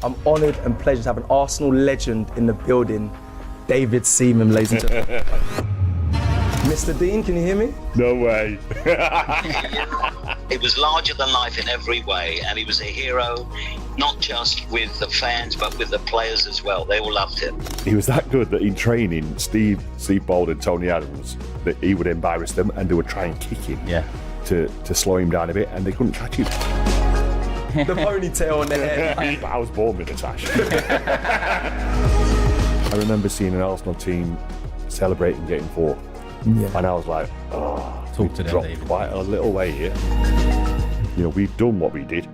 I'm honoured and pleasured to have an Arsenal legend in the building, David Seaman, ladies and gentlemen. Mr. Dean, can you hear me? No way. It was larger than life in every way, and he was a hero, not just with the fans, but with the players as well. They all loved him. He was that good that in training, Steve Bold and Tony Adams, that he would embarrass them and they would try and kick him to slow him down a bit, and they couldn't catch him. The ponytail on the head. But I was born with a tash. I remember seeing an Arsenal team celebrating getting fourth. Yeah. And I was like, talk to them, dropped David. quite a little way here. You know, we've done what we did.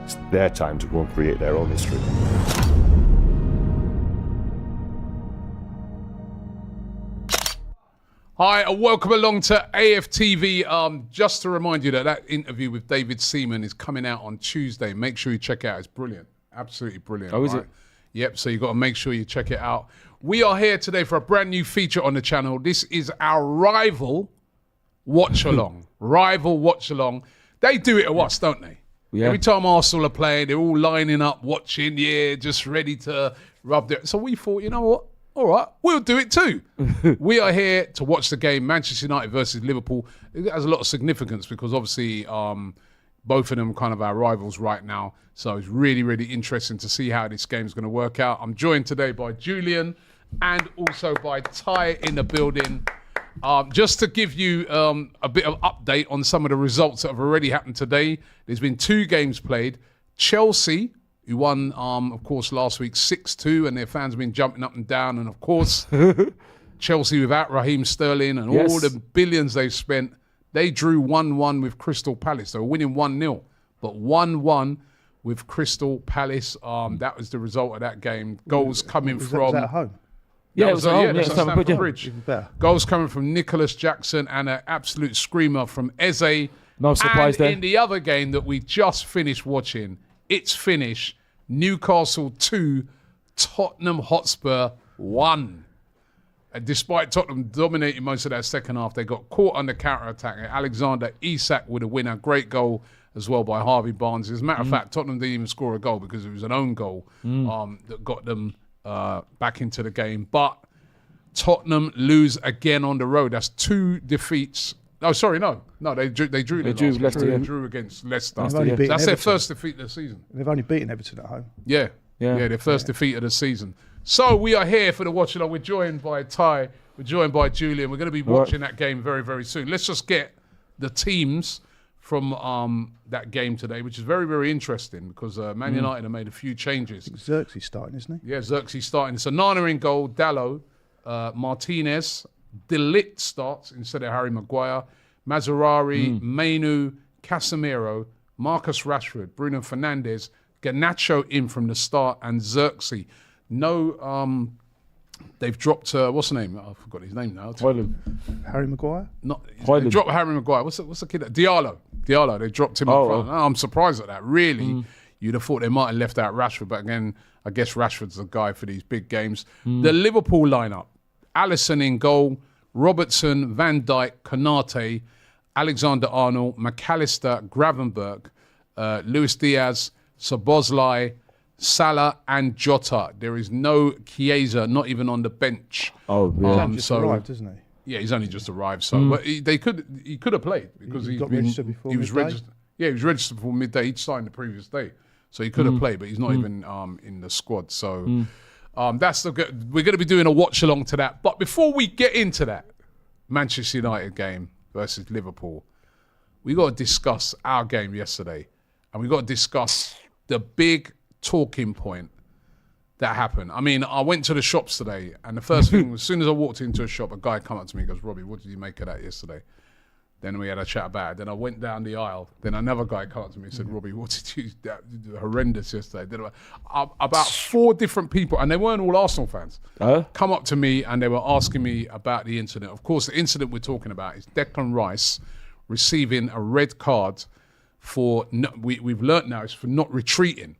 It's their time to go and create their own history. Hi, and welcome along to AFTV. Just to remind you that interview with David Seaman is coming out on Tuesday. Make sure you check it out. It's brilliant. Absolutely brilliant. Oh, is it? Yep, so you've got to make sure you check it out. We are here today for a brand new feature on the channel. This is our rival watch-along. Rival watch-along. They do it at us, don't they? Yeah. Every time Arsenal are playing, they're all lining up, watching, just ready to rub their... So we thought, you know what? All right, we'll do it too. We are here to watch the game, Manchester United versus Liverpool. It has a lot of significance because obviously both of them are kind of our rivals right now. So it's really, really interesting to see how this game is going to work out. I'm joined today by Julian and also by Ty in the building. Just to give you a bit of update on some of the results that have already happened today. There's been 2 games played. Chelsea, who won, of course, last week 6-2, and their fans have been jumping up and down. And, of course, Chelsea without Raheem Sterling and all the billions they've spent, they drew 1-1 with Crystal Palace. They were winning 1-0, but 1-1 with Crystal Palace. That was the result of that game. Goals coming from... Was that at home? Yeah, it was at home. That's at Stamford Bridge. Even better. Goals coming from Nicholas Jackson and an absolute screamer from Eze. No surprise and there. in the other game that we just finished watching, it's finished. Newcastle 2, Tottenham Hotspur 1. And despite Tottenham dominating most of that second half, they got caught under counter-attack. Alexander Isak with a winner. Great goal as well by Harvey Barnes. As a matter of fact, Tottenham didn't even score a goal because it was an own goal that got them back into the game. But Tottenham lose again on the road. That's 2 defeats. Oh, sorry, no. No, they drew. They drew Leicester. They drew against Leicester. They've only beaten That's their Everton. first defeat of the season. They've only beaten Everton at home. Yeah, their first defeat of the season. So we are here for the watch-along. We're joined by Ty. We're joined by Julian. We're going to be watching that game very, very soon. Let's just get the teams from that game today, which is very, very interesting because Man United have made a few changes. Xerxes starting, isn't he? Yeah, Xerxes starting. It's Onana in goal, Dalot, Martinez, De Ligt starts instead of Harry Maguire, Mazzarri, Mainu, Casemiro, Marcus Rashford, Bruno Fernandes, Garnacho in from the start, and Xerxes. No, they've dropped, what's the name? I forgot his name now. Harry Maguire? They dropped Harry Maguire. What's the kid? Diallo, they dropped him up front. I'm surprised at that, really. You'd have thought they might have left out Rashford, but again, I guess Rashford's the guy for these big games. The Liverpool lineup, Alisson in goal, Robertson, Van Dijk, Konate, Alexander-Arnold, McAllister, Gravenberch, Luis Diaz, Szoboszlai, Salah and Jota. There is no Chiesa, not even on the bench. Oh, yeah. He's just arrived, isn't he? Yeah, he's only just arrived. So, but he could have played because He got registered before he was midday? registered. Yeah, he was registered before midday. He'd signed the previous day, so he could have played, but he's not even in the squad. So we're going to be doing a watch along to that. But before we get into that Manchester United game versus Liverpool, we got to discuss our game yesterday, and we got to discuss the big talking point that happened. I mean, I went to the shops today, and the first thing, as soon as I walked into a shop, a guy come up to me and goes, "Robbie, what did you make of that yesterday?" Then we had a chat about it. Then I went down the aisle. Then another guy came up to me and said, "Robbie, what did you do? Horrendous yesterday." Then about 4 different people, and they weren't all Arsenal fans, come up to me and they were asking me about the incident. Of course, the incident we're talking about is Declan Rice receiving a red card for, we've learnt now, it's for not retreating.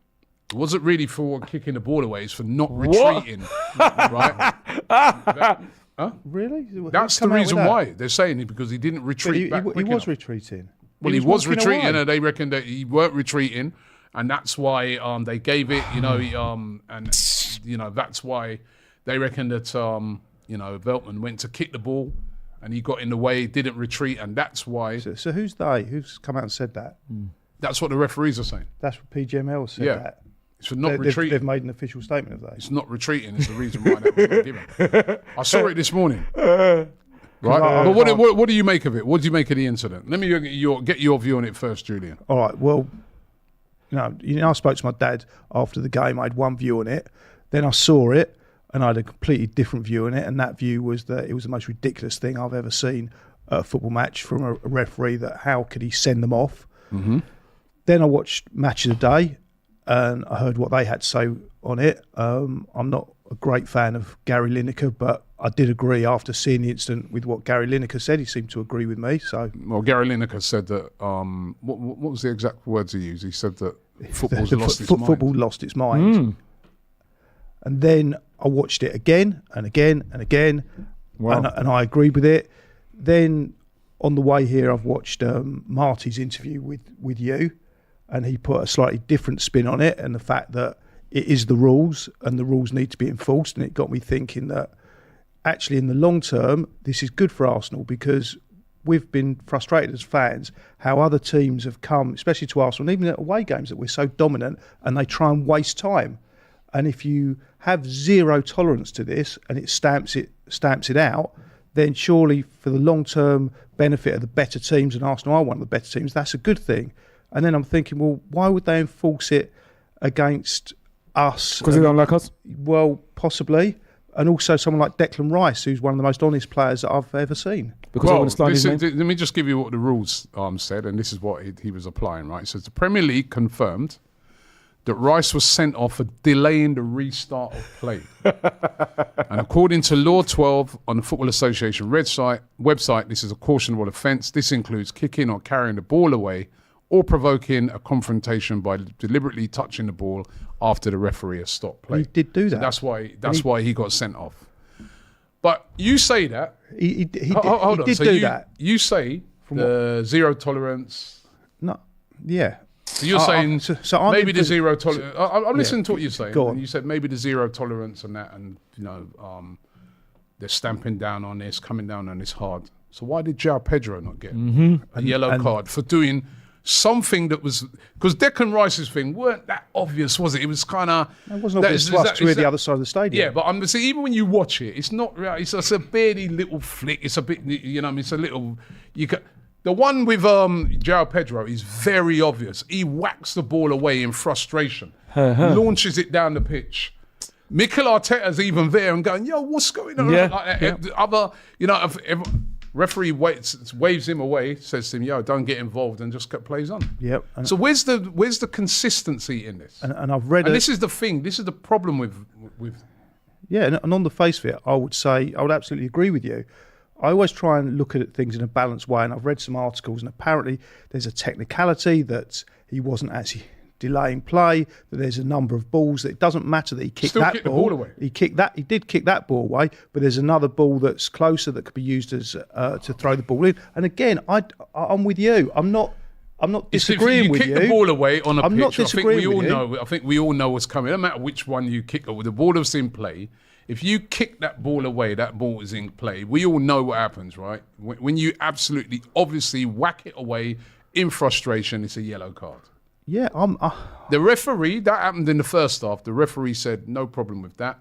It wasn't really for kicking the ball away, it's for not retreating. Right? Really? That's the reason why. They're saying it because he didn't retreat back he quick was enough. retreating. Well, he was walking retreating, away. and they reckon that he weren't retreating, and that's why they gave it. That's why they reckon that Veltman went to kick the ball, and he got in the way, didn't retreat, and that's why. So who's they? Who's come out and said that? That's what the referees are saying. That's what PGML said. That. It's for not retreating. They've made an official statement of that. It's not retreating. It's the reason why that was not given. I saw it this morning. Right, but what do you make of it? What do you make of the incident? Let me get your view on it first, Julian. All right. Well, I spoke to my dad after the game. I had one view on it. Then I saw it, and I had a completely different view on it. And that view was that it was the most ridiculous thing I've ever seen at a football match from a referee. That how could he send them off? Mm-hmm. Then I watched Match of the Day, and I heard what they had to say on it. I'm not a great fan of Gary Lineker, but I did agree after seeing the incident with what Gary Lineker said. He seemed to agree with me. So, well, Gary Lineker said that. What was the exact words he used? He said that football's lost its mind. Football lost its mind. And then I watched it again and again and again, and I agreed with it. Then on the way here, I've watched Marty's interview with you, and he put a slightly different spin on it, and the fact that it is the rules and the rules need to be enforced. And it got me thinking that actually in the long term, this is good for Arsenal, because we've been frustrated as fans how other teams have come, especially to Arsenal, and even at away games, that we're so dominant and they try and waste time. And if you have zero tolerance to this and it stamps it out, then surely for the long-term benefit of the better teams, and Arsenal are one of the better teams, that's a good thing. And then I'm thinking, well, why would they enforce it against us? Because they don't like us? Well, possibly. And also someone like Declan Rice, who's one of the most honest players that I've ever seen. Because let me just give you what the rules said, and this is what he was applying, right? So the Premier League confirmed that Rice was sent off for delaying the restart of play. And according to Law 12 on the Football Association website, this is a cautionable offence. This includes kicking or carrying the ball away or provoking a confrontation by deliberately touching the ball after the referee has stopped play. He did do that. So that's why he got sent off. But you say that. He did do that. You say the zero tolerance. No, yeah. So you're saying I'm maybe the zero tolerance. I'm listening to what you're saying. Go on. You said maybe the zero tolerance and that, and they're stamping down on this, coming down on this hard. So why did João Pedro not get a yellow card for doing something that was, because Declan Rice's thing weren't that obvious, was it? It was kind of. It wasn't obvious to us to the other side of the stadium. Yeah, but I'm saying even when you watch it, it's not. It's a barely little flick. It's a bit. It's a little. The one with João Pedro is very obvious. He whacks the ball away in frustration, launches it down the pitch. Mikel Arteta's even there and going, "Yo, what's going on?" Referee waves him away, says to him, "Yo, don't get involved," and just plays on. Yep. So where's the consistency in this? And I've read. And this is the thing. This is the problem with. Yeah, and on the face of it, I would absolutely agree with you. I always try and look at things in a balanced way, and I've read some articles, and apparently there's a technicality that he wasn't actually delaying play, that there's a number of balls that it doesn't matter that he kicked that ball. The ball away. He did kick that ball away, but there's another ball that's closer that could be used as to throw the ball in. And again, I'm with you. I'm not disagreeing with you. You kick the ball away on a pitch. Not disagreeing with you. I think we all know what's coming. No matter which one you kick, the ball that's in play. If you kick that ball away, that ball is in play. We all know what happens, right? When you absolutely, obviously whack it away in frustration, it's a yellow card. Yeah, The referee, that happened in the first half. The referee said no problem with that.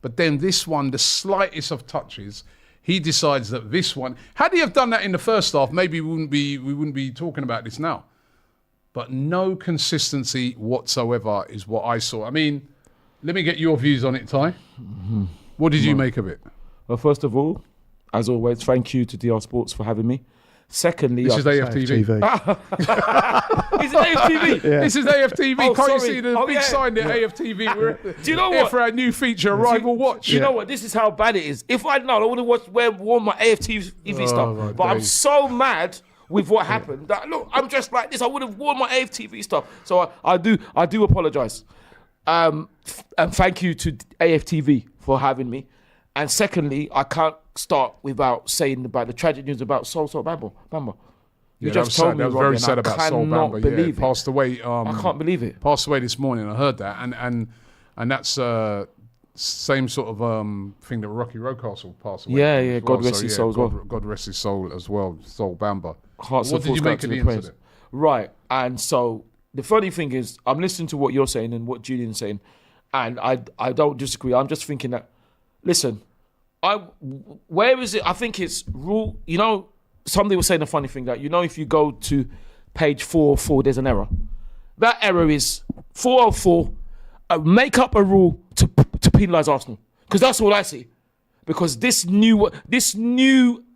But then this one, the slightest of touches, he decides that this one, had he have done that in the first half, maybe we wouldn't be talking about this now. But no consistency whatsoever is what I saw. I mean, let me get your views on it, Ty. Mm-hmm. What did you make of it? Well, first of all, as always, thank you to DR Sports for having me. Secondly, this is AFTV. Is it AFTV? Yeah. This is AFTV. Oh, Can't you sorry. see the big sign there, AFTV? We're Do you know here what? for our new feature, Rival Watch. Do you know what? This is how bad it is. If I'd known, I would have worn my AFTV stuff. Right, but I'm Dave. so mad with what happened that, look, I'm just like this. I would have worn my AFTV stuff. So I do apologise. And thank you to AFTV for having me. And secondly, I can't start without saying about the tragic news about Bamba. You just told me, that was Robbie, very and sad I about Sol cannot Bamba. believe it. Passed away. I can't believe it. Passed away this morning. I heard that, and that's same sort of thing that Rocky Rocastle passed away. Yeah, from yeah. as God well. rest his soul as well. God rest his soul as well. Sol Bamba. Hearts What and did you thoughts make go of to the prayers. incident? Right, and so the funny thing is, I'm listening to what you're saying and what Julian's saying, and I don't disagree. I'm just thinking that, listen, where is it? I think it's rule. You know, somebody was saying a funny thing that, you know, if you go to page 404, there's an error. That error is 404. Make up a rule to penalise Arsenal, because that's what I see. Because this new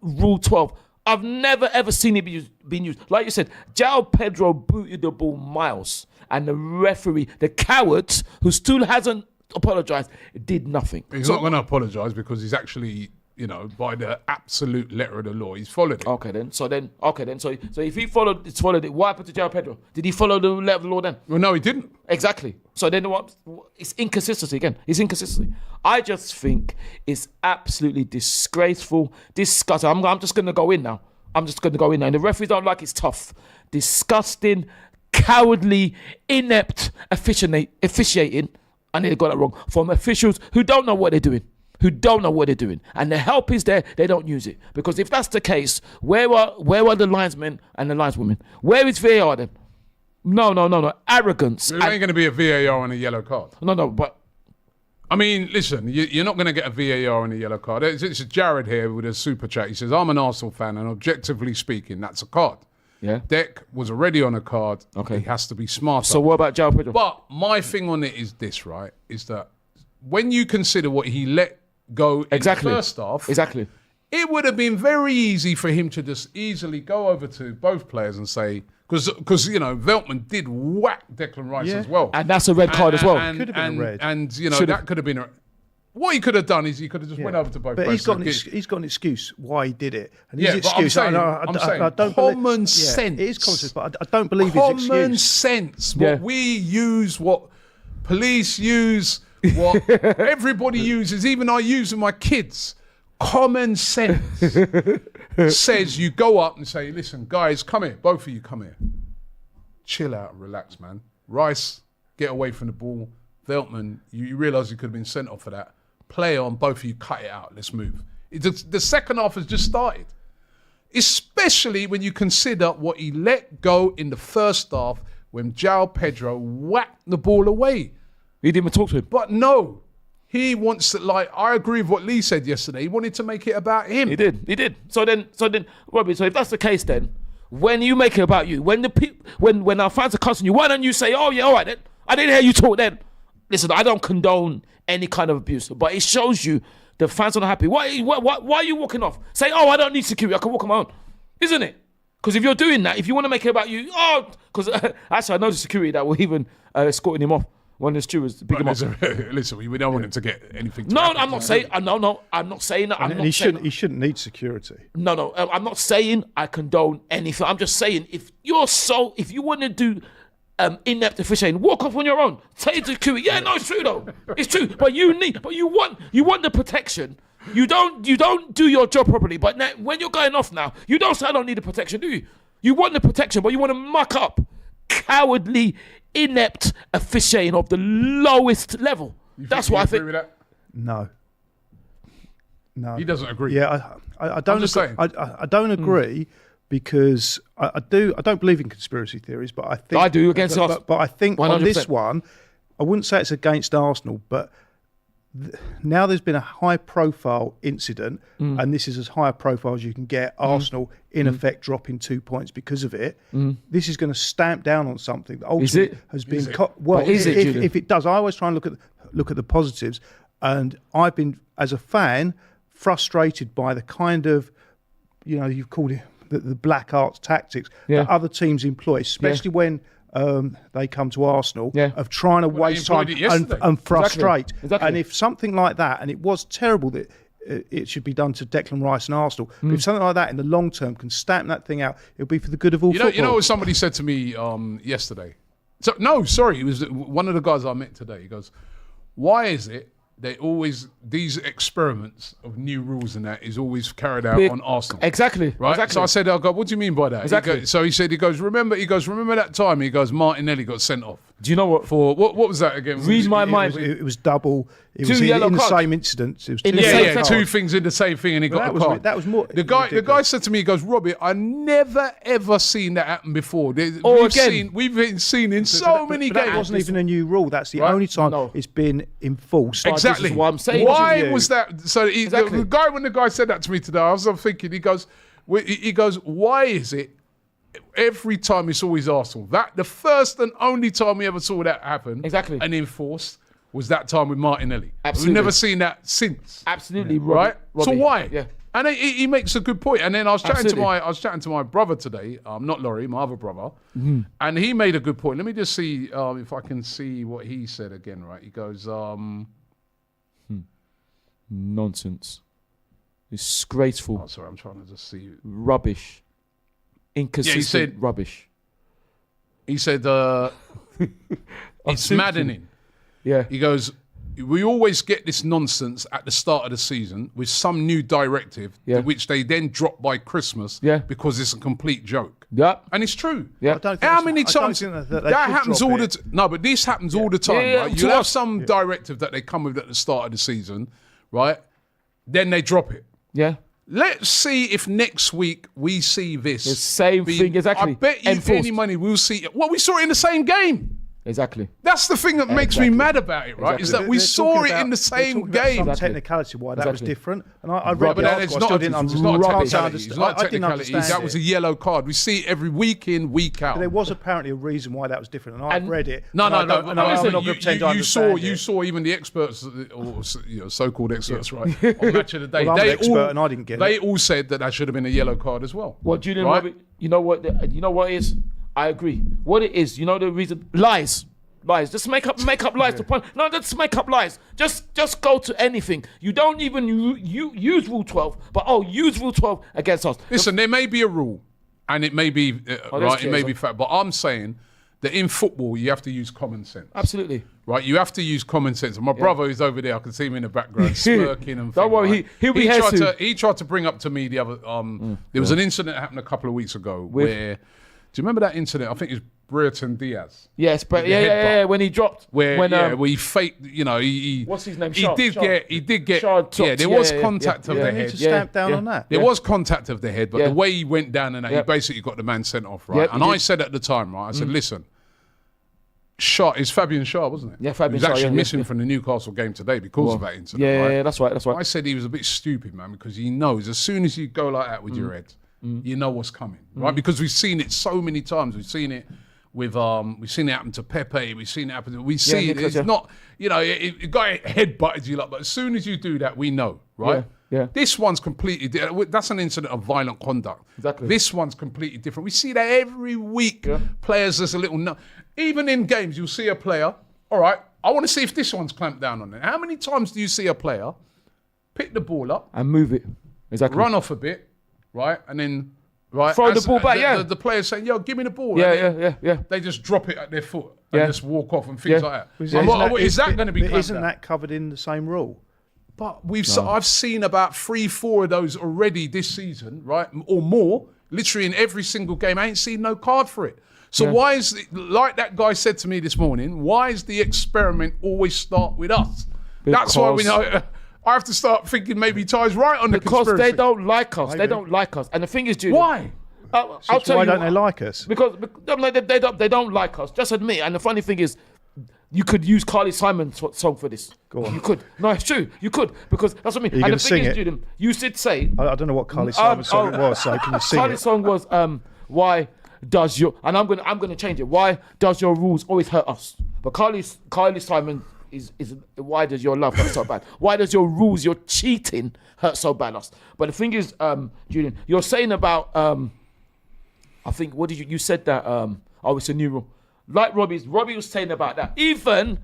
rule 12, I've never ever seen it being used. Like you said, João Pedro booted the ball miles, and the referee, the coward who still hasn't apologised, did nothing. He's not going to apologise because he's actually, you know, by the absolute letter of the law, he's followed it. Okay then. So if he followed it, what happened to João Pedro? Did he follow the letter of the law then? Well, no, he didn't. Exactly. So then what? It's inconsistency again. It's inconsistency. I just think it's absolutely disgraceful, disgusting. I'm just going to go in now. And the referees don't like it's tough. Disgusting, cowardly, inept officiating, and they got it wrong, from officials who don't know what they're doing. And the help is there, they don't use it. Because if that's the case, where are the linesmen and the lineswomen? Where is VAR then? No. Arrogance. There ain't going to be a VAR and a yellow card. No, but... I mean, listen, you're not going to get a VAR and a yellow card. It's Jared here with a super chat. He says, I'm an Arsenal fan, and objectively speaking, that's a card. Yeah. Deck was already on a card. Okay. He has to be smarter. So what about João Pedro? But my thing on it is this, right? Is that when you consider what he let go in the first half, it would have been very easy for him to just easily go over to both players and say, because you know, Veltman did whack Declan Rice as well, and that's a red card as well. Could have been a red, and you know that could have been a. What he could have done is he could have just went over to both. But players. he's got an excuse why he did it, and Yeah, his but I'm excuse. saying I don't common believe, sense. It is common sense, but I don't believe his excuse. Common sense. What we use, what police use, what everybody uses, even I use with my kids. Common sense says you go up and say, listen, guys, come here. Both of you come here. Chill out and relax, man. Rice, get away from the ball. Veltman, you realise you could have been sent off for that. Play on, both of you cut it out. Let's move. The second half has just started. Especially when you consider what he let go in the first half when João Pedro whacked the ball away. He didn't even talk to him. But no. He wants to, like, I agree with what Lee said yesterday. He wanted to make it about him. He did. So then, Robbie, so if that's the case then, when you make it about you, when our fans are cussing you, why don't you say, oh yeah, all right then, I didn't hear you talk then. Listen, I don't condone any kind of abuse, but it shows you the fans are not happy. Why are you walking off? Say, oh, I don't need security, I can walk on my own. Isn't it? Because if you're doing that, if you want to make it about you, because actually I know the security that were even escorting him off. One of the stewards to pick him up. Listen, we don't want him to get anything. I'm not saying. No, I'm not saying that. He shouldn't need security. No, I'm not saying I condone anything. I'm just saying if you want to do inept officiating, walk off on your own. Say it to security. Yeah, no, it's true though. It's true. But you want the protection. You don't do your job properly. But now, when you're going off now, you don't say I don't need the protection, do you? You want the protection, but you want to muck up cowardly, inept officiating of the lowest level. That's what I think. With that? No. He doesn't agree. Yeah, I don't. I'm just saying. I don't agree because I don't believe in conspiracy theories, but I think I do against us. But I think 100%. on this one, I wouldn't say it's against Arsenal, but now there's been a high-profile incident, and this is as high a profile as you can get. Arsenal, in effect, dropping 2 points because of it. This is going to stamp down on something that ultimately has been. If it does, I always try and look at the positives, and I've been, as a fan, frustrated by the kind of, you've called it the black arts tactics that other teams employ, especially when. They come to Arsenal of trying to waste time and frustrate. Exactly. And if something like that, and it was terrible that it should be done to Declan Rice and Arsenal, but if something like that in the long term can stamp that thing out, it'll be for the good of all football. You know what somebody said to me yesterday? It was one of the guys I met today. He goes, why is it these experiments of new rules and that is always carried out Big- on Arsenal. Exactly. Right. Exactly. So I said, what do you mean by that? Exactly. He goes, remember that time? He goes, Martinelli got sent off. Do you know what? For what was that again? Read my mind. It was double. It Two was yellow in the cards. same incident. It was In two the yellow same cards. two things in the same thing, and he got a card. That was more. The guy said to me, he goes, Robbie, I never ever seen that happen before. We've been seen in so many But that games. wasn't even a new rule. That's the Right? only time No. it's been enforced. Exactly. This is what I'm saying Why to you. was that? So Exactly. when the guy said that to me today, I was thinking. He goes, why is it every time it's always Arsenal? That the first and only time we ever saw that happen, Exactly. and enforced was that time with Martinelli. Absolutely. We've never seen that since. Absolutely, Right? Robbie. So why? Yeah. And he makes a good point. And then I was chatting Absolutely. to my brother today, not Laurie, my other brother, Mm-hmm. and he made a good point. Let me just see if I can see what he said again. Right? He goes, Nonsense. Disgraceful. oh, sorry, I'm trying to just see. Rubbish. Inconsistent said- rubbish. He said, it's maddening. Yeah. He goes, we always get this nonsense at the start of the season with some new directive, Yeah. which they then drop by Christmas Yeah. because it's a complete joke. Yeah. And it's true. Yeah. I don't think How that's- many I don't times think that, that they could happens drop all the it. no, but this happens all the time, Yeah, right? to You have us. some directive that they come with at the start of the season, right? Then they drop it. Yeah. Let's see if next week we see this. The same thing, exactly. I bet you Enforced. any money we'll see it. Well, we saw it in the same game. Exactly. That's the thing that makes me mad about it, right? Exactly. Is that we They're saw talking it in about- the they're same talking about game. Some Exactly. technicality why that was Exactly. different, and I read But the then article. it's I not, still didn't it's understand. not a I can't technicality. understand- It's not a I didn't technicality. understand That was it. a yellow card. We see it every week in, week out. There was apparently a reason why that was different, and I And- read it. No. And I'm not Listen, going to pretend I you saw understand you it. saw even the experts, or so-called experts, right? On Match of the Day, Well, I'm an they expert all and I didn't get they it. all said that should have been a yellow card as well. Well, Julian, Right? Robbie, you know what it is? I agree. What it is, you know the reason? Lies. Just make up lies. No, just make up lies. Just go to anything. You don't even use Rule 12, but use Rule 12 against us. Listen, there may be a rule, and it may be right. It may be fact, but I'm saying that in football you have to use common sense. Absolutely. Right, you have to use common sense. And my brother who's over there, I can see him in the background smirking and. Don't worry, right? he'll be here soon. He tried to bring up to me the other. There was an incident that happened a couple of weeks ago where. Do you remember that incident? I think it was Brereton Diaz. Yes, but the yeah, when he dropped. Where he faked, he What's his name? He Shard, did Shard. get Shard yeah, topped, there was yeah, contact of yeah. the They need head. to stamp down on that. There was contact of the head, but Yeah. the way he went down and that, Yeah. he basically got the man sent off, right? Yeah, he and I did. said at the time, right, I said, listen, it's Fabian Schär, wasn't it? Yeah, Fabian He was Schär, actually yeah, missing yeah. from the Newcastle game today because of that incident. Yeah, right? yeah, that's right. I said he was a bit stupid, man, because he knows as soon as you go like that with your head, you know what's coming, right? Because we've seen it so many times. We've seen it with we've seen it happen to Pepe. We've seen it happen. We see it. Nicolas, It's yeah. not, a guy headbutted you, but as soon as you do that, we know, right? Yeah. This one's completely. That's an incident of violent conduct. Exactly. This one's completely different. We see that every week. Yeah. Players, there's a little. Even in games, you'll see a player. All right, I want to see if this one's clamped down on it. How many times do you see a player pick the ball up, And move it. Exactly. run off a bit, right, and then Throw the ball back, yeah. The players saying, "Yo, give me the ball." Yeah, and then yeah. They just drop it at their foot and Yeah. just walk off and things Yeah. like that. Isn't Is that going to be but clamped isn't down? that covered in the same rule? But I've seen about 3-4 of those already this season, right, or more. Literally in every single game, I ain't seen no card for it. So why is it, like that guy said to me this morning? Why is the experiment always start with us? That's why we know. I have to start thinking maybe Ty's right on the Because conspiracy. they don't like us. They don't like us. And the thing is, Julian. Why? I'll So tell why you don't they like us? Because they don't like us. Just admit. And the funny thing is, you could use Carly Simon's song for this. Go on. You could. No, it's true. You could, because that's what I mean. Are you And gonna the thing sing is, it? Julian, you did say I don't know what Carly Simon's song it was, so can you sing Carly's it? song was why does your, and I'm gonna change it. Why does your rules always hurt us? But Carly Simon is why does your love hurt so bad? Why does your rules, your cheating hurt so bad us? But the thing is, Julian, you're saying about I think what did you said that it's a new rule. Like Robbie was saying about that. Even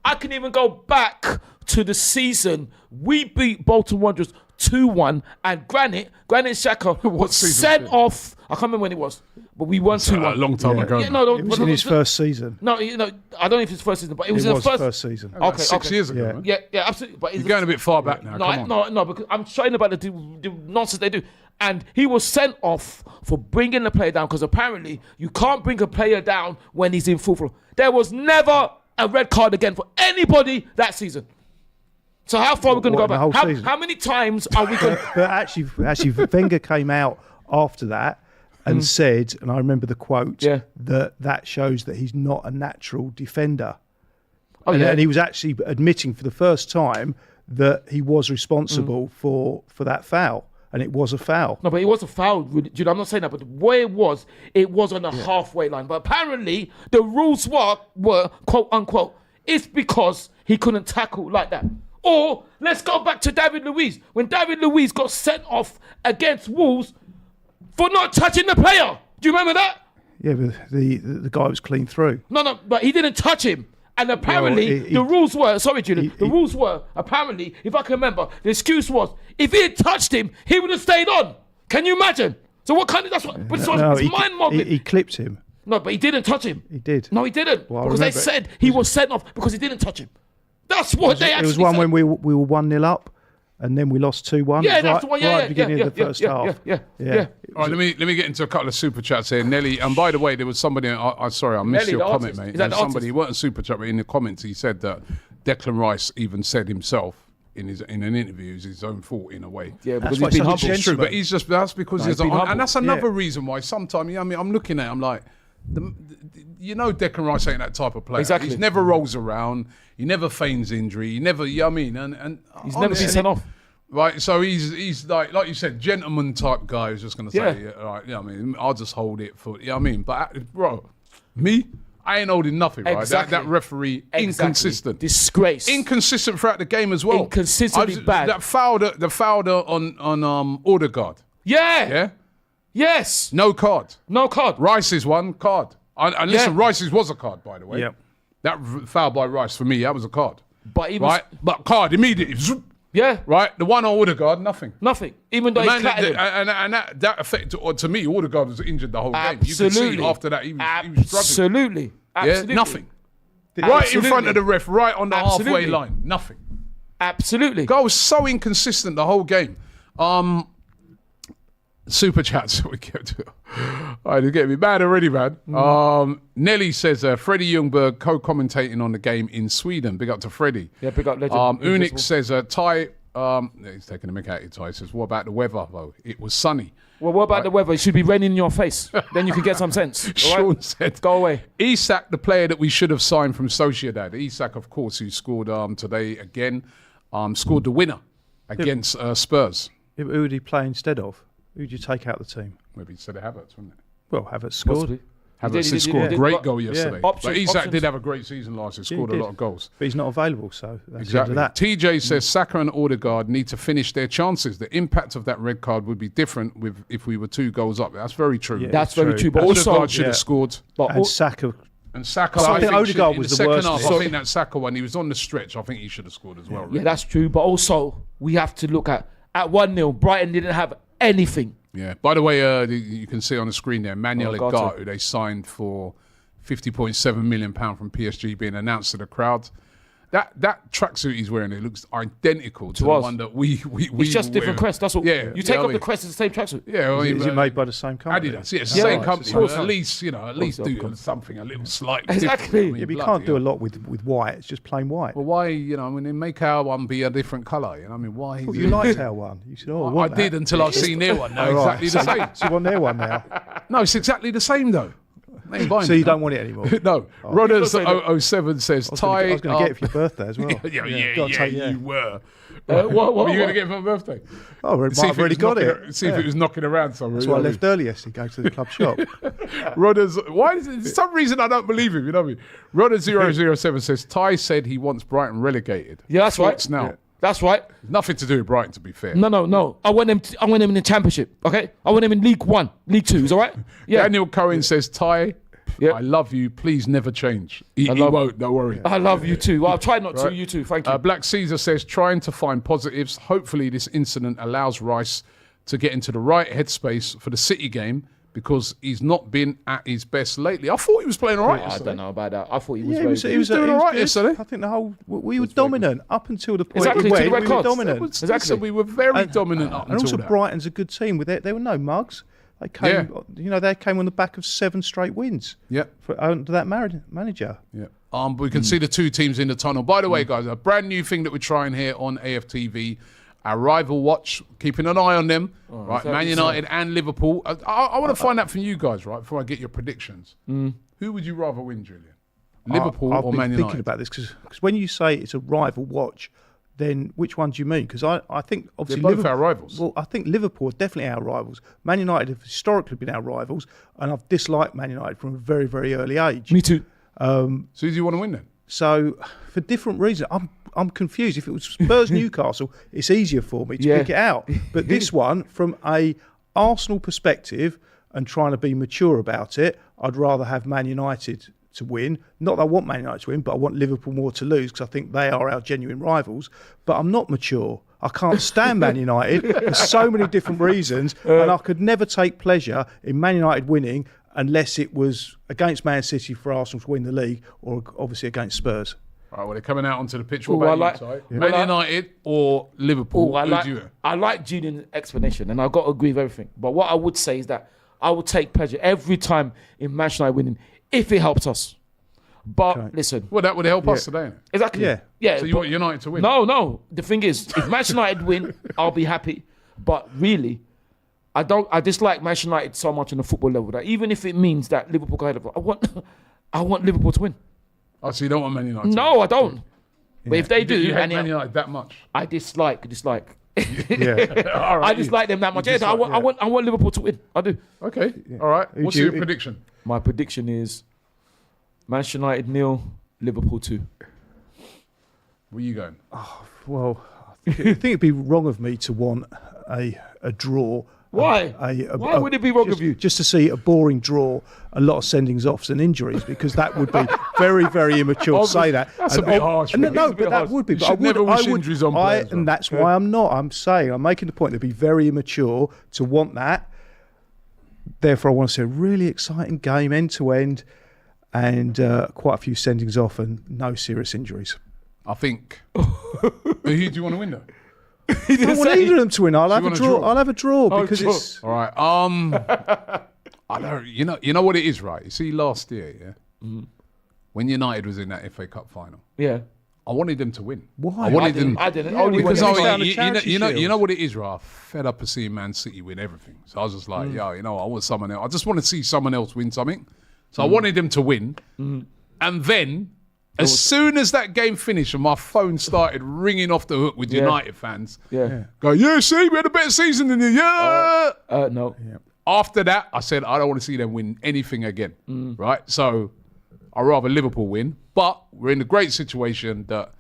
I can even go back to the season we beat Bolton Wanderers 2-1, and Granit Xhaka was season sent was it? off. I can't remember when it was, but we won 2-1. A long time ago. Yeah, no, It was in his first season. No, I don't know if it's first season, but it was in the first season. About Okay, 6 okay. years ago. Man. Yeah, absolutely. But You're going a bit far back now. Come on. No, because I'm trying about the nonsense they do. And he was sent off for bringing the player down because apparently you can't bring a player down when he's in full flow. There was never a red card again for anybody that season. So how far are we going to go What, the whole back? season? How many times are we going? But actually, Wenger came out after that and said, and I remember the quote, that shows that he's not a natural defender. Oh, And he was actually admitting for the first time that he was responsible for that foul, and it was a foul. No, but it was a foul. Jude, I'm not saying that, but the way it was on the halfway line. But apparently, the rules were quote unquote, it's because he couldn't tackle like that. Or let's go back to David Luiz. When David Luiz got sent off against Wolves for not touching the player. Do you remember that? Yeah, but the guy was clean through. No, but he didn't touch him. And apparently, Well, the rules were, sorry, Julian, the rules were, apparently, if I can remember, the excuse was, if he had touched him, he would have stayed on. Can you imagine? So what kind of, that's what, but it's mind-boggling. He clipped him. No, but he didn't touch him. He did. No, he didn't. Well, I because they remember said he was sent off because he didn't touch him. That's what they actually It was one said. when we were 1-0 up, and then we lost 2-1. Yeah, Right- that's the one. right at Yeah, the beginning of the first half. Yeah. All right, let me get into a couple of super chats here, Nelly. And by the way, there was somebody. Sorry, I missed Nelly, your the comment, artist. mate. Is that There was the somebody. artist? He wasn't a super chat, but in the comments he said that Declan Rice even said himself in an interview is his own fault in a way. Yeah, because why he's been he's humble. It's true, but he's just that's because he's been on, humble. and that's another reason why sometimes I'm looking at it, I'm like, Declan Rice ain't that type of player. Exactly. He's never rolls around. He never feigns injury. He never, and He's never been sent off. Right, so he's like you said, gentleman type guy who's just going to say, all right, I'll just hold it for, but bro, me, I ain't holding nothing, right? Exactly. That referee, Exactly. inconsistent. Disgrace. Inconsistent throughout the game as well. Inconsistently bad. The foul on Odegaard. Yeah. Yeah? Yes. No card. No card. Rice's one card. And listen, Yeah. Rice's was a card, by the way. Yep. That foul by Rice, for me, that was a card. But he was, Right? But card, immediately. Zoop. yeah, Right? The one on Odegaard, nothing. nothing. Even though he clattered him. And that affected, or to me, Odegaard was injured the whole game. You Absolutely. could see after that he was struggling. Absolutely. Yeah? Absolutely. Nothing. Right in front of the ref, right on the halfway Absolutely. line. Nothing. Absolutely. Guy was so inconsistent the whole game. Super chats we get to. All right, it's getting me mad already, man. Nelly says Freddie Ljungberg co-commentating on the game in Sweden. Big up to Freddie. Yeah, big up legend. Unix says Ty. He's taking a mick out of you, Ty. He says, what about the weather though? It was sunny. Well, what about the weather? It should be raining in your face. Then you can get some sense. All Sean right? said, Go away. Isak, the player that we should have signed from Sociedad. Isak, of course, who scored today again, scored the winner against Spurs. Who would he play instead of? Who'd you take out the team? Maybe instead of Havertz, wouldn't it? Well, Havertz scored. Possibly. Havertz He scored a did, great but- goal yesterday. Options- But Isak options. did have a great season last year, scored a did. lot of goals. But he's not available, so that's Exactly. the end of that. TJ says Saka and Odegaard need to finish their chances. The impact of that red card would be different if we were 2 goals up. That's very true. Yeah. That's True. very true. But Odegaard also, should have scored. but And Saka, And Saka, I think Odegaard in was the the second worst half. of it. I think that Saka one, he was on the stretch. I think he should have scored as well. yeah, Really. that's true. But also, we have to look at 1-0, Brighton didn't have anything. Yeah. By the way, you can see on the screen there, Manuel Ugarte. Ugarte, who they signed for £50.7 million from PSG, being announced to the crowd. That tracksuit he's wearing, it looks identical to the us. one that we It's just different crest. That's all. Yeah. You take yeah, off the crest, it's the same tracksuit. Yeah. Well, is it made by the same company? Adidas, yeah, it's the Yeah, same right. company. Of course But at not. least, of do course. something a little slightly Exactly. different. I Yeah, mean, but you bloody can't do a hell. lot with white. It's just plain white. Well, why, when they make our one be a different colour, I mean, why? Well, you liked our one. You said, "Oh, I I want did that." until I seen their one. No, All right. exactly the same. So you want their one now? No, it's exactly the same though. They ain't buying So it, you no. don't want it anymore? No, Rodders007 says I Ty. was going to get it for your birthday as well. Yeah, you were. What What are you going to get for my birthday? Oh, I've See if already it was got knocking- it. See if it was knocking around somewhere. That's you why I know what left early yesterday, go to the club shop. Rodders, why is it, for some reason I don't believe him, you know what I mean? Rodders007 says Ty said he wants Brighton relegated. Yeah, that's right. Thoughts now. Yeah. That's right. Nothing to do with Brighton, to be fair. No. I want them in the championship. Okay. I want them in League 1, League 2. Is all right? Yeah. Daniel Cohen says Ty, Yeah. I love you. Please never change. He won't. Don't worry. I love you too. Well, I'll try not to. You too. Thank you. Black Caesar says, trying to find positives. Hopefully this incident allows Rice to get into the right headspace for the City game because he's not been at his best lately. I thought he was playing all right I yesterday. don't know about that. I thought he was He was doing all right good. yesterday. I think we were dominant up until the point Exactly, we to the went. red We were cards. dominant. Exactly. We were very dominant up And until also that. Brighton's a good team. There were no mugs. They came, they came on the back of 7 straight wins. Yeah. Under that manager. Yeah. We can see the two teams in the tunnel. By the way, guys, a brand new thing that we're trying here on AFTV, our rival watch, keeping an eye on them, right? Man United and Liverpool. I want to find out from you guys, right, before I get your predictions. Who would you rather win, Julian? Liverpool I've or been Man United? thinking about this because when you say it's a rival watch, then which one do you mean? Because I think obviously They're both our rivals. Well, I think Liverpool are definitely our rivals. Man United have historically been our rivals, and I've disliked Man United from a very, very early age. Me too. So who do you want to win then? So for different reasons, I'm confused. If it was Spurs Newcastle, it's easier for me to pick it out. But this one, from a Arsenal perspective and trying to be mature about it, I'd rather have Man United to win. Not that I want Man United to win, but I want Liverpool more to lose because I think they are our genuine rivals. But I'm not mature. I can't stand Man United for so many different reasons, and I could never take pleasure in Man United winning unless it was against Man City for Arsenal to win the league, or obviously against Spurs. All right, well, they're coming out onto the pitch. What about you, Man United or Liverpool? I like Julian's explanation, and I've got to agree with everything. But what I would say is that I would take pleasure every time in Manchester United winning if it helps us. But listen. Well, that would help us today. Innit? Exactly. Yeah. So you want United to win? No. The thing is, if Manchester United win, I'll be happy. But really, I dislike Manchester United so much on the football level that even if it means that Liverpool go ahead of it, I want Liverpool to win. Oh, so you don't want Man United? No, I don't. But if they do, you hate Man United that much? I dislike. Yeah. All right, I dislike them that much. Yeah, I want Liverpool to win. I do. Okay. All right. What's your prediction? My prediction is Manchester United 0, Liverpool 2. Where are you going? Well, I think it'd be wrong of me to want a draw. Why? Why would it be wrong of you? Just to see a boring draw, a lot of sendings offs and injuries, because that would be very, very immature to say that. That's a bit harsh. No, but that would be. You should never wish injuries on players. And that's why I'm not. I'm making the point. It'd be very immature to want that. Therefore, I want to see a really exciting game, end to end, and quite a few sendings off and no serious injuries. I think. Who do you want to win though? I don't want either of them to win. I'll have a draw. I'll have a draw because it's all right. I don't. You know what it is, right? You see, last year, when United was in that FA Cup final, I wanted them to win. Why? I didn't. Only Because when you know what it is, right? I'm fed up of seeing Man City win everything. So I was just like, I want someone else. I just want to see someone else win something. So I wanted them to win, and then. As soon as that game finished and my phone started ringing off the hook with United fans, go, see, we had a better season than you, no. Yeah. After that, I said, I don't want to see them win anything again, right? So I'd rather Liverpool win, but we're in a great situation that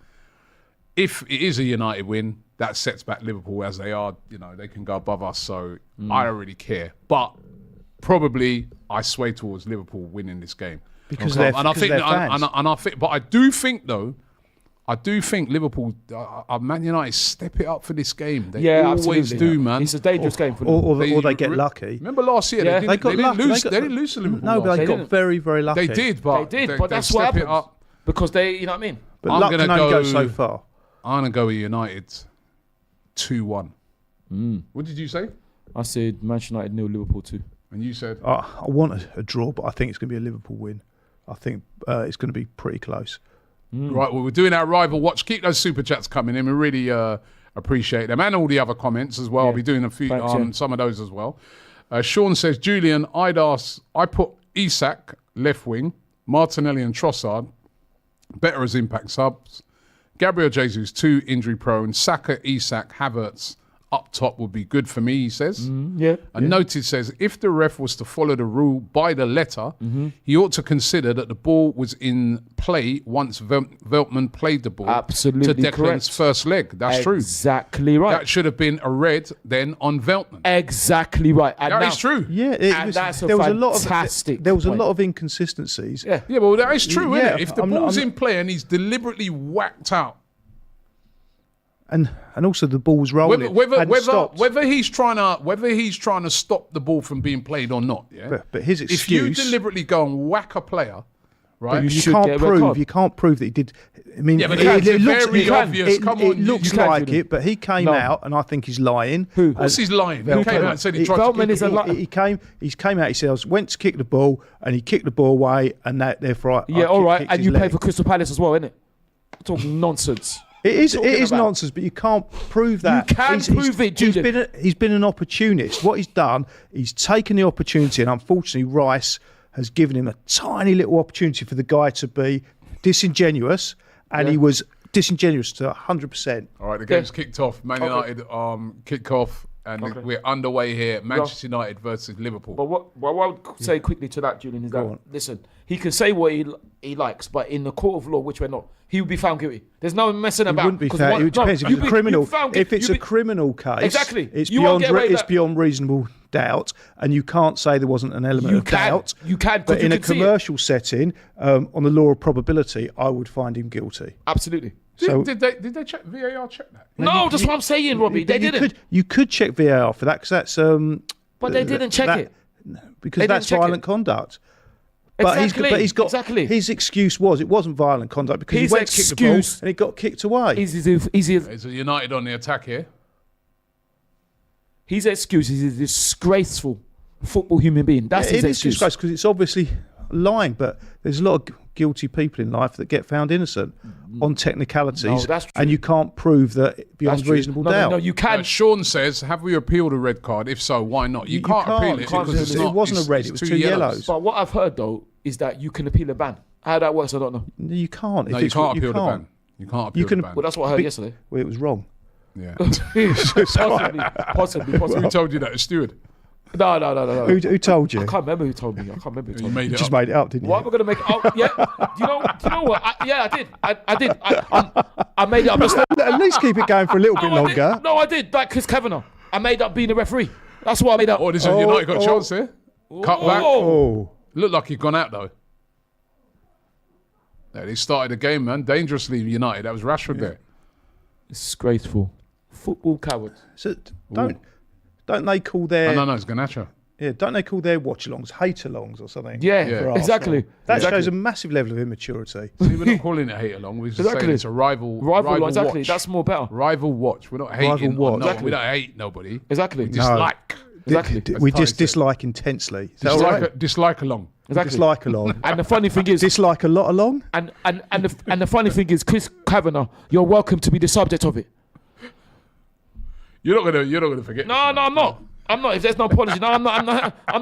if it is a United win, that sets back Liverpool as they are, they can go above us, so I don't really care. But probably I sway towards Liverpool winning this game. Because they're fans. But I do think Liverpool, Man United step it up for this game. They always do, man. It's a dangerous game for them. Or they get lucky. Remember last year, they didn't lose to Liverpool. No, but they got very, very lucky. They did, but that's what happens. Because they, you know what I mean? But luck can only go so far. I'm going to go with United 2-1. What did you say? I said Manchester United 0, Liverpool 2. And you said? I want a draw, but I think it's going to be a Liverpool win. I think it's going to be pretty close. Right, well, we're doing our rival watch. Keep those super chats coming in. We really appreciate them. And all the other comments as well. I'll be doing a few, some of those as well. Sean says, Julian, I put Isak, left wing, Martinelli and Trossard, better as impact subs. Gabriel Jesus, 2 injury prone. Saka, Isak, Havertz, up top would be good for me, he says. Yeah. And noted says, if the ref was to follow the rule by the letter, he ought to consider that the ball was in play once Veltman played the ball Absolutely to Declan's correct. first leg. That's true. Exactly right. That should have been a red then on Veltman. Exactly right. And That is true. Yeah, there was a lot of inconsistencies. Yeah. Yeah, well, that is true, Yeah, isn't it? If the ball's in play and he's deliberately whacked out, And also the ball's rolling. whether he's trying to stop the ball from being played or not, yeah. But his If you excuse, deliberately go and whack a player, right? you should can't get a red card. prove that he did. I mean, Yeah, but that's very obvious. Come on, it looks you can like do it, but he came out, and I think he's lying. Who? Of course he's lying. He came out and said he tried to Veltman kick is the a ball. li- He came out. He said, "I went to kick the ball, and he kicked the ball away, and therefore, Yeah, all right. And you play play for Crystal Palace as well, innit? Talking nonsense. It is about? nonsense, but you can't prove that. You can prove it, Julian. He's been an opportunist. What he's done, he's taken the opportunity, and unfortunately, Rice has given him a tiny little opportunity for the guy to be disingenuous, and he was disingenuous to 100%. All right, the game's kicked off. Man United kick off, and we're underway here. Manchester United versus Liverpool. But what I would say quickly to that, Julian, is that, listen, he can say what he likes, but in the court of law, which we're not, he would be found guilty. There's no messing It about. wouldn't be fair. It depends if it's a criminal. If it's a criminal case, Exactly. it's You won't get away with it's that. beyond reasonable doubt, and you can't say there wasn't an element of doubt. You can, 'cause but you in a can see it. commercial setting, on the law of probability, I would find him guilty. Absolutely. So did they check VAR? Check that? No, that's what I'm saying, Robbie. They didn't. You could check VAR for that because that's. But they didn't check it. because They that's didn't check violent it. conduct. But he's got Exactly. his excuse was it wasn't violent conduct because His he went to kick the ball excuse and it got kicked away. His Is United on the attack here? excuse is a disgraceful football human being. That's his It is excuse. disgrace because it's obviously lying, but there's a lot of guilty people in life that get found innocent on technicalities, No, that's true. and you can't prove that beyond That's true. reasonable No, doubt. No, you can. Sean says, have we appealed a red card? If so, why not? You can't appeal it can't because appeal it. It wasn't a red, it was two yellows. But what I've heard though is that you can appeal a ban. How that works, I don't know. You can't. No, you can't appeal the ban. You can't appeal the ban. Well, that's what I heard yesterday. Well, it was wrong. Yeah. Possibly. Who told you that? A steward? No. Who told you? I can't remember who told me. You made You it just up. made it up, didn't you? Why am I going to make it up? Yeah. Do you know what? I did. I did. I made it up. At least keep it going for a little bit longer. No, I did. Like Chris Kavanagh. I made up being a referee. That's what I made up. Oh, this is United got a chance here. Cut back. Oh, Looked like he'd gone out though. Yeah, they started the game, man. Dangerously United. That was Rashford there. Disgraceful. Football coward. so don't they call their No, it's Garnacho. don't they call their watch-alongs hate-alongs or something? Yeah, for Arsenal? exactly. That Exactly. shows a massive level of immaturity. See, we're not calling it hate along. We're just Exactly. saying it's a rival Exactly. watch. That's more better. Rival watch. We're not hating. Rival watch. No, Exactly. we don't hate nobody. Exactly. We dislike. Exactly. We That's just tight, dislike intensely. Is that all right? Dislike along. Exactly. Dislike along. And the funny thing is, Dislike a lot along. and the funny thing is, Chris Kavanagh, you're welcome to be the subject of it. You're not gonna forget. No, I'm not. If there's no apology, no, I'm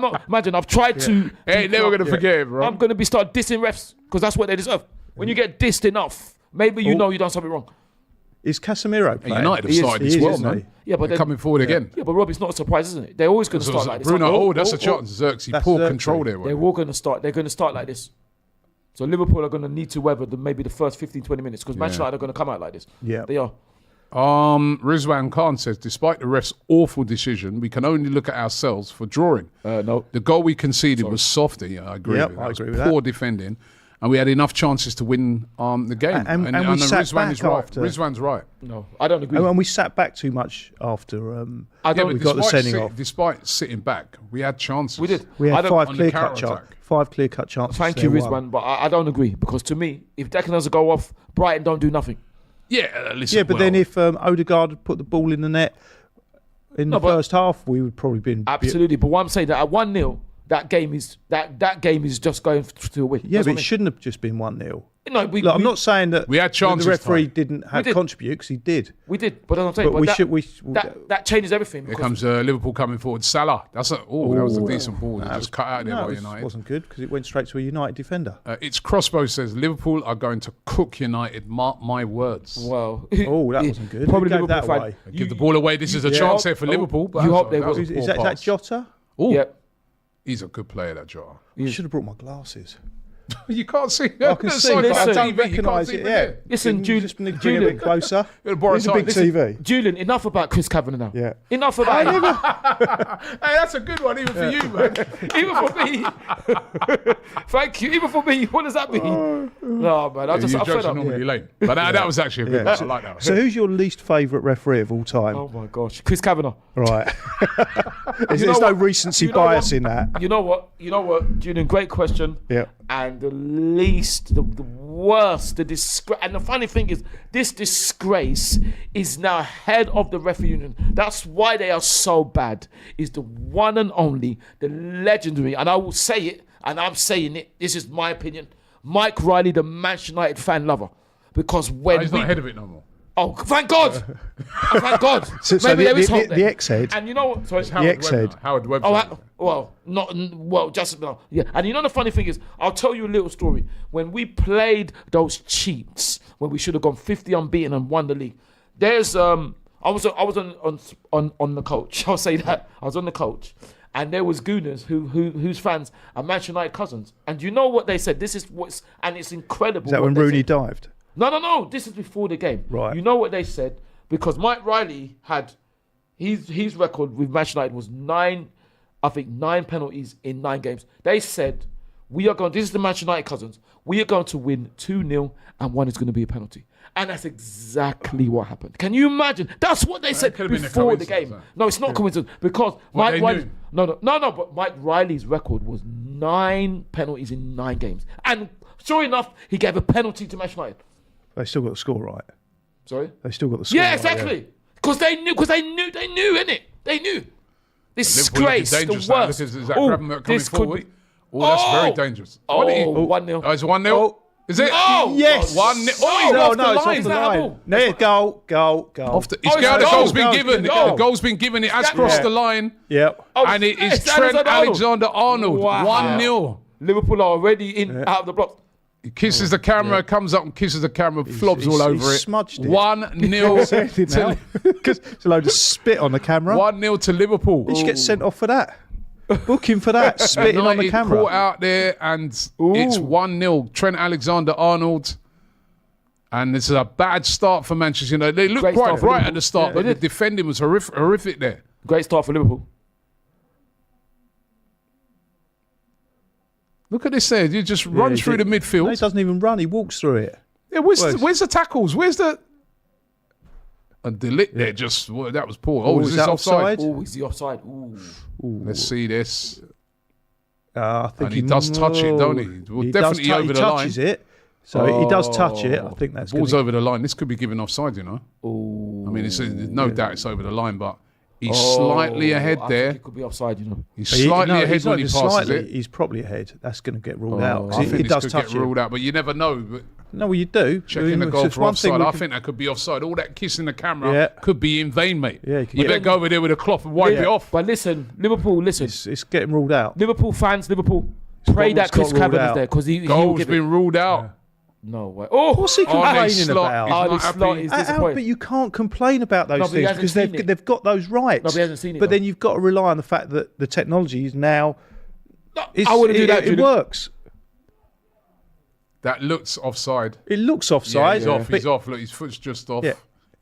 not. Imagine I've tried to. Ain't never gonna forget it, bro. I'm gonna be start dissing refs because that's what they deserve. When you get dissed enough, maybe you know you done something wrong. Is Casemiro playing? United have He is- started he as is, well, isn't man. he? Yeah, but They're coming forward again. Yeah, but Robbie's not a surprise, isn't it? They're always going to start like this. Bruno, that's a chance. Xerxes, That's poor Xerxes. control there. They're Bro. all going to start. They're going to start like this. So Liverpool are going to need to weather maybe the first 15, 20 minutes because Manchester United are going to come out like this. Yeah. They are. Rizwan Khan says, despite the ref's awful decision, we can only look at ourselves for drawing. No. The goal we conceded was softer. Yeah, I agree Yep, with that. I It was agree with poor defending, and we had enough chances to win the game. And we sat Rizwan back is right. after. Rizwan's right. No, I don't agree. And we sat back too much after I don't we agree. got the sending off. Despite sitting back, we had chances. We did. We I had don't- five on the clear-cut counter-attack. chances. Thank you, there, one. Rizwan, but I don't agree because to me, if Declan doesn't go off, Brighton don't do nothing. Yeah, listen. Yeah, but then if Odegaard had put the ball in the net in the but- first half, we would probably been Absolutely. But what I'm saying that at 1-0, that game is just going to a win. Yeah, That's but what it shouldn't have just been 1-0. No, Look, I'm not saying that We had chances, the referee Ty. didn't have did. contribute, because he did. we did, but that's what I'm saying. But we that, should. that changes everything. Here because- comes Liverpool coming forward. Salah. That was a decent ball. Just cut out there No, by it United. wasn't good because it went straight to a United defender. It's Crossbow says Liverpool are going to cook United. Mark my words. Well, Oh, that wasn't good. Probably Who gave Liverpool that fan. away? Give the ball away. This is a chance here for Liverpool. But you that hope was- they was a will. poor Is that pass. Jota? Ooh, Yeah. he's a good player, that Jota. I should have brought my glasses. You can't see. I can see, but I don't recognise it yet. Listen, You Julian. just need to bring it a bit closer. Boris It's a big Listen, TV. Julian, enough about Chris Kavanagh now. Yeah. Enough about him. Hey, that's a good one, even for you, man. Even for me. Thank you. Even for me. What does that mean? No, man. I Your fed jokes are up. normally lame. But that was actually a good one. I like that. So who's your least favourite referee of all time? Oh my gosh, Chris Kavanagh. Right. There's know no what? recency You know bias what? in that. You know what, Julian? Great question. Yeah. And the least, the worst, the disgrace. And the funny thing is, this disgrace is now head of the referee union. That's why they are so bad. Is the one and only, the legendary, and I will say it, and I'm saying it. This is my opinion. Mike Riley, the Manchester United fan lover, because when He's not ahead of it no more. oh, thank God, oh, thank God. So Maybe there is hope the there. ex-head. And you know what? Sorry. Howard ex-head. Webb now. Howard Webb. Just no. Yeah, and you know the funny thing is, I'll tell you a little story. When we played those cheats, when we should have gone 50 unbeaten and won the league, there's I was on the coach. I'll say that I was on the coach, and there was gooners whose fans are Manchester United cousins. And you know what they said? This is what's and it's incredible. Is that what when they Rooney said. dived? No. This is before the game. Right. You know what they said? Because Mike Riley had his record with Manchester United was 9 penalties in 9 games. They said, this is the Manchester United cousins, we are going to win 2-0 and 1 is going to be a penalty. And that's exactly what happened. Can you imagine? That's what they said could have been a before the coincidence, game. that. No, it's not coincidence because Mike they Riley. knew? No, but Mike Riley's record was 9 penalties in 9 games. And sure enough, he gave a penalty to Manchester United. They still got the score right. Sorry? They still got the score Yeah, right. exactly. Because they knew, innit? They knew. Disgrace, Liverpool looking the dangerous now. worst. Look, is that Oh, Gravenberch coming this could forward? be. Oh, that's very dangerous. What did he- 1-0. Oh, it's 1-0? Oh. Is it? Oh, Yes. 1-0. Oh, Oh, No, off no, the it's line. off the Is that a line. ball? No, goal. It's it's the goal, goal's been goal, given. goal. The goal's been given. It has Yeah. crossed Yeah. the line. Yep. Oh, And it is it's Trent Alexander-Arnold. Alexander-Arnold. Wow. 1-0. Liverpool are already out of the blocks. He kisses the camera, comes up and kisses the camera, flobs all over he's it. smudged it. 1-0 now. Because it's a load of spit on the camera. 1-0 to Liverpool. He should get sent off for that. Book him for that. Spitting on the United camera. caught out there, and it's 1-0. Trent Alexander-Arnold. And this is a bad start for Manchester United. They looked Great quite start for bright Liverpool. at the start, Yeah, but they the did. defending was horrific there. Great start for Liverpool. Look at this there. You just run through the midfield. No, he doesn't even run. He walks through it. Yeah, where's the tackles? Where's the... And Delict there just... Well, that was poor. Oh, is is this that offside? offside? Oh, is the offside? Ooh. Let's see this. I think And he does touch it, don't he? Well, definitely does over the he touches line. it. So he does touch it. I think that's Ball's gonna, over the line. This could be given offside, you know. I mean, there's no doubt it's over the line, but he's slightly ahead I there. think it could be offside, you know. He's slightly ahead he's not when he even passes slightly, it. He's probably ahead. That's going to get ruled out. 'cause I it think this does could touch get it. ruled out, but you never know. But No, well, you do. checking the It's goal just for one thing offside, we I can- think that could be offside. All that kissing the camera Yeah. could be in vain, mate. Yeah, you could you get better it. go over there with a cloth and wipe it off. But listen, Liverpool, It's getting ruled out. Liverpool fans, pray that it's got Chris ruled Cavanagh's out. there because he'll Goal's give been it. ruled out. No way. Oh, What's he Oh, complaining they slot. about? He's not this happy. slot is But disappointing. you can't complain about those No, but he things hasn't because seen it. they've got those rights. No, but he hasn't seen it, But though. then you've got to rely on the fact that the technology is now. I wouldn't do that, It Julian. works. That looks offside. It looks Yeah, offside. he's off. but- He's off. Look, his foot's just off. Yeah.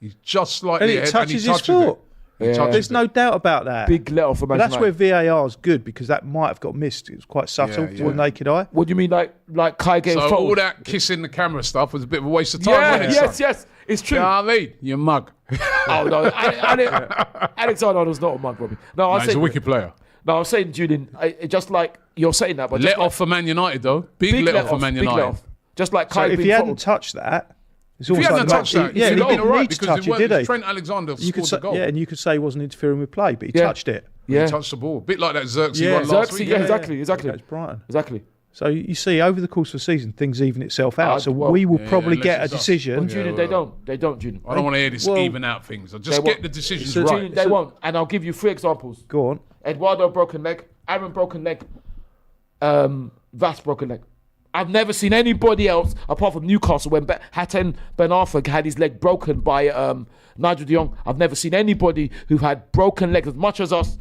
He's just slightly And it ahead, touches and he his touches foot. it. He touches There's it. no doubt about that. Big letter for But Manchester that's where United. VAR is good because that might have got missed. It was quite subtle Yeah, to yeah. the naked eye. What do you mean, like Kai getting So photos? all that kissing the camera stuff was a bit of a waste of time, Yeah, wasn't it, yes, son? yes, it's true. You know what I mean? You mug. Oh no, Alexander-Arnold's not a mug, Robbie. No, He's a wicked player. No, I was saying, Julian, just like you're saying that, but Let just like, off for Man United, though. Big let off for Man big let United. off. Just like So Kai if being he hadn't photoed. touched that, it's If he almost hadn't like touched that, he he'd didn't been all right need to because touch it, did he? Trent Alexander You could scored the say, goal. yeah, and you could say he wasn't interfering with play, but he Yeah. touched it. Yeah. He touched the ball. A bit like that Xerxes Yeah. one last Xerxes, week. yeah, exactly. It's Brighton. Exactly. So you see, over the course of the season, things even itself out. So well, we will probably unless get a it's us. decision. But Julian, they don't, Julian. I don't want to hear this Well, even out things. I just they get the decisions So, right. Julian, they won't. And I'll give you 3 examples. Go on. Eduardo broken leg, Aaron broken leg, Vas broken leg. I've never seen anybody else apart from Newcastle when Hatem Ben Arfa had his leg broken by Nigel de Jong. I've never seen anybody who had broken legs as much as us,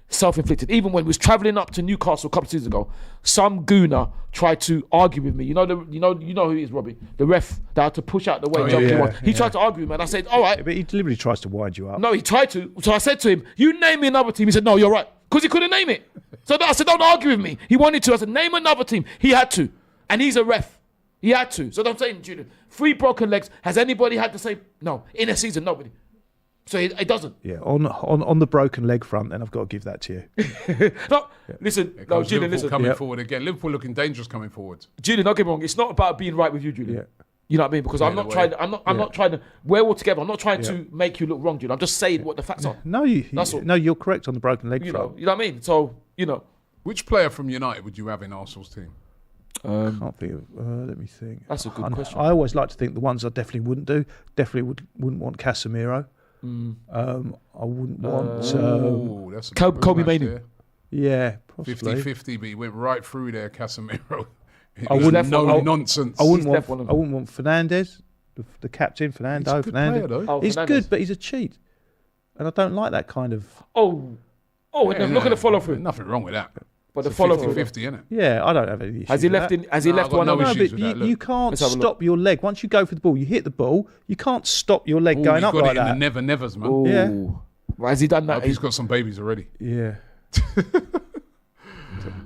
self-inflicted. Even when we was travelling up to Newcastle a couple of seasons ago, some gooner tried to argue with me. You know who he is, Robbie, the ref that had to push out the way. He tried to argue with me, and I said, "All right." But he deliberately tries to wind you up. No, he tried to. So I said to him, "You name me another team." He said, "No, you're right," because he couldn't name it. So I said, "Don't argue with me." He wanted to. I said, "Name another team." He had to, and he's a ref. He had to. So I'm saying, Julian, 3 broken legs. Has anybody had the same? No, in a season, nobody. So it doesn't. Yeah, on the broken leg front, then I've got to give that to you. No, listen, no, Julian, Liverpool listen. coming forward again. Liverpool looking dangerous coming forward. Julian, don't get me wrong. It's not about being right with you, Julian. Yeah. You know what I mean? Because I'm not trying. I'm not trying to. We're all together. I'm not trying to make you look wrong, Julian. I'm just saying what the facts are. No, you're correct on the broken leg front. You know what I mean? So Which player from United would you have in Arsenal's team? Can't think of. Let me think. That's a good question. I always like to think the ones I definitely wouldn't do. Definitely wouldn't want Casemiro. I wouldn't want. That's a Kobe match Mainoo. there. Yeah, possibly. 50-50, but he went right through there, Casemiro. I wouldn't. Nonsense. I wouldn't Steph want. one of I wouldn't want Fernandes, the captain. Fernando. He's a good Fernandes. player, though. Oh, He's Fernandes. good, but he's a cheat, and I don't like that kind of. And then look at the follow through. Nothing wrong with that. But the It's follow through. 50-50, isn't it? Yeah, I don't have any issues. Has he with left that. in? Has he No, left I've got one? no on? No, issues but with that, you look. can't Let's have a look. stop your leg once you go for the ball. You hit the ball. You can't stop your leg going He's up got like it in that. the never-nevers, man. Ooh. Yeah. Well, has he done I that? hope he's got some babies already. Yeah.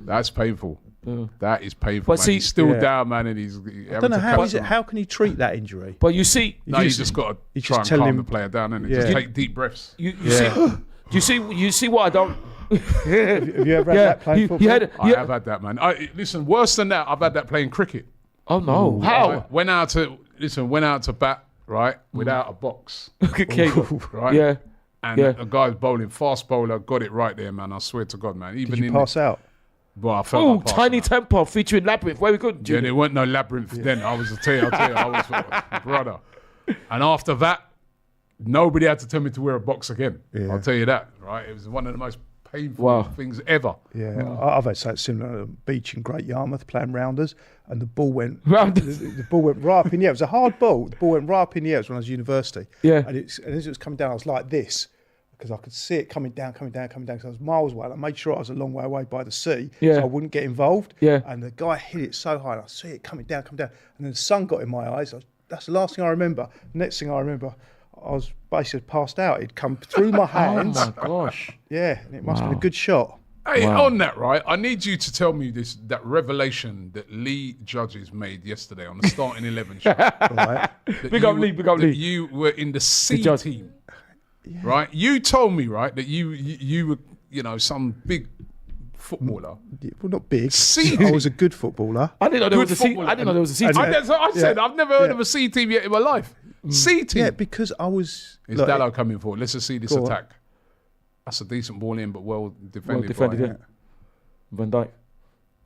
That's painful. That is painful, But man. see- He's still Yeah. down, man, and he's I don't know how can he treat that injury? But you see, No, you just got you to try just and tell calm him- the player down, and Yeah. just take deep breaths. you see what I don't. Have you ever had that playing football? I have had that, man. Listen, worse than that, I've had that playing cricket. Oh no! How? Went out to bat, right, without a box, Okay. right? Yeah. And Yeah. a guy's bowling, fast bowler, got it right there, man. I swear to God, man. Even Did you in pass out? Well, I felt Oh, like passing Tiny out. Temper featuring Labyrinth. Very good. Yeah, Julian. there weren't no labyrinth then. I'll tell you, I was brother. And after that, nobody had to tell me to wear a box again. Yeah. I'll tell you that, right? It was one of the most painful things ever. Yeah, I've had something similar at a beach in Great Yarmouth playing rounders, and the ball went Rounders. The ball went right up in the air. It was a hard ball. The ball went right up in the air. It was when I was at university. Yeah. and as it was coming down, I was like this because I could see it coming down. Because I was miles away. And I made sure I was a long way away by the sea, Yeah. so I wouldn't get involved. Yeah. And the guy hit it so high, and I see it coming down, and then the sun got in my eyes. That's the last thing I remember. The next thing I remember, I was basically passed out. It'd come through my hands. Oh my gosh! Yeah, and it must have been a good shot. Hey, on that, right? I need you to tell me that revelation that Lee Judges made yesterday on the starting 11 show. Right? Big up Lee. that you were in the C Judge. team, right? You told me, right, that you were, some big footballer. Well, not big. C I was a good footballer. I didn't know there Good was a C. footballer. I didn't know there was a C. And- team. I said I've never heard of a C team yet in my life. C team. Yeah, because I was. Is look, Dallo coming forward? Let's just see this Go on. attack. That's a decent ball in, but well defended. Well defended, by yeah. Van Dijk.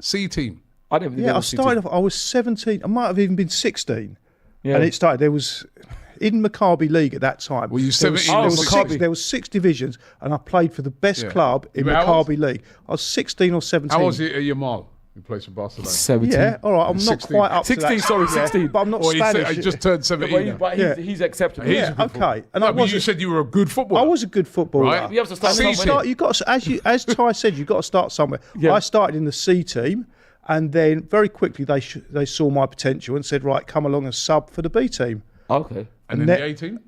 C team. I didn't. Yeah, I started off. I was 17. I might have even been 16. Yeah. And it started. There was in Maccabi League at that time. Were you there was- 17 There or was, Maccabi? six, there was 6 divisions, and I played for the best Yeah. club in You were how old? Maccabi League. I was 16 or 17. How was it at Yamal? Who plays for Barcelona? 17. Yeah, all right. I'm not 16. quite up to 16, that. sorry, Yeah, 16. but I'm not Or he said Spanish. he just turned 17. But Yeah. he's acceptable. He's yeah, a good footballer. okay. And No, I but you wasn't. said you were a good footballer. I was a good footballer. Right. You have to start So you somewhere. start. You got to, as Ty said, you got to start somewhere. Yeah. I started in the C team, and then very quickly they saw my potential and said, right, come along and sub for the B team. Okay. and and then that- the 18?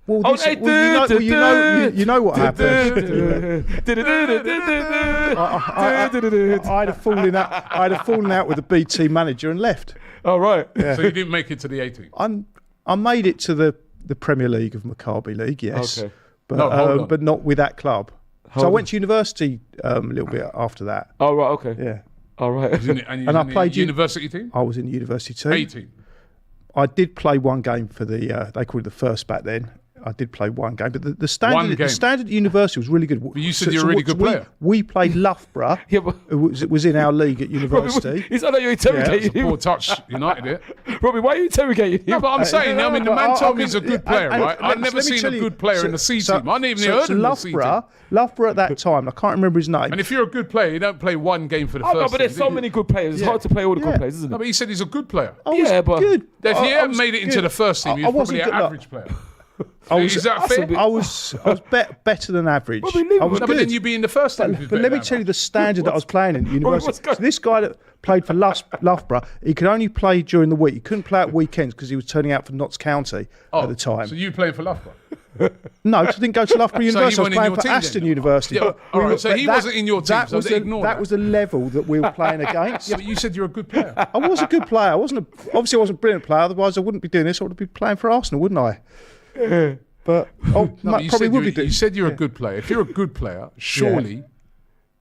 Well, Oh, this, you know what happened. I had a falling out with the B team manager and left. All right. So you didn't make it to the 18? I made it to the Premier League of Maccabi League, yes, Okay. but No, hold on. but not with that club. So I Hold went to university a little bit after that. All right. Okay. Yeah, All right. And I played university team? I was in the university team. 18. I did play one game for the they called it the first back then, I did play one game, but the One standard game. the standard at university was really good. But you said you're a really good player. We played Loughborough. Yeah, but- it was in our league at university. It's not like you're interrogating him. Poor touch, United it. Robbie, why are you interrogating him? No, but I'm saying, no, I mean, the but man told me I he's a mean, good player, and right? I've let never me seen tell a you- good player in the C team. I didn't even heard of him in the C team. Loughborough at that time, I can't remember his name. And if you're a good player, you don't play one game for the Oh, first no, but there's team, so do you? many good players. It's hard to play all the good Yeah. players, isn't No, it? but he said he's a good player. I was Yeah, but- good. If he I hadn't was made it into good. the first team, he I was wasn't probably an good, average player. Is that fair? I was better than average. Robbie, leave I him. was No, but good. then you'd be in the first team. But let me tell you the standard that I was playing in at university. what's going- So this guy that played for Loughborough, he could only play during the week. He couldn't play at weekends because he was turning out for Notts County at the time. So you playing for Loughborough? No, 'cause I didn't go to Loughborough University. I was weren't in playing your for team then? Aston University. Yeah, But all right, we so he wasn't in your team, That so was they ignore that that. was the level that we were playing against. Yeah, but you said you're a good player. I was a good player. Obviously I wasn't a brilliant player. Otherwise, I wouldn't be doing this. I would be playing for Arsenal, wouldn't I? But No, but you probably said would be doing. you said you're a good player. If you're a good player, surely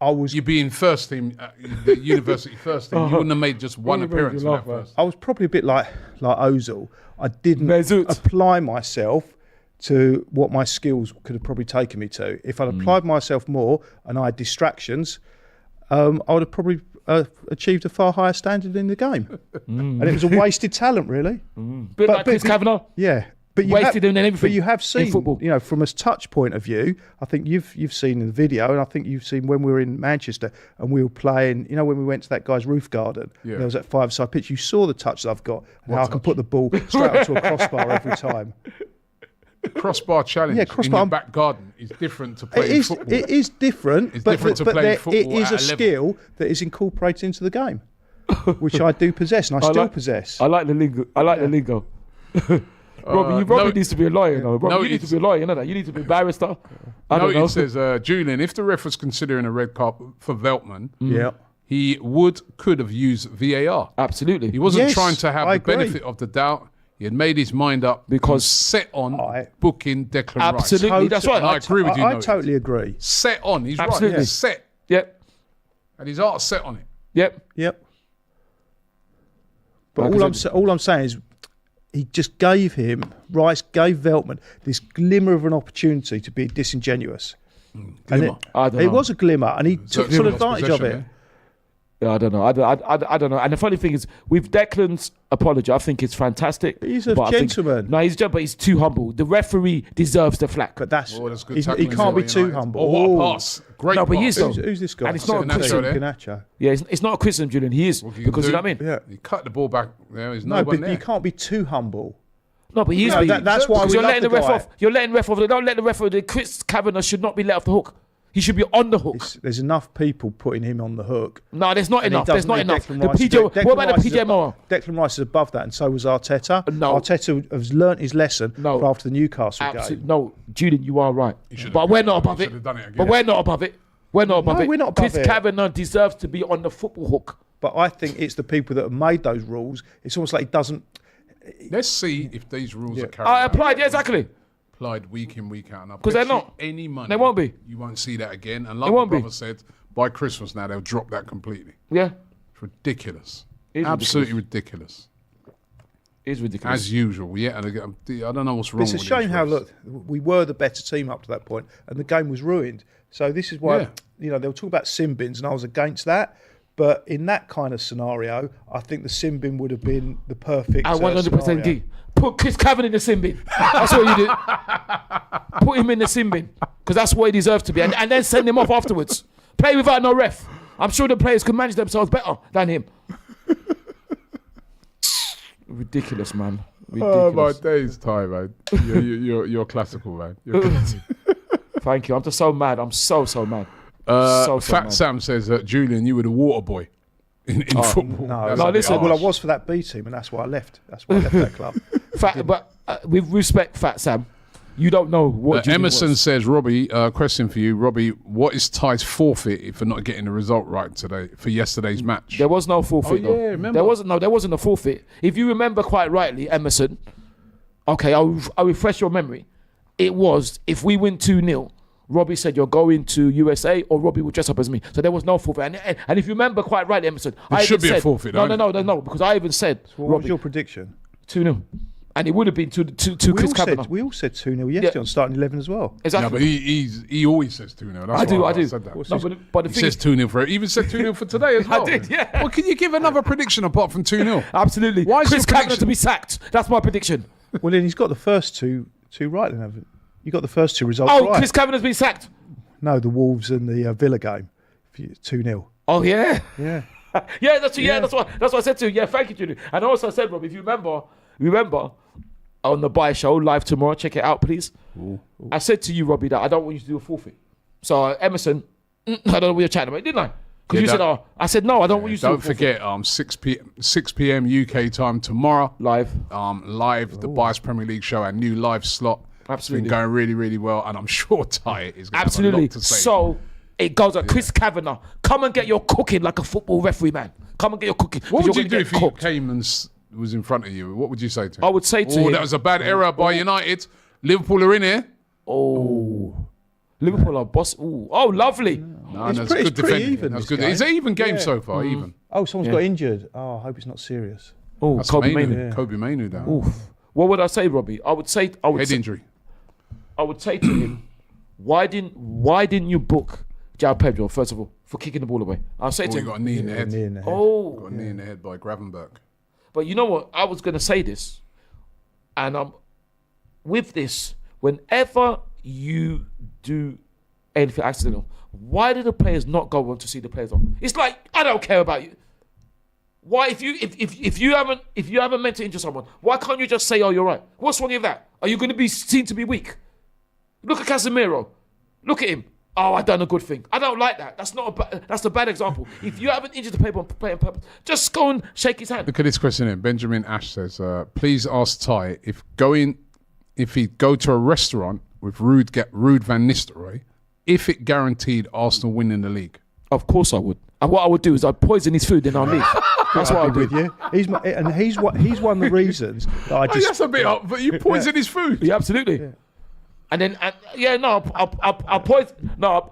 I was. you'd be in first team, the university first team. You wouldn't have made just one appearance in that first. I was probably a bit like Ozil. I didn't Mesut. apply myself to what my skills could have probably taken me to. If I'd applied myself more and I had distractions, I would have probably achieved a far higher standard in the game. And it was a wasted talent, really. Bit like Chris Kavanagh. Yeah. But you Wasted him in everything But you have in seen, football. you know, from a touch point of view, I think you've seen in the video, and I think you've seen when we were in Manchester and we were playing, you know, when we went to that guy's roof garden, there was that five-side pitch, you saw the touch that I've got, and how I can put the ball straight onto a crossbar every time. Crossbar challenge Yeah, in crossbar. your back garden is different to playing football. It is different, It's but, different to but playing there, football it is at a a level. skill that is incorporated into the game, which I do possess, and I still possess. I like the lingo. The lingo. Robbie, Robbie needs to be a lawyer, you know. Robbie, you need to be a lawyer, you know that. You need to be a barrister. I don't know. It says, Julian, if the ref was considering a red card for Veltman, Yeah. he could have used VAR. Absolutely. He wasn't Yes, trying to have I the agree. benefit of the doubt. He had made his mind up Because- he was set on booking Declan Rice. Absolutely, that's right. I agree with you. I Noel. totally agree. Set on. He's Absolutely. right. He's set. Yep. And his heart's set on it. Yep. Yep. But Like I said- all I'm saying is, he just gave Rice gave Veltman this glimmer of an opportunity to be disingenuous. And Glimmer. I don't it know. was a glimmer, and he took full Lost advantage of possession, it. Yeah, I don't know. I don't know. And the funny thing is, with Declan's apology, I think it's fantastic. He's a but I think- gentleman. No, but he's too humble. The referee deserves the flack. But that's, Oh, that's good he tackling can't be for too United. humble. Oh, what Oh. a pass. Great No, but he pass. is, though. Who's this guy? And it's not a Garnacho criticism. there. Garnacho. Yeah, it's not a criticism, Julian. He is What can because do? you know what I mean. Yeah. He cut the ball back. There is no, No, one but there. you can't be too humble. No, but he is. No, being- that's why because we you're love letting the the ref guy. off. You're letting the ref off. Don't let the ref off. Chris Kavanagh should not be let off the hook. He should be on the hook. There's enough people putting him on the hook. No, there's not And he enough. There's doesn't not need enough. Declan The Rice. PJ. What Declan about the Rice is PJ Moore? Declan Rice is above that, and so was Arteta. No. Arteta has learnt his lesson No. after the Newcastle Absolutely. game. No, Julian, you are right. should've But done we're it. not He above it. should've done it again. But we're not above it. We're not above No, it. we're not above Chris it. Kavanagh deserves to be on the football hook. But I think it's the people that have made those rules. It's almost like he doesn't. Let's see if these rules are carried I out. applied. Yeah, exactly. Applied week in, week out. Because they're not. Any money. They won't be. You won't see that again. And like They my won't be. brother said, by Christmas now, they'll drop that completely. Yeah, It's ridiculous. It is Absolutely ridiculous. it's ridiculous. As usual. Yeah, and again, I don't know what's wrong It's a with shame these how refs. we were the better team up to that point, and the game was ruined. So this is why Yeah. they'll talk about sin bins, and I was against that. But in that kind of scenario, I think the sin bin would have been the perfect. I 100% scenario. agree. Put Chris Kavanagh in the sin bin. That's what you do. Put him in the sin bin because that's what he deserves to be, and then send him off afterwards. Play without no ref. I'm sure the players could manage themselves better than him. Ridiculous, man. Oh, my Ridiculous. days, Ty, man. You're classical, man. You're classical. Thank you. I'm just so mad. I'm so mad. So Fat mad. Sam says, Julian, you were the water boy in football. No, That's no, a bit listen. harsh. Well, I was for that B team, and that's why I left. That's why I left that club. But with respect, Fat Sam, you don't know what Julian Emerson was. says, Robbie, question for you. Robbie, what is Ty's forfeit for not getting the result right today for yesterday's match? There was no forfeit. Oh, yeah, though. remember? There wasn't a forfeit. If you remember quite rightly, Emerson. Okay, I'll refresh your memory. It was if we win 2-0. Robbie said you're going to USA, or Robbie will dress up as me. So there was no forfeit. And if you remember quite rightly, Emerson, I should even be a said, forfeit, No, don't no, because I even said What was Robbie your prediction? 2-0. And it would have been to Chris Kavanagh. We all said 2-0 yesterday on starting 11 as well. Yeah, Exactly. but he always says 2-0. I do. Said that. No, but the He thing says is, 2-0 for it. He even said 2-0 for today as well. I did, yeah. Well, can you give another prediction apart from 2-0? absolutely. Why is Chris your Kavanagh prediction- to be sacked. That's my prediction. Well, then he's got the first two right then, haven't you? Got the first two results Oh, right. Chris Kavanagh's been sacked. No, the Wolves and the Villa game. 2-0. Oh yeah. Yeah. Yeah, that's what I said to you. Yeah, thank you, Julian. And also I said, Rob, if you remember on the Buy Show live tomorrow, check it out, please. Ooh. I said to you, Robbie, that I don't want you to do a forfeit. So Emerson, I don't know what you're chatting about, didn't I? Because you said, I said no, I don't want you to do a forfeit. Don't forget, 6 p.m. UK time tomorrow. Live, the Bias Premier League show, our new live slot. Absolutely. It's been going really, really well, and I'm sure Ty is going to have a absolutely. lot to say. So it goes at Chris Kavanagh. Come and get your cooking like a football referee, man. Come and get your cooking. What would you're you gonna do get if he cooked. came and was in front of you? What would you say to him? I would say to him, that was a bad error by United. Liverpool are in here. Oh, Liverpool are boss. Ooh. Oh, lovely. No, It's that's pretty- good it's pretty defending. even, That's this good. It's an game. even game so far, even. Oh, someone's got injured. Oh, I hope it's not serious. Oh, That's Kobe Mainu. Mainu. Kobe Mainu down. Oof. What would I say, Robbie? I would say Head injury. I would say to him, why didn't you book João Pedro first of all for kicking the ball away? I'll say to He him, got a knee in the head. Knee in the head. oh, Got a knee in the head by Gravenberch. but you know what? I was gonna say this, and with this, whenever you do anything accidental, why do the players not go on to see the players on? It's like, I don't care about you. Why, if you haven't meant to injure someone, why can't you just say, oh, you're right? What's wrong with that? Are you going to be seen to be weak? Look at Casemiro. Look at him. Oh, I done a good thing. I don't like that. That's a bad example. If you haven't injured the player on purpose, just go and shake his hand. Look at this question here. Benjamin Ash says, please ask Ty if he'd go to a restaurant with Ruud van Nistelrooy, if it guaranteed Arsenal winning the league. Of course I would. And what I would do is I'd poison his food, then I'll leave. That's what I'd do. With you. He's one of the reasons that I just. That's a bit up, but you poison his food. Yeah, absolutely. Yeah. And then, I'll poison. No,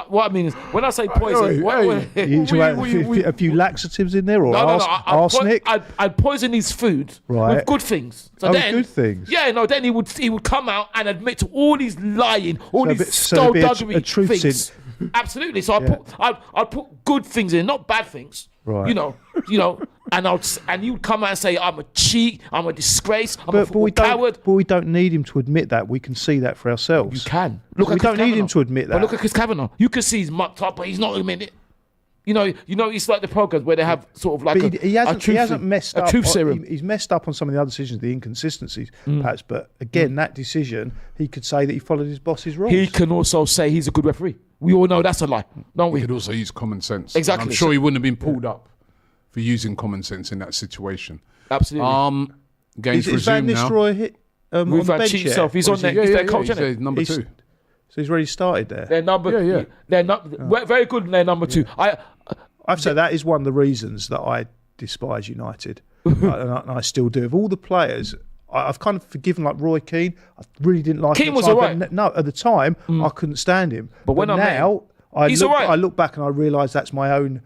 what I mean is, when I say poison, a few laxatives in there or arsenic. I'd poison his food with good things. So then, good things. Yeah, no. Then he would come out and admit to all these lying, all these skullduggery things. Absolutely. So I'd put good things in, not bad things. Right. You know, and you'd come out and say, I'm a cheat, I'm a disgrace, I'm a football coward. But we don't need him to admit that. We can see that for ourselves. You can. We don't need him to admit that. But look at Chris Kavanagh. You can see he's mucked up, but he's not admitting it. You know, it's like the programs where they have sort of like he hasn't messed up. A truth serum. He's messed up on some of the other decisions, the inconsistencies, perhaps. But again, that decision, he could say that he followed his boss's rules. He can also say he's a good referee. We all know that's a lie, don't we? He could also use common sense. Exactly. And I'm sure he wouldn't have been pulled up for using common sense in that situation. Absolutely. Games Is Van resumed now. Nistelrooy hit on the bench yet? himself. He's on there. He's their coach, isn't He's number 2. So he's already started there. They're number. They're very good. And they're number 2. I've said that is one of the reasons that I despise United, and I still do. Of all the players, I've kind of forgiven, like Roy Keane. I really didn't like him. Keane was all right. No, at the time, I couldn't stand him. But when I look back and I realise that's my own.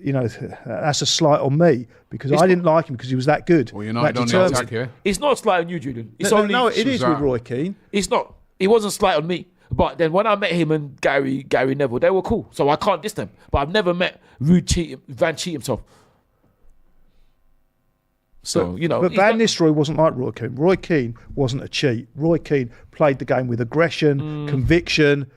That's a slight on me because I didn't like him because he was that good. Well, United on the attack, yeah. It's not a slight on you, Julian. It's it is with Roy Keane. It's not. It wasn't slight on me. But then when I met him and Gary Neville, they were cool. So I can't diss them. But I've never met Van cheat himself. So, But Van Nistelrooy wasn't like Roy Keane. Roy Keane wasn't a cheat. Roy Keane played the game with aggression, conviction.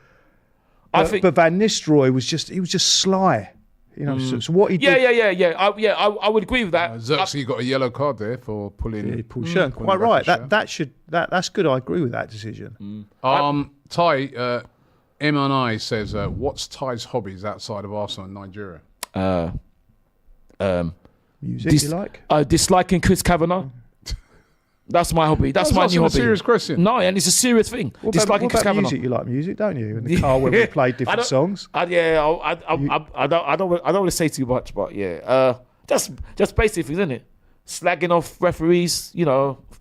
But Van Nistelrooy was just sly. So what he did. I would agree with that. Xerxes got a yellow card there for pulling. Yeah, he pulled shirt. Quite right. That's good. I agree with that decision. Ty, M&I says, what's Ty's hobbies outside of Arsenal and Nigeria? Music you like? Disliking Chris Kavanagh. That's my hobby. That's my new hobby. A serious question. No, and it's a serious thing. Disliking Chris Kavanagh. Music? You like music, don't you? In the car when we played different songs. I don't want to say too much, but yeah, just basic things, isn't it? Slagging off referees,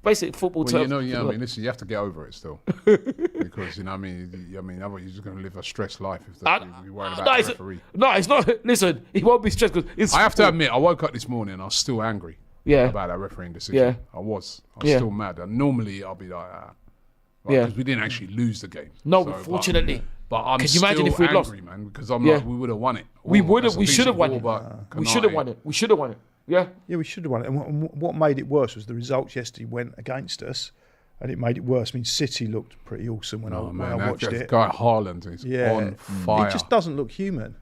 basic football terms. Listen, you have to get over it still, because otherwise you're just going to live a stressed life if you're worried about the referee. No, it's not. Listen, he won't be stressed because I have to admit, I woke up this morning and I was still angry. about that refereeing decision. Yeah. I was Yeah. still mad. And normally I'll be like, Yeah. because we didn't actually lose the game. No, So, fortunately. But I'm Can you still imagine if we'd angry, lost? man, because I'm Yeah. like, we would have won it. We Oh, would have. that's a We should have decent won it. ball, but We should have Konate- won it. We should have won it. Yeah. Yeah, we should have won it. And what made it worse was the results yesterday went against us, and it made it worse. I mean, City looked pretty awesome when Oh, I man, watched that it. guy Haaland is Yeah, on fire. He just doesn't look human.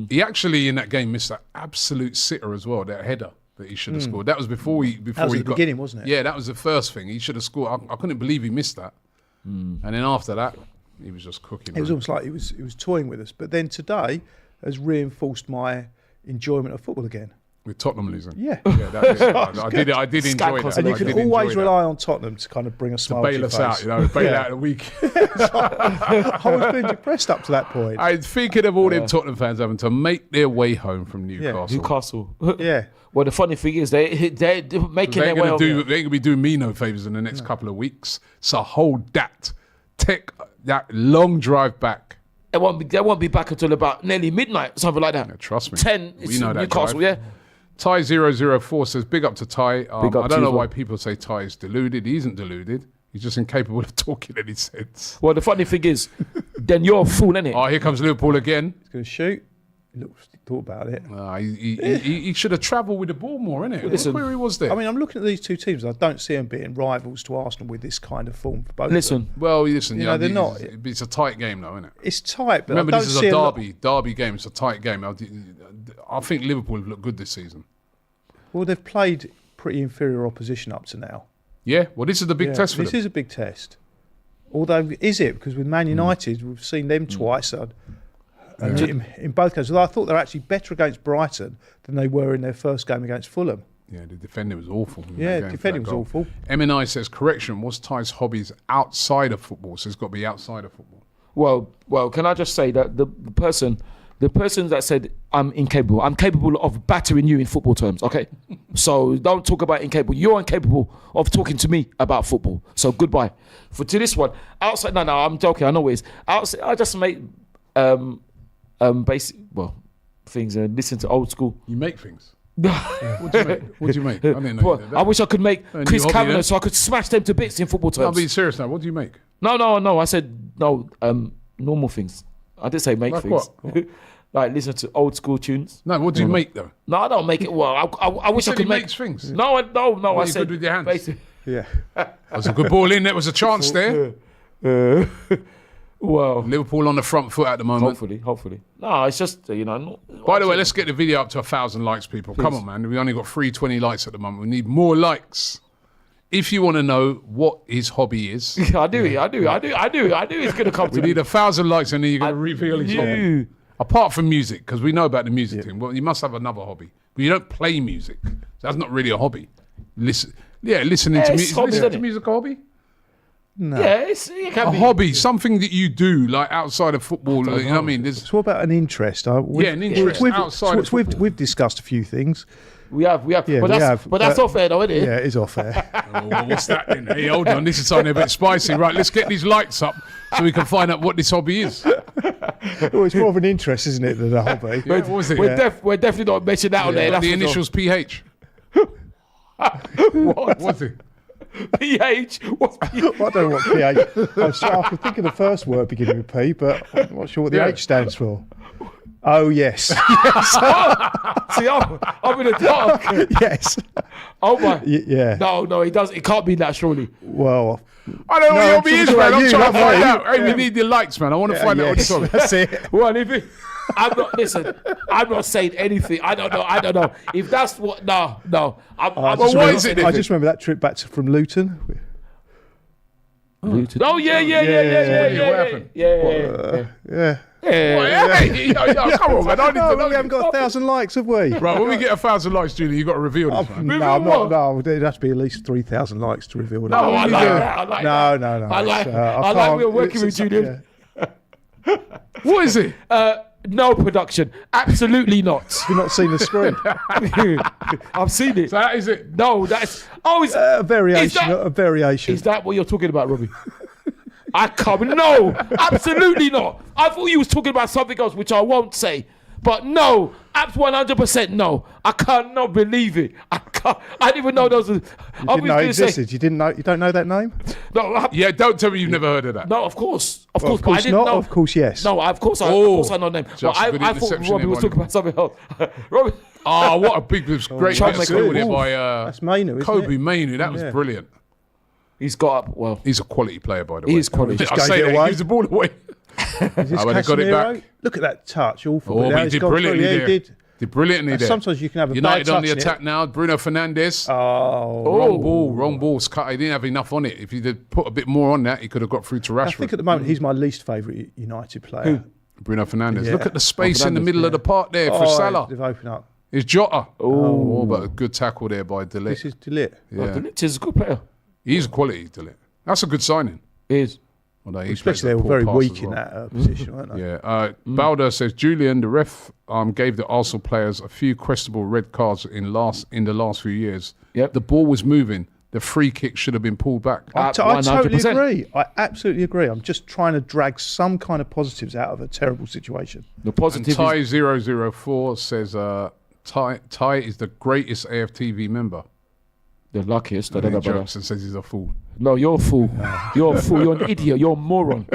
He actually in that game missed that absolute sitter as well, that header that he should have scored. That was before he That was he at the beginning, wasn't it? Yeah, that was the first thing. He should have scored. I couldn't believe he missed that. And then after that, he was just cooking. It was man. almost like he was toying with us. But then today has reinforced my enjoyment of football again. With Tottenham losing. Yeah. Yeah, that is, I did enjoy that. And you I can did always enjoy that. rely on Tottenham to kind of bring a smile to Bail your us face. out, bail out of the week. I was being depressed up to that point. I'm thinking of all them Tottenham fans having to make their way home from Newcastle. Newcastle. Yeah. Well, the funny thing is they're making They their ain't way gonna over. do. They ain't gonna be doing me no favors in the next couple of weeks. So hold that. Take that long drive back. They won't be back until about nearly midnight, something like that. Trust me. 10. We It's know that Newcastle. drive. Yeah. Ty 004 says, big up to Ty. Big up I to don't you know as why well. people say Ty is deluded. He isn't deluded. He's just incapable of talking any sense. Well, the funny thing is, then you're a fool, innit? Oh, here comes Liverpool again. He's going to shoot. He thought about it. He should have travelled with the ball more, innit? Listen, What query was there? I mean, I'm looking at these two teams. And I don't see them being rivals to Arsenal with this kind of form for both. Listen, of them. well, listen, You know, they're not. It's a tight game, though, isn't it? It's tight, but Remember, I this don't is see a lot- derby game. It's a tight game. I think Liverpool have looked good this season. Well, they've played pretty inferior opposition up to now. Yeah, well, this is the big Yeah, test for this them. is a big test. Although, is it? Because with Man United, we've seen them twice. And in both cases, although I thought they're actually better against Brighton than they were in their first game against Fulham. Yeah, the defending was awful. in that Yeah, game for defending that was goal. awful. MNI says, correction, what's Ty's hobbies outside of football? So it's got to be outside of football. well, can I just say that the person that said I'm capable of battering you in football terms, okay? So don't talk about incapable. You're incapable of talking to me about football. So goodbye. To this one, outside, no, I'm joking. I know it is. Outside, I just make basic things and listen to old school. You make things. What do you make? What do you make? I didn't know you did that. I wish I could make A new Chris hobby, Kavanagh yeah? so I could smash them to bits in football No, I'm terms. being serious now. What do you make? No. I said no. Normal things. I did say make Like things. what? Like listen to old school tunes. No, what do you make, though? No, I don't make it. Well, I wish I said could he make makes things. No, no. Are I you said good with your hands? basically- Yeah. That was a good ball in. There was a chance there. Well, Liverpool on the front foot at the moment. hopefully. No, it's just By the way, let's get the video up to 1,000 likes, people. Come on, man. We only got 320 likes at the moment. We need more likes. If you want to know what his hobby is, I do. It's gonna come to we me. need 1,000 likes, and then you're going to reveal his hobby. You. Apart from music, because we know about the music thing. Well, you must have another hobby. But you don't play music. So that's not really a hobby. Listening to it's music. hobby, Listening isn't to it? music a hobby? Yeah, it can A be. hobby, something that you do, like outside of football. You know what I mean? There's, So what about an interest? an interest outside of football. We've discussed a few things. We have. Yeah, but we that's have, but that's but- not fair, though, isn't it? Yeah, it is off air. well, what's that then? Hey, hold on. This is something a bit spicy. Right, let's get these lights up so we can find out what this hobby is. Well, it's more of an interest, isn't it, than a hobby? Yeah, what was it? We're definitely not mentioning that on there. Got That's the for sure. initials PH. What? What's it? PH? What's PH? I don't know what PH. I could think of the first word beginning with P, but I'm not sure what the Yeah. H stands for. Oh yes, See, I'm in the dark. yes, Oh my. yeah. No, it doesn't. It can't be that, surely. Well, I don't know what No, your I'm hobby is, talking man. about I'm you, trying to not find me. out. Hey, we need the lights, man. I want to find out what yes, it's hobby. that's it. Well, I'm not saying anything. I don't know. If that's what, no. I Well, just what remember- is it? I just remember that trip back from Luton. Oh yeah. What happened? Yeah. Hey, yo, come on, man. I need No, to know. we haven't got 1,000 likes, have we? Right, when we get 1,000 likes, Julian, you've got to reveal this, man. No, I'm not. No, there'd have to be at least 3,000 likes to reveal that. No, I like that. I like that. No. I like. it's, I like can't- we're working it's- with Julian. What is it? No production. Absolutely not. You've not seen the screen. I've seen it. So that is it. No, that's. Oh, is A variation. that- A variation. Is that what you're talking about, Robbie? I come. No, absolutely not. I thought you was talking about something else, which I won't say. But no, abs 100% no. I cannot believe it. I didn't even know those. You didn't know it existed. You didn't know. You don't know that name? No, Yeah, don't tell me you've never heard of that. no, of course, Well, but I didn't not. know. Of course, yes. No, of course I know the name. But Just I good thought interception Robbie there, was talking Ronnie. about something else. Robbie, Oh, what a big, great Trying to bit make of a there move. by That's Mainu, isn't Kobe it? Mainu. That was Yeah. brilliant. he's got up. Well, He's a quality player, by the way. he is quality. I gave say it that, he away. gives the ball away. Is this Oh, well, they got it Casemiro? back. Look at that touch. Awful. Oh, But but now he he's did gone through. brilliantly Yeah, there. he did. Did brilliantly there. Sometimes you can have a United bad on the touch in attack it. now. Bruno Fernandes. Oh, Wrong ball. Cut. He didn't have enough on it. If he did put a bit more on that, he could have got through to Rashford. I think at the moment he's my least favourite United player. Bruno Fernandes. Yeah. Look at the space in the Fernandes, middle of the park there for Salah. They've opened up. It's Jota. Oh, but a good tackle there by This Delete. is Delit. Yeah. Delete is a good player. He's a quality Delete. That's a good signing. He is. Although he Especially they plays a were very poor pass weak as in well. that position, weren't they? Yeah. Balder says Julian, the ref, gave the Arsenal players a few questionable red cards in the last few years. Yep. The ball was moving. The free kick should have been pulled back. I totally 100%. agree. I absolutely agree. I'm just trying to drag some kind of positives out of a terrible situation. The And positive Ty is 004 says Ty is the greatest AFTV member. the luckiest. I And don't he know about jokes and says he's a fool. that. No, you're a fool. You're a fool. You're an idiot. You're a moron.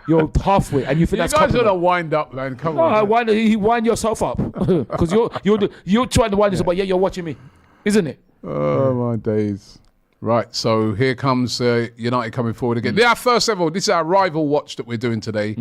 You're halfway, and you think You that's guys compliment. gotta wind up, man. Come No, on. you wind yourself up because you're trying to wind yourself, but yeah, you're watching me, isn't it? Oh my days. Right, so here comes United coming forward again. Yeah, first of all, this is our rival watch that we're doing today.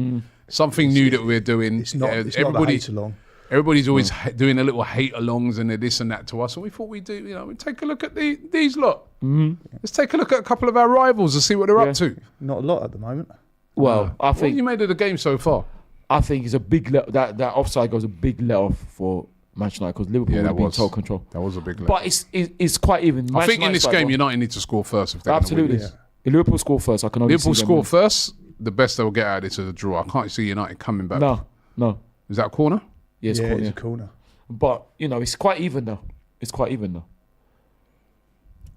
Something new that we're doing. It's not. It's not the hate along. Everybody's always doing a little hate alongs and this and that to us, and we thought we'd do. We take a look at these lot. Let's take a look at a couple of our rivals and see what they're up to. Not a lot at the moment. Well, I What have think you made of the game so far? it's a big that offside goes a big let off for Manchester United because Liverpool Yeah, would that be in was total control. That was a big. But it's quite even. I think Manchester in this United game, side, United need to score first. If they're gonna win absolutely. this. If Liverpool score first, I can only Liverpool see them score win. first. The best they'll get out of it is a draw. I can't see United coming back. No. Is that a corner? Yeah, it's Yeah, cool, it's yeah. a corner. But it's quite even though. It's quite even though.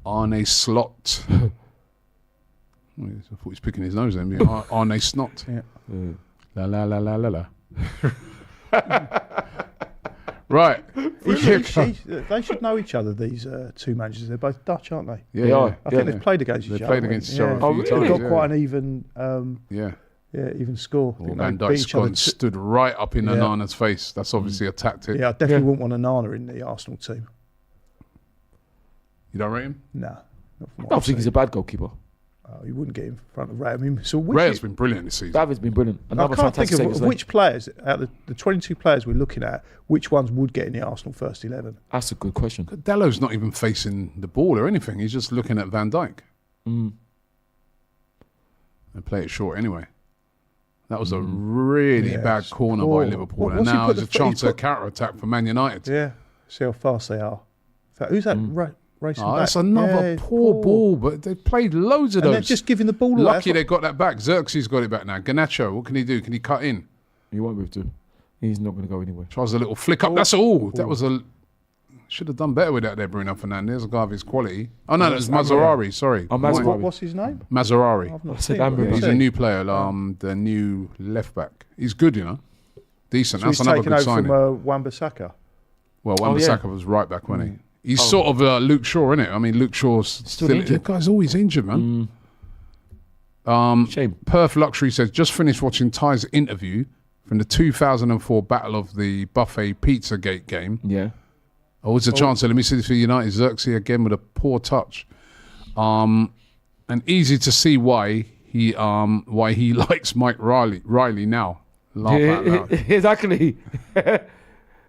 Arne Slot. I thought he was picking his nose then. Yeah. Arne Snot. Yeah. La la la la la la. Right. They should know each other. These two managers. They're both Dutch, aren't they? Yeah, They are. I think they've played against each They've other. played haven't against they? each other a few They've times, got yeah. quite an even, Yeah. even score. I Well, think Van they beat Dijk's each other gone, stood right up in Yeah. Onana's face. That's obviously a tactic. Yeah, I definitely wouldn't want Onana in the Arsenal team. You don't rate him? Nah. Not from I what don't I've think he's seen. a bad goalkeeper. You wouldn't get in front of Ray. I mean, so which Ray's been brilliant this season. David's been brilliant. I Another can't think fantastic save. of as well. which players out of the 22 players we're looking at, which ones would get in the Arsenal first 11. That's a good question. Dallow's not even facing the ball or anything. He's just looking at Van Dijk. And play it short anyway. That was a really Yeah, bad it's corner poor. by Liverpool. And What's he now put there's a the- chance he of a put- counter-attack for Man United. Yeah, see how fast they are. In fact, who's that racing Oh, back? that's another Yeah, poor ball, but they've played loads of And those. they're just giving the ball away. Lucky That's they got that back. Xerxes got it back now. Garnacho, what can he do? Can he cut in? He won't move to. He's not going to go anywhere. Tries a little flick up. That's all. That was a... Should have done better with that there, Bruno Fernandes, a guy of his quality. Oh, no, that's Mazzarari. Sorry. Oh, Mazzarari. what, what's his name? Mazzarari. I've not I said seen him. Amber. What's He's he? a new player, the new left back. He's good, Decent. So That's he's another taken good over signing. from Wan-Bissaka. Well, Oh, yeah. Wan-Bissaka was right back, wasn't he? He's sort of Luke Shaw, isn't it? I mean, Luke Shaw's still injured. The guy's always injured, man. Shame. Perth Luxury says, just finished watching Ty's interview from the 2004 Battle of the Buffet Pizzagate game. Yeah. Oh, what's the chance? Let me see this for United. Xerxes again with a poor touch. And easy to see why he likes Mike Riley now. Laugh out loud. Exactly.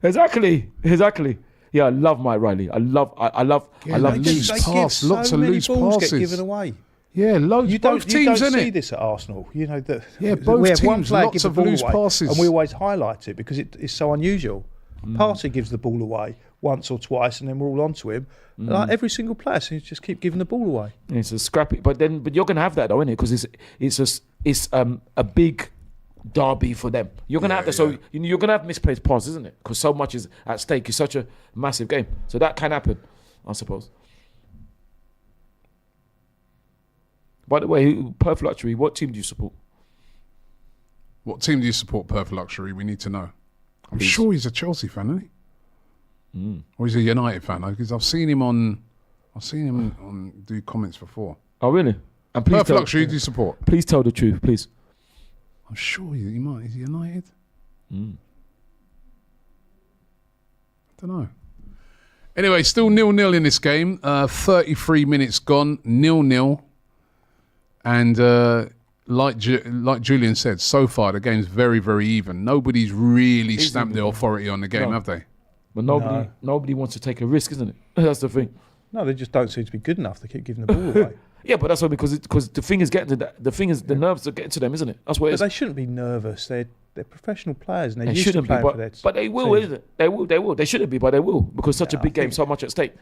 Exactly. Yeah, I love Mike Riley. I love loose pass, lots of loose balls passes. get given away. Yeah, loads. You Both don't teams, see innit? this at Arsenal. You know that. Yeah, both we have one teams, player lots give the of ball loose away, passes. and we always highlight it because it's so unusual. Partey gives the ball away once or twice, and then we're all onto him. Like every single player seems to just keep giving the ball away. It's a scrappy, but you're gonna have that though, isn't it? Because it's a big derby for them. You're gonna have that. So you're gonna have misplaced passes, isn't it? Because so much is at stake. It's such a massive game, so that can happen, I suppose. By the way, Perth Luxury, what team do you support? What team do you support, Perth Luxury? We need to know. I'm sure he's a Chelsea fan, isn't he? Or he's a United fan, because I've seen him on do comments before. Oh, really? And please Perfect Luxury, who do you support? Please tell the truth, please. I'm sure he might. Is he United? I don't know. Anyway, still 0-0 in this game. 33 minutes gone, 0-0. And like Julian said, so far the game's very, very even. Nobody's really stamped their authority on the game, have they? But nobody wants to take a risk, isn't it? That's the thing. No, they just don't seem to be good enough. They keep giving the ball away. Yeah, but that's why because the thing is getting to that. The thing is the nerves are getting to them, isn't it? That's what it is. But they shouldn't be nervous. They're professional players and they're They used to shouldn't be, playing for their but they will, team. isn't it? They will. They shouldn't be, but they will because such a big game, so much at stake.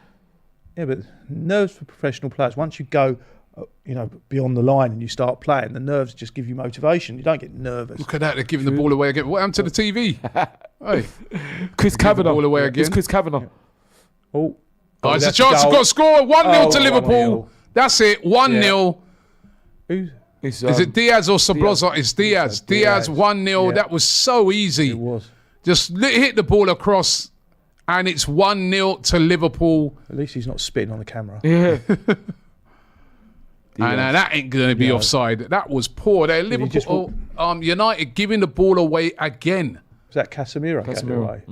Yeah, but nerves for professional players. Once you go, beyond the line and you start playing, the nerves just give you motivation. You don't get nervous. Look at that, they're giving the ball away again. What happened to the TV? Hey, Chris Kavanagh. ball away again. It's Chris Kavanagh. Oh, it's a that's chance to go score 1-0 to Liverpool. 1-0. That's it, 1-0. Who's Is it Diaz or Sabloza? It's Diaz. Diaz 1-0. Yeah. That was so easy. it was? Just hit the ball across, and it's 1-0 to Liverpool. At least he's not spitting on the camera. Yeah. And that ain't going to be offside. That was poor. There, Liverpool, United giving the ball away again. Was that Casemiro? Gave it away?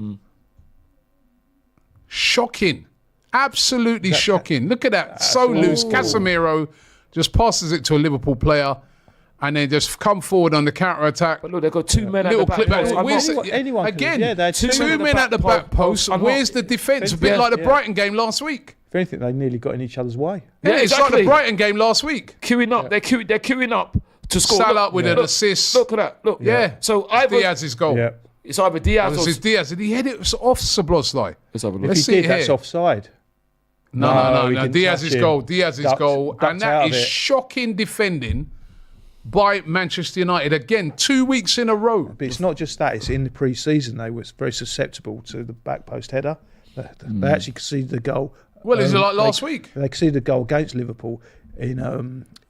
Shocking. Absolutely shocking. Look at that. So loose. Casemiro just passes it to a Liverpool player and then just come forward on the counter-attack. But look, they've got two men at the back post. Anyone can- Again, yeah, they had two men at the back post. Where's the defence? A bit like the Brighton game last week. If anything, they nearly got in each other's way. Yeah, it's like the Brighton game last week. Queuing up. They're queuing up to score. Salah with an assist. Look at that. Look. Yeah. So either Diaz's goal. Yeah. it's either Diaz This or is Diaz. Did he head it off Sabloza? Let's have a look. If Let's he see did, that's here. offside. No. he didn't Diaz's touch him. goal. Diaz's Ducked- goal. ducked And that out is of it. shocking defending by Manchester United. Again, 2 weeks in a row. But it's not just that. It's in the pre-season. They were very susceptible to the back post header. They actually conceded the goal. Well, is it like last week? They conceded a goal against Liverpool in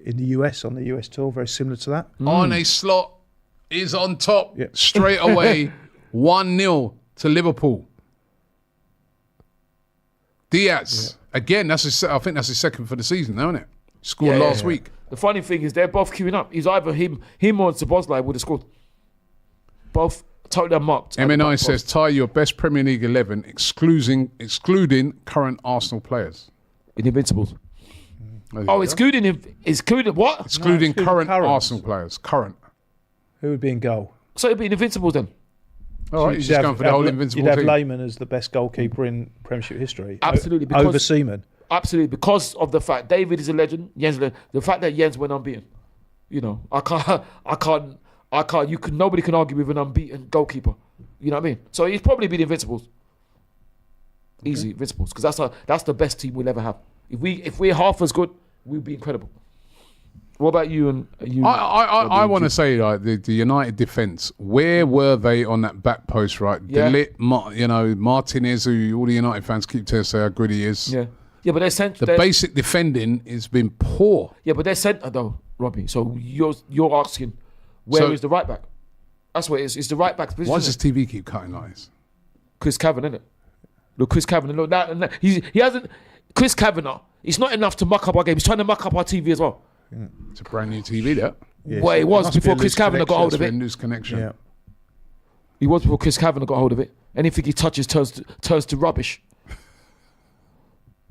the US on the US tour, very similar to that. Arne Slot is on top Yeah. straight away. 1-0 to Liverpool. Diaz. Again, I think that's his second for the season, isn't it? Scored last week. The funny thing is they're both queuing up. He's either him or Sabozlai would have scored. Both totally unmarked. MNI says, tie your best Premier League 11, excluding current Arsenal players. In Invincibles. There you Oh, go. excluding what? Excluding excluding current currents. Arsenal players. Current. Who would be in goal? So it'd be in Invincibles then. All right, he's just going for the whole Invincible You'd have team. Lehman as the best goalkeeper in Premiership history. Absolutely, Over because- Seaman. Absolutely, because of the fact David is a legend. Jens, the fact that Jens went unbeaten. Nobody can argue with an unbeaten goalkeeper. You know what I mean? So he's probably been Invincibles. Easy Invincibles, because that's the best team we'll ever have. If we're half as good, we'll be incredible. What about you and you? I want to say, like, the United defence, where were they on that back post, right? Yeah. De Ligt, Martinez, who all the United fans keep telling us how good he is. Yeah, but The basic defending has been poor. Yeah, but they're centre though, Robbie. So you're asking, where is the right back? That's what it is. It's the right back position. Why does this TV keep cutting eyes? Chris Kavanagh, innit? Look, Chris Kavanagh. Look, that he hasn't. Chris Kavanagh. It's not enough to muck up our game. He's trying to muck up our TV as well. It's a brand new TV, that. Yes. Well, it was Must be before a Chris loose Kavanagh got hold of That's it. a loose connection. Yeah. He was before Chris Kavanagh got hold of it. Anything he touches turns to rubbish.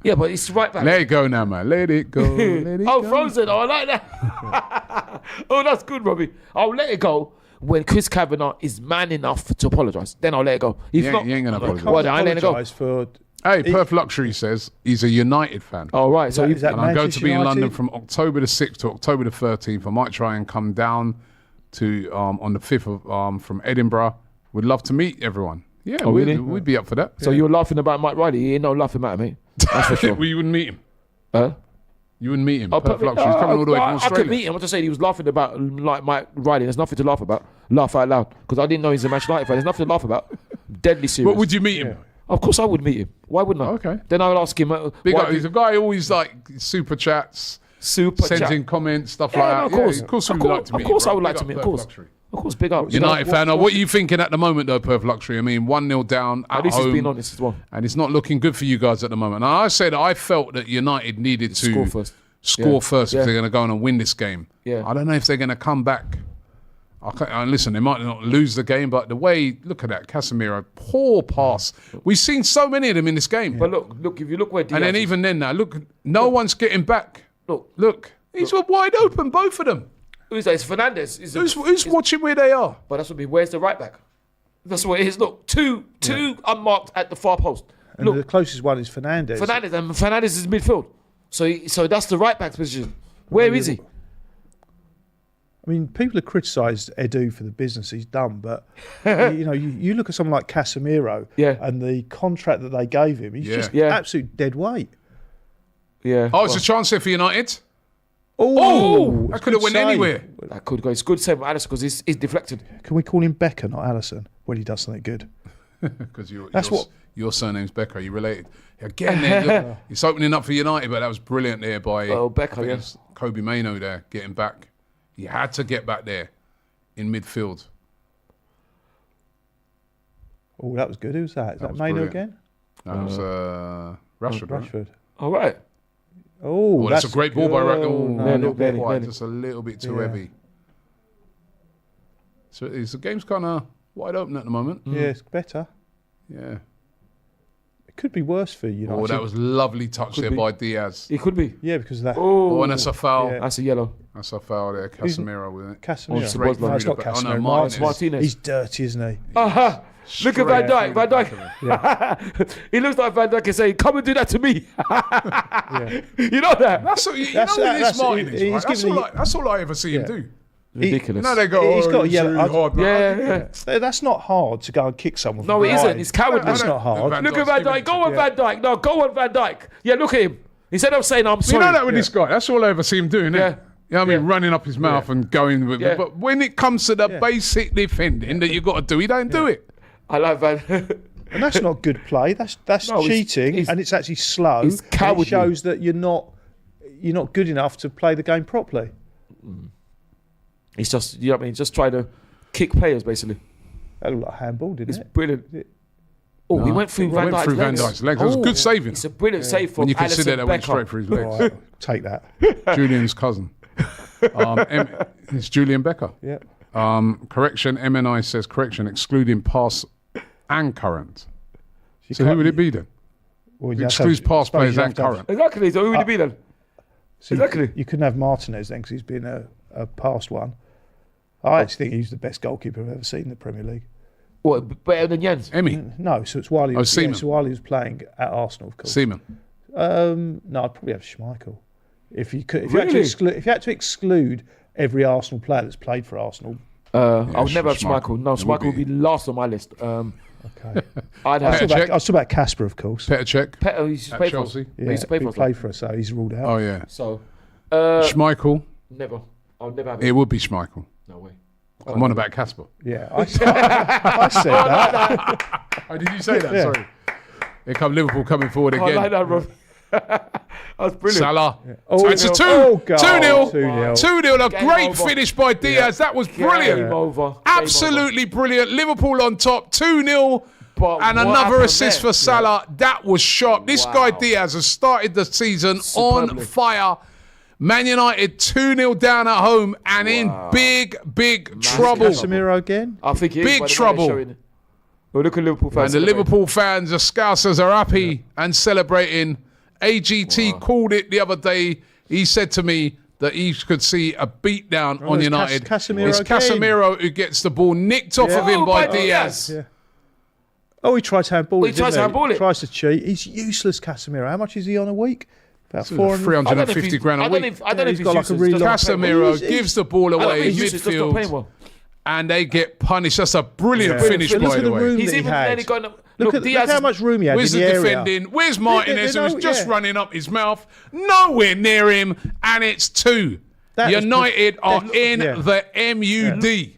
Yeah, but it's right back. Let it go now, man. Let it go. Let it Oh, go. Frozen. Oh, I like that. Oh, that's good, Robbie. I'll let it go when Chris Kavanagh is man enough to apologise. Then I'll let it go. If He not, ain't going to apologise. Well, then I let it go. Apologise for. Hey, Perth Luxury says he's a United fan. Oh, right. So Is that And I'm going to Manchester be in London United? from October the 6th to October the 13th. I might try and come down to on the 5th of from Edinburgh. We'd love to meet everyone. Yeah, Oh, really? we'd be up for that. So you're laughing about Mike Riley. You ain't no laughing matter, mate. That's for sure. Well, you wouldn't meet him. Huh? You wouldn't meet him. Oh, Perth Luxury. He's coming all the way from I Australia. could meet him. I'm just saying he was laughing about like Mike Riley. There's nothing to laugh about. Laugh out loud. Because I didn't know he's a Manchester United fan. There's nothing to laugh about. Deadly serious. But would you meet him? Of course I would meet him. Why wouldn't I? Okay. Then I would ask him. Big why up. do- He's a guy who always like super chats, super sends chat. in comments, stuff Yeah, like no, that. of course. Yeah, of course we Of would course- like to meet of course him, I bro. would like Big to up meet him, of Perth course. Luxury. Of course, big up. United fan. Now, what are you thinking at the moment, though, Perth Luxury? I mean, 1-0 down at At least home. he's being honest as well. And it's not looking good for you guys at the moment. And I said I felt that United needed to Score first. score first Yeah. if they're going to go on and win this game. Yeah. I don't know if they're going to come back. Listen, they might not lose the game, but the way, look at that, Casemiro, poor pass. We've seen so many of them in this game. But look, if you look where Diaz And then is, even then now, look, no one's getting back. Look, these were wide open, both of them. who's that? It's Fernandez. Who's watching where they are? But that's what I mean. Where's the right back? That's what it is. Look, two unmarked at the far post. And Look, the closest one is Fernandez. Fernandez is midfield. So that's the right back's position. Where is he? I mean, people have criticised Edu for the business he's done, but you look at someone like Casemiro and the contract that they gave him. He's just absolute dead weight. Yeah. Oh, it's a chance here for United. Oh, that could have went anywhere. That could go. It's good save from Alisson because he's deflected. Can we call him Becker, not Alisson, when he does something good? Because your surname's Becker. Are you related? Again, look, it's opening up for United, but that was brilliant there by Becker, yes. Kobe Mainoo there, getting back. He had to get back there in midfield. Oh, that was good. Who's that? Is that Mainoo again? That was Rashford. Right? Rashford. All right. Oh, that's a great ball by Rashford. Oh, No, barely. just a little bit too heavy. So the game's kind of wide open at the moment. Yeah, it's better. Yeah. It could be worse for United. Oh, that was lovely touch there by Diaz. It could be. Yeah, because of that. Oh, and that's a foul. Yeah. That's a yellow. That's a foul there. Casemiro with it. Casemiro. Straight No, it's through not the back. Casemiro. Oh, no, Martinez. Martinez. He's dirty, isn't he? Aha! Look at Van Dijk. Van Straight Dijk. He looks like Van Dijk and saying, "Come and do that to me." You know that? That's what you know That's- who this that's- Martin is, he's right? giving That's all I ever see him do. Ridiculous. You know they go, He's got a yellow- too hard, man. Yeah. That's not hard to go and kick someone. No, from it behind. isn't. It's cowardly. That's not hard. Van Look at Dijk's Van giving Dijk. it Go on, Van Dijk. No, go on, Van Dijk. Yeah, look at him. Instead of saying, "I'm You sorry." know that with this guy, that's all I ever see him doing, Yeah. You know what I mean? Running up his mouth and going with it. But when it comes to the basic defending that you've got to do, he don't do it. I like Van. And that's not good play. That's No, cheating, and it's actually slow. it's and cowardly. it shows that you're not good enough to play the game properly. He's just, you know what I mean? Just trying to kick players, basically. That looked like a handball, didn't It's it? brilliant. Oh, he went through Van Went Dijk's through Van legs. Dijk's legs. It was good saving. It's a brilliant save from When you consider Alisson that went Becker. straight for his legs. All right, take that. Julian's cousin. It's Julian Becker. Yeah. Correction, MNI says correction, excluding pass and current. So who can't- would it be then? Well, It you have to excludes have- pass suppose players you and have to have- current. Exactly. So who would it be then? so Exactly. You couldn't have Martinez then because he's been a past one. I actually think he's the best goalkeeper I've ever seen in the Premier League. What, better than Jens? Emmy, No, so it's while he was, Seaman. so while he was playing at Arsenal, of course. Seaman. No, I'd probably have Schmeichel. If you could, if Really? you had to exclude every Arsenal player that's played for Arsenal. I would never have Schmeichel. Schmeichel. No, It would Schmeichel would be last on my list. Okay. I'd I was have Check. talking about Casper, of course. Petr Cech. Petr. He used to At play for Chelsea. us. He used to play he for us. played for us, so he's ruled out. Oh, yeah. So, Schmeichel. never. I'll never have It it. would be Schmeichel. No way. I'm on about Casper. Yeah, I said that. Oh, did you say that? Yeah. Sorry. Here come Liverpool coming forward I again. like that, Rob. That was brilliant. Salah. Oh, It's a two. oh, God. 2-0. 2-0. 2-0. A Game great over. finish by Diaz. That was Game brilliant. over. Game Absolutely brilliant. Liverpool on top. 2-0. But And what another happened assist there? for Salah. That was sharp. This Wow. guy Diaz has started the season on Superbly. fire. Man United 2-0 down at home and in big trouble. Casemiro again. I think it is Big by the way trouble. they're showing it. Well, look at Liverpool And fans. the celebrating. Liverpool fans, the Scousers, are happy and celebrating. AGT called it the other day. He said to me that he could see a beatdown on it's United. Casemiro It's again. Casemiro who gets the ball nicked off of him Oh, by by Diaz. Diaz. Yeah. Oh, he tries to handball it. He tries to handball it. Tries to cheat. He's useless, Casemiro. How much is he on a week? About 400. 350 grand a week. I don't know if he's he's got like a useless, really just long- not playing well. Casemiro He's- gives the ball I don't away think in he's useless, just not playing midfield well. and they get punished. That's a brilliant Yeah. finish, But look by at the the way. room He's that he even had. nearly going. Look Look, at Diaz how is- much room he had Where's in the the area. defending? Where's Martinez, who was just yeah. running up his mouth? Nowhere near him, and it's 2. That was United are in yeah. the MUD.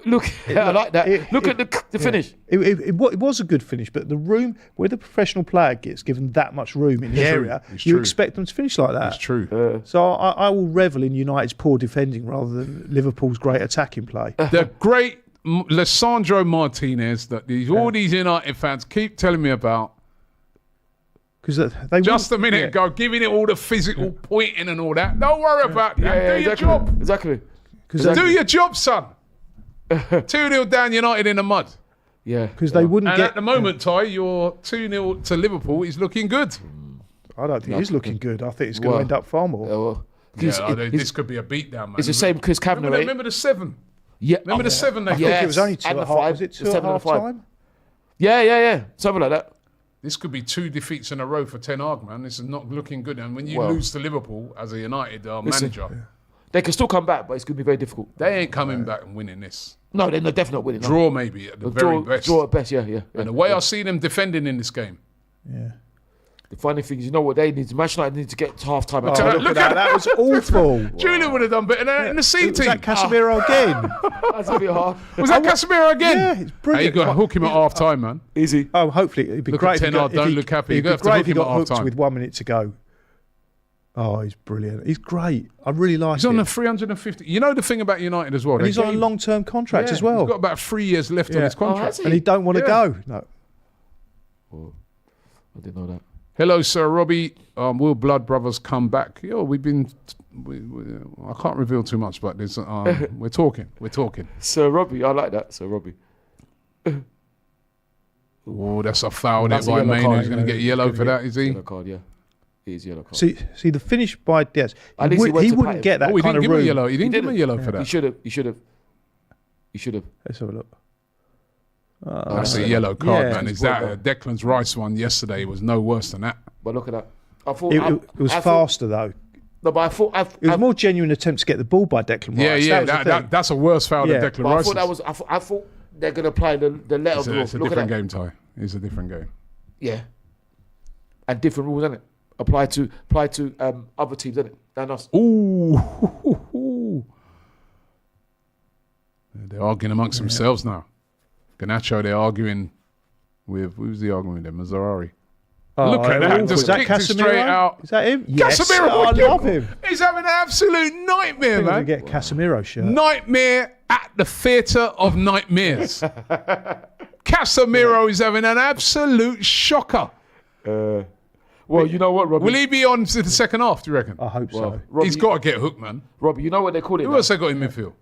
Look, I like that. Look at the finish. It was a good finish, but the room where the professional player gets given that much room in the area, you expect them to finish like that. It's true. So I will revel in United's poor defending rather than Liverpool's great attacking play. The great Lissandro Martinez that all these United fans keep telling me about. Because they Just a minute ago, giving it all the physical pointing and all that. Don't worry about that. Do your job. Exactly. Do your job, son. 2-0 down United in the mud. Yeah. Because they wouldn't And get. at the moment, Ty, you're 2-0 to Liverpool. He's looking good. I don't think he's looking good. I think it's going to end up far more. This could be a beatdown, man. It's the same Chris Kavanagh. Remember the 7? Yeah. Remember the 7 they I think it was only 2 And at the half. five. Was it 2 The at 7 and half the 5. time? Yeah. Something like that. This could be 2 defeats in a row for Ten Hag, man. This is not looking good. And when you lose to Liverpool as a United manager, They can still come back, but it's going to be very difficult. they ain't coming back and winning this. No, they're definitely not winning. No. Draw maybe at the very best. Draw at best, yeah. And the way I see them defending in this game. Yeah. The funny thing is, you know what they need? Manchester United need to get to half time. Look at that. That was awful. Julian would have done better than that in the C Was team. that Casemiro again? That's going to be hard. Was that Casemiro again? Yeah, it's Hey, you brilliant. got to hook him at half time, man. Easy. Oh, hopefully it'd be Look great. at if he Ten Hag, got- don't if he- look happy. It'd You be have to great hook if he him at got hooked half-time. with 1 minute to go. Oh, he's brilliant. He's great. I really like He's him. on the 350. You know the thing about United as well. And they he's on a gave- long-term contract as well. He's got about 3 years left on Yeah. his contract. has he? And he don't want to Yeah. go. No. I didn't know that. Hello, Sir Robbie. Will Blood Brothers come back? Yo, we've been. I can't reveal too much, but there's. We're talking. Sir Robbie, I like that. Sir Robbie. Oh, that's a foul there That's a by yellow Mainu. card, He's going to get yellow for that, is he? Yellow card, yeah. It is yellow card. See the finish by Diaz. At least he went He to wouldn't pat get him. that Oh, he kind didn't of give him a room. yellow. He didn't give him a didn't. yellow for that. He should have. Let's have a look. That's a yellow card, yeah. man. Is that Declan's Rice one yesterday was no worse than that? But look at that. I thought It was faster though. No, but I thought It was a more genuine attempt to get the ball by Declan Rice. Yeah, That was the thing. that's a worse foul Yeah. than Declan But I Rice. thought that was. I thought they're going to apply the letter of the law. It's a Look at different that. game, Ty. It's a different game. Yeah. And different rules, isn't it? Apply to other teams, isn't it? Than us. Ooh. They're arguing amongst themselves now. Ganacho, they're arguing with, who's he arguing with them? Mazzarari. Look at that. Was Just that kicked it Casemiro? straight out. Is that him? Yes. Casemiro, Oh, I love him. He's having an absolute nightmare, I'm going to man. get Casemiro shirt. Nightmare at the theatre of nightmares. Casemiro is having an absolute shocker. Well, you know what, Robbie? Will he be on to the second half, do you reckon? I hope so. Robbie, He's got to get hooked, man. Robbie, you know what they call it? Who now? else they got in midfield?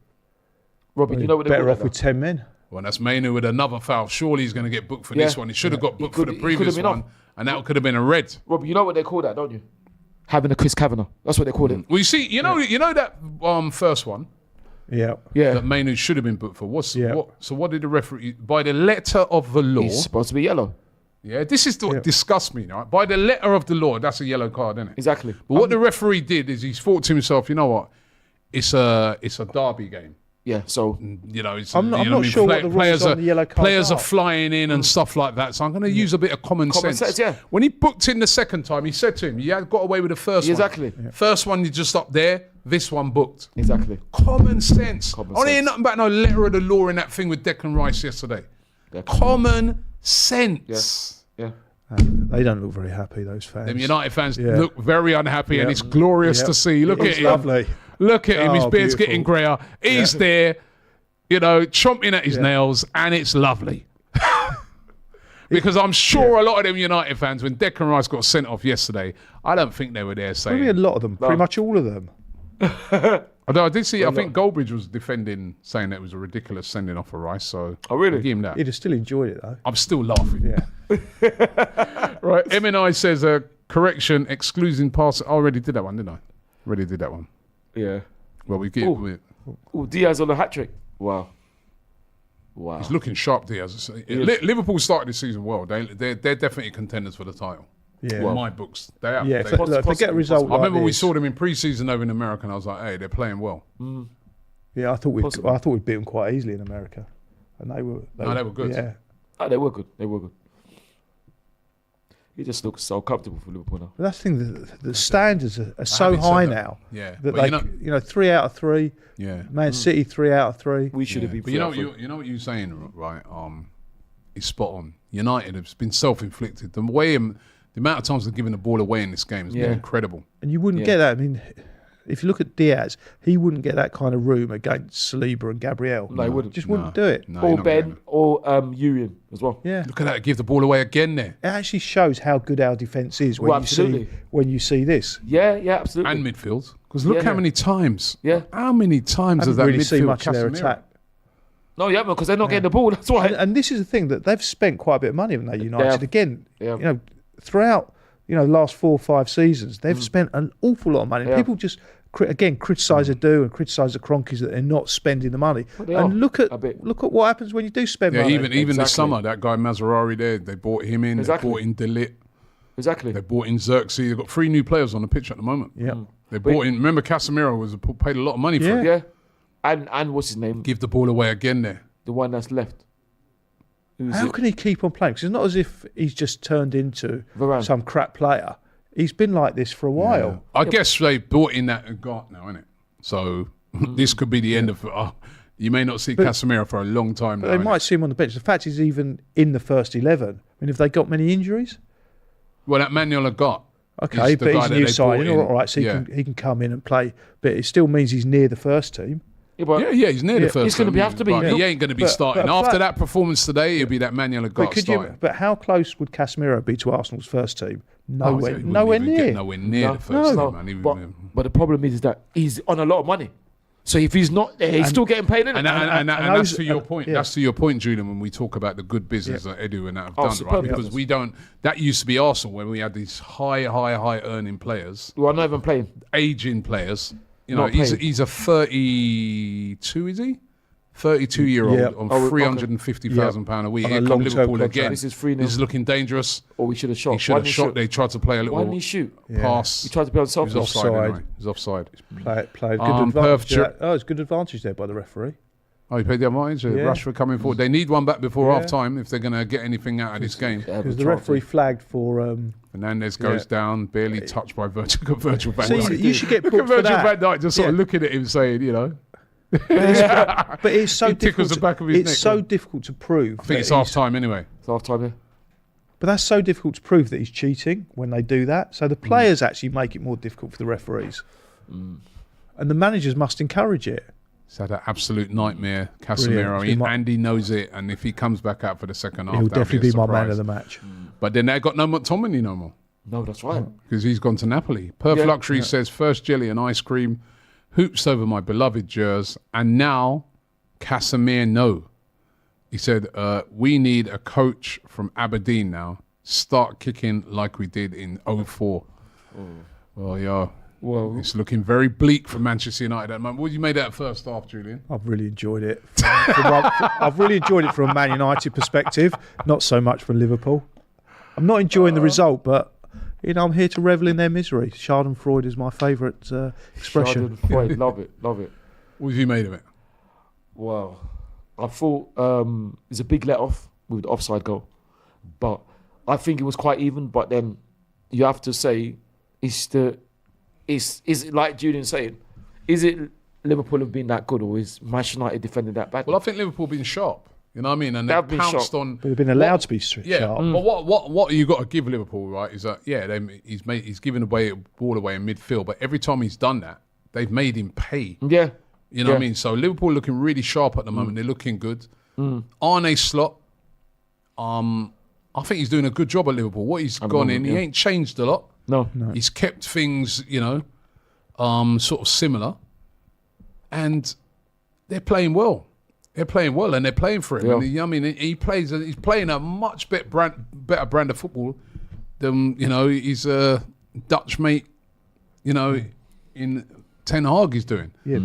Robbie, you know what they Better call off it? with 10 men. Well, that's Mainu with another foul. Surely he's going to get booked for this one. He should have got booked for the He could have previous been one, off. and that could have been a red. Robbie, you know what they call that, don't you? Having a Chris Kavanagh. That's what they call it. Well, you see, you know that first one Yeah. Yeah. that Mainu should have been booked for. Yeah. So what did the referee? By the letter of the law, He's supposed to be yellow. yeah, this is what disgusts me. Right? By the letter of the law, that's a yellow card, isn't it? Exactly. But what the referee did is he thought to himself, you know what? It's a derby game. Yeah, so You know, it's, I'm not- you know I'm what not sure what the rules players on the yellow cards players are are. flying in and stuff like that. So I'm going to use a bit of common sense. sense, yeah. When he booked in the second time, he said to him, "You had got away with the first Exactly. one. First one, you just up there. This one booked. exactly. Common sense. Common I don't hear sense. nothing about no letter of the law in that thing with Declan Rice yesterday. Common sense. Yeah. They don't look very happy, those fans. Them United fans Yeah. look very unhappy, and Yeah. it's glorious Yeah. to see. Look It's at him. lovely. Look at him. His Oh, beard's beautiful. getting greyer. He's there, you know, chomping at his nails, and it's lovely. Because I'm sure a lot of them United fans, when Declan Rice got sent off yesterday, I don't think they were there saying. Probably a lot of them. Pretty much all of them. Although I did see, I think Goldbridge was defending, saying that it was a ridiculous sending off for Rice. So Oh, really? I'll give him that. He'd have still enjoyed it, though. I'm still laughing. Yeah. Right. MNI says correction, excluding pass. I already did that one, didn't I? Already did that one. Yeah. Well, we get. Ooh. Oh, Diaz on a hat trick. Wow. He's looking sharp, Diaz. Liverpool started the season well. They're definitely contenders for the title. Yeah. In my books, they have. Yeah, They- if they get a result I remember like we this- saw them in pre-season over in America, and I was like, "Hey, they're playing well." Yeah, I thought we'd Possible. beat them quite easily in America. And they were No, they were good. Yeah. Oh, they were good. They were good. He just looks so comfortable for Liverpool now. But that's the thing. The standards are so Having said high that, now. yeah, That but they, 3 out of 3. Yeah. Man City 3 out of 3. We should have been. But you know what you're saying, right? Is spot on. United has been self-inflicted. The amount of times they're giving the ball away in this game has been incredible. And you wouldn't get that. I mean, if you look at Diaz, he wouldn't get that kind of room against Saliba and Gabriel. No, he wouldn't. Just wouldn't do it. No, Or you're not Ben getting it. or Julian as well. Yeah. Look at that! Give the ball away again there. It actually shows how good our defence is when Well, absolutely. you see this. Yeah, absolutely. And midfield. Because look Yeah, how yeah. many times. Yeah. How many times I has haven't that really midfield seen much of their Casemiro? attack. No, yeah, because they're not getting the ball. That's why. And this is the thing that they've spent quite a bit of money, haven't they? United have. again. Yeah. Throughout the last 4 or 5 seasons, they've spent an awful lot of money. Yeah. People just criticise Adu and criticise the Cronkies that they're not spending the money. they are, And look at a bit. what happens when you do spend Yeah, money. even this Exactly. summer, that guy Mazraoui there, they bought him in. Exactly. They bought in Delit. Exactly. They bought in Xerxes. They've got 3 new players on the pitch at the moment. Yeah. They bought in. Remember, Casemiro paid a lot of money for it. Yeah. And what's his name? Give the ball away again there. The one that's left. Who's How it? can he keep on playing? Because it's not as if he's just turned into Varane. some crap player. He's been like this for a while. I guess they bought in that Ugart now, innit? So this could be the end of. You may not see Casemiro for a long time But now. they might see him on the bench. The fact he's even in the first 11. I mean, have they got many injuries? Well, that Manuel Ugart. Okay, is the but guy he's a that new they signing, bought in. all right, so he can come in and play. But it still means he's near the first team. Yeah, but Yeah, he's near the first. He's gonna team, have to be. but Look, he ain't going to be but- starting. but- After that performance today, it'll be that Manuel Ugart starting. But how close would Casemiro be to Arsenal's first team? Oh, Nowhere, he wouldn't nowhere even near. get nowhere near the first no. team, man. But the problem is that he's on a lot of money. So if he's not there, he's still getting paid, isn't And, it? and those- that's to your point. yeah. That's to your point, Julian, when we talk about the good business that Edu and that have done, right? superb Because business. we don't. That used to be Arsenal when we had these high earning players, Well, I'm not even playing. aging players. You know, Not playing. he's a 32, is he? 32-year-old Yeah. on okay. £350,000 a week. On a Here come long-term Liverpool contract. again. This is 3-0. This is looking dangerous. Or we should have shot. He should have shot. They tried to play a little Why didn't he shoot? pass. He tried to be on He was self. offside. Offside. Anyway. He was offside. Played good Perth advantage. Chir- Oh, it's good advantage there by the referee. Oh, he played the advantage. Yeah. Rashford coming forward. They need one back before Yeah. half time if they're going to get anything out of this game. Because the referee flagged for. Fernandes goes down, barely touched by Virgil van See, Dijk. you should get Look at booked for Virgil van that. Dijk just sort of Yeah. looking at him saying, you know. But it's so He tickles difficult. the back of his It's neck, so right? difficult to prove. I think it's half time anyway. It's half time here. But that's so difficult to prove that he's cheating when they do that. So the players actually make it more difficult for the referees. And the managers must encourage it. He's had an absolute nightmare, Brilliant. Casemiro. Andy knows it, and if he comes back out for the second half, He'll that'll definitely be be a my man of surprise. the match. But then they got no McTominay no more No, that's right. because he's gone to Napoli. Perth Yeah. Luxury says first jelly and ice cream, hoops over my beloved Jers, and now Casemiro. No, he said we need a coach from Aberdeen now. Start kicking like we did in 04. Well, yeah. Well, It's looking very bleak for Manchester United at the moment. What did you make that first half, Julian? I've really enjoyed it. I've really enjoyed it from a Man United perspective, not so much from Liverpool. I'm not enjoying the result, but I'm here to revel in their misery. Schadenfreude is my favourite expression. Schadenfreude. Love it. Love it. What have you made of it? Well, I thought it's a big let off with the offside goal, but I think it was quite even. But then you have to say, is it like Julian saying, is it Liverpool have been that good, or is Manchester United defending that bad? Well, I think Liverpool have been sharp. You know what I mean? And They've they've been pounced sharp. on. But they've been allowed to be sharp. Yeah, but what you got to give Liverpool, right, is that he's given away a ball away in midfield, but every time he's done that, they've made him pay. Yeah. You know what I mean? So Liverpool looking really sharp at the moment. They're looking good. Arne Slot, I think he's doing a good job at Liverpool. What he's gone in, he ain't changed a lot. No. He's kept things, sort of similar, and they're playing well. They're playing well, and they're playing for him. Yeah. And he's playing a much better brand of football than his Dutch mate, in Ten Hag is doing. Yeah,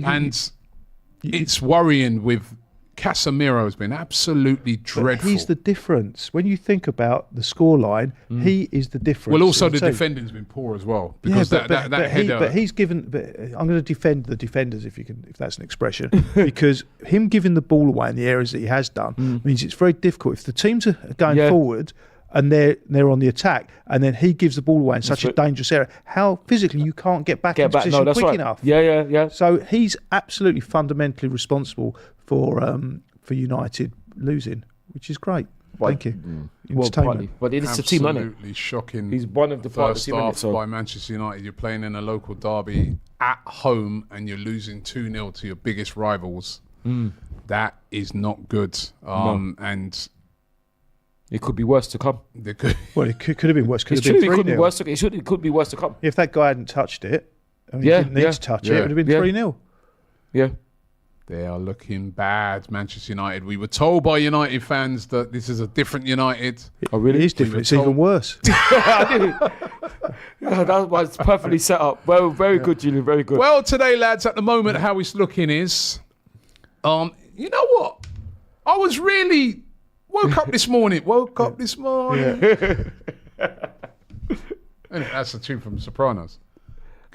And it's worrying with Casemiro has been absolutely dreadful. he's the difference. When you think about the scoreline, he is the difference. Well, also in the team. defending's been poor as well because that header. But he's given. But I'm going to defend the defenders if that's an expression, because him giving the ball away in the areas that he has done means it's very difficult. If the teams are going forward and they're on the attack, and then he gives the ball away in such a dangerous area. How physically you can't get back into position quick enough. Yeah. So he's absolutely fundamentally responsible for United losing, which is great. Thank you. Well, partly, but it is a team, isn't it? Absolutely shocking. He's one of the first half so. by Manchester United. You're playing in a local derby at home and you're losing 2-0 to your biggest rivals. That is not good. And it could be worse to come. It could have been worse. It could be worse. It could be worse to come. If that guy hadn't touched it, he didn't need to touch it. It would have been 3-0. Yeah. They are looking bad, Manchester United. We were told by United fans that this is a different United. Oh, really? It is different. It's even worse. That was perfectly set up. Well, very good, Julian. Very good. Well, today, lads, at the moment, how it's looking is, you know what? I was really woke up this morning. That's a tune from Sopranos.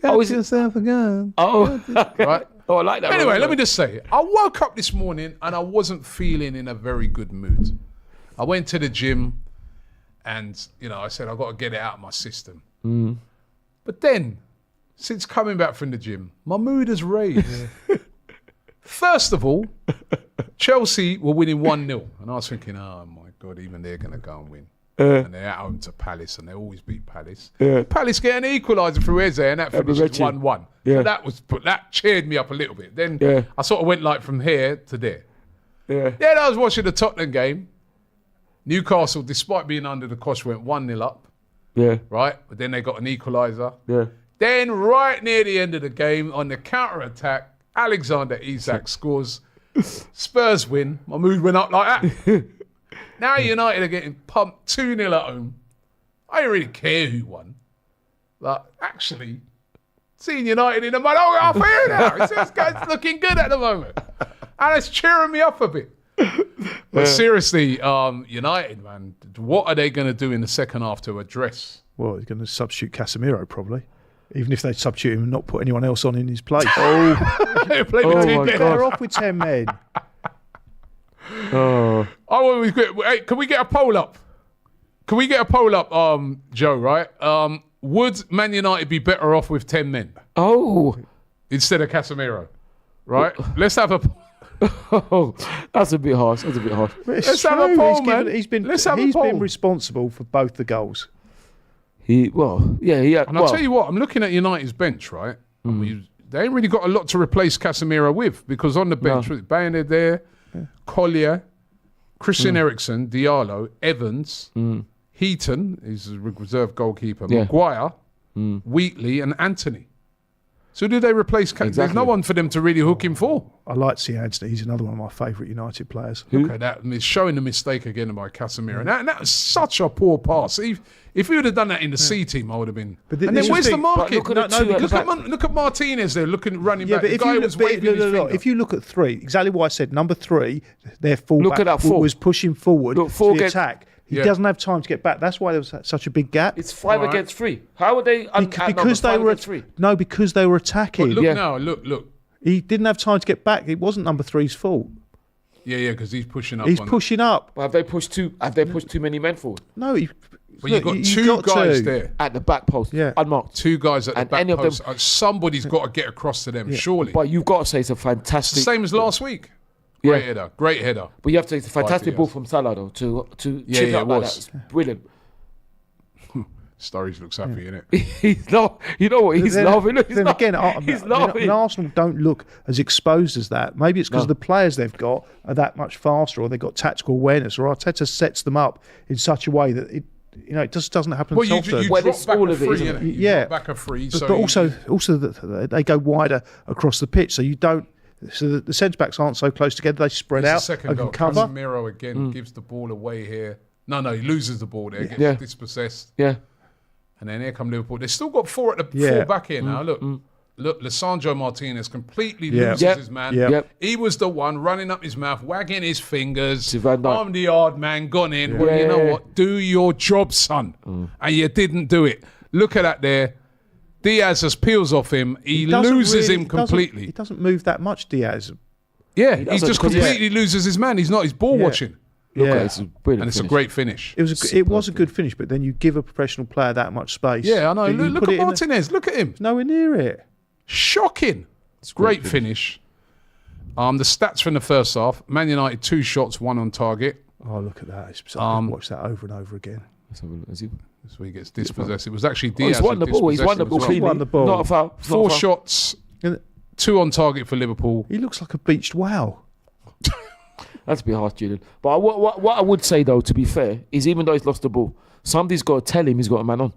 Get yourself a gun. Right. Oh, I like that. Anyway, let me just say, I woke up this morning and I wasn't feeling in a very good mood. I went to the gym and, I said, I've got to get it out of my system. But then, since coming back from the gym, my mood has raised. First of all, Chelsea were winning 1-0. And I was thinking, oh my God, even they're going to go and win. And they're at home to Palace, and they always beat Palace. Palace get an equaliser through Eze, and that finished 1-1. So that cheered me up a little bit. Then I sort of went like from here to there. Then I was watching the Tottenham game. Newcastle, despite being under the cosh, went 1-0 up. Right? But then they got an equaliser. Then right near the end of the game, on the counter-attack, Alexander Isak scores. Spurs win. My mood went up like that. Now United are getting pumped 2-0 at home. I don't really care who won. But actually, seeing United in the mud, I feel now. It's looking good at the moment. And it's cheering me up a bit. But seriously, United, man, what are they going to do in the second half to address? Well, he's going to substitute Casemiro probably. Even if they substitute him and not put anyone else on in his place. They're off with 10 men. Hey, can we get a poll up? Joe, right? Would Man United be better off with 10 men? Instead of Casemiro, right? Let's have a... That's a bit harsh. Let's have a poll, man. He's been responsible for both the goals. And I'll tell you what, I'm looking at United's bench, right? They ain't really got a lot to replace Casemiro with, because on the bench, Bayern there, Collier, Christian Eriksen, Diallo, Evans, Heaton, is a reserve goalkeeper, Maguire, Wheatley, and Anthony. So do they replace Casemiro? There's no one for them to really hook him for. I like to see Anthony. He's another one of my favourite United players. Look at that. It's showing the mistake again by Casemiro. And that was such a poor pass. If we would have done that in the C team, I would have been. But and then where's the market? Look at Martinez there, running back. But if you look at three, exactly what I said, number 3, their fullback was pushing forward to the attack. He doesn't have time to get back. That's why there was such a big gap. It's 5 against 3. How are they? Because they were 3. No, because they were attacking. But look now, look. He didn't have time to get back. It wasn't number 3's fault. Yeah, because he's pushing up. He's pushing up. Well, have they pushed too many men forward? No, but you've got two guys there at the back post, unmarked. 2 guys at the back post. Somebody's got to get across to them, surely. But you've got to say it's a fantastic. Same as last week. Great header. But you have to say it's a fantastic ball from Salah though to chip up like that. It's brilliant. Sturridge looks happy, innit? He's not. You know what? He's laughing. He's laughing. Arsenal don't look as exposed as that. Maybe it's because the players they've got are that much faster, or they've got tactical awareness, or Arteta sets them up in such a way that it just doesn't happen. Well, you drop back all a free, isn't it? You drop back a free. But also they go wider across the pitch, so you don't. So the centre backs aren't so close together; they spread out and can cover. Casemiro again gives the ball away here. No, he loses the ball there. Gets dispossessed. Yeah. And then here come Liverpool. They've still got 4 at the 4 back here now. Look, Lisandro Martinez completely loses his man. He was the one running up his mouth, wagging his fingers. I'm the hard man, gone in. Well, you know what? Do your job, son. And you didn't do it. Look at that there. Diaz just peels off him. He loses him completely. He doesn't move that much, Diaz. Yeah, he just completely loses his man. He's ball watching. Look Yeah. at it, it's a brilliant and it's a finish. great finish. It was a good finish, but then you give a professional player that much space. Yeah, I know. You Look put at it in Martinez. Look at him. nowhere near it. Shocking. It's great finish. The stats from the first half: Man United 2 shots, 1 on target. Oh, look at that! I've watched that over and over again. Let's have a look. Is he? That's where he gets dispossessed. It was actually Oh, Diaz. he's won the ball. He's won the ball cleanly. Won the ball. Not a foul. It's not 4 a foul. shots, And 2 on target for Liverpool. he looks like a beached whale. That's a bit harsh, Julian. But what I would say, though, to be fair, is even though he's lost the ball, somebody's got to tell him he's got a man on.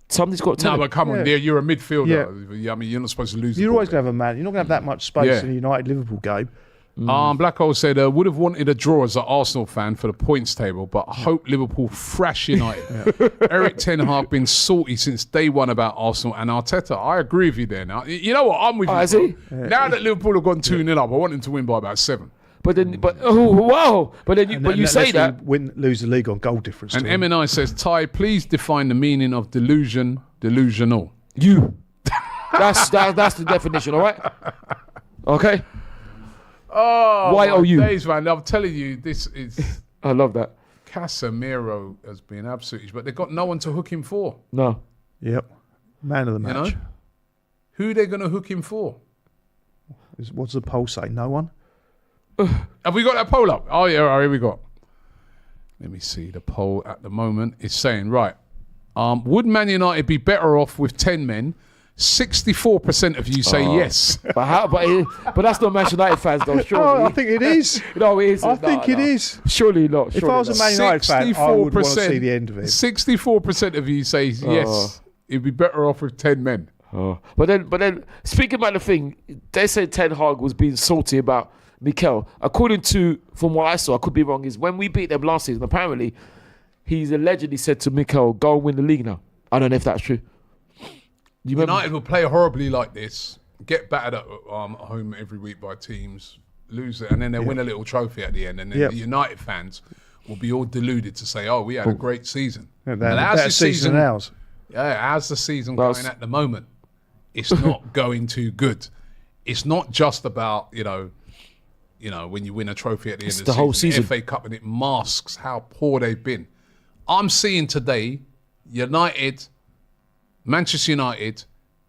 Somebody's got to tell No, him. but come on, Yeah. you're a midfielder. Yeah. I mean, you're not supposed to lose. You're the ball always going to have a man. You're not going to have that much space Yeah. in a United Liverpool game. Blackhole said, would have wanted a draw as an Arsenal fan for the points table, but hope Liverpool thrash United. Eric Ten Hag been salty since day one about Arsenal and Arteta. I agree with you there now. You know what? I'm with you. has bro. he? Now that Liverpool have gone 2-0 up, I want them to win by about 7. But then, wow! But then, you say that. Lose the league on goal difference. And to him. MNI says, Ty, please define the meaning of delusional. You. That's the definition. All right. Okay. Oh, Y-O-U. days, man. I'm telling you, this is I love that. Casemiro has been absolutely, but they've got no one to hook him for. No. Yep, man of the You match. know, who are they going to hook him for? What's the poll say? No one. Have we got that poll up? Oh, yeah, all right, here we go. Let me see. The poll at the moment is saying, right, would Man United be better off with 10 men? 64% of you say yes. But how? But that's not Manchester United fans, though. Surely. Oh, I think it is. No, it is. I think it is. Surely not. If I was a Man United fan, I would want to see the end of it. 64% of you say yes. It'd be better off with 10 men. But then, speaking about the thing, they said Ten Hag was being salty about Mikel. According to, from what I saw, I could be wrong, is when we beat them last season, apparently, he's allegedly said to Mikel, go and win the league now. I don't know if that's true. You remember? United will play horribly like this, get battered at home every week by teams, lose it, and then they'll win a little trophy at the end. And then the United fans will be all deluded to say, oh, we had a great season. Yeah, And how's that the season and ours. Yeah, how's the season Well, going at the moment? It's not going too good. It's not just about, you know, when you win a trophy at the end of the whole season. FA Cup, and it masks how poor they've been. I'm seeing today, Manchester United,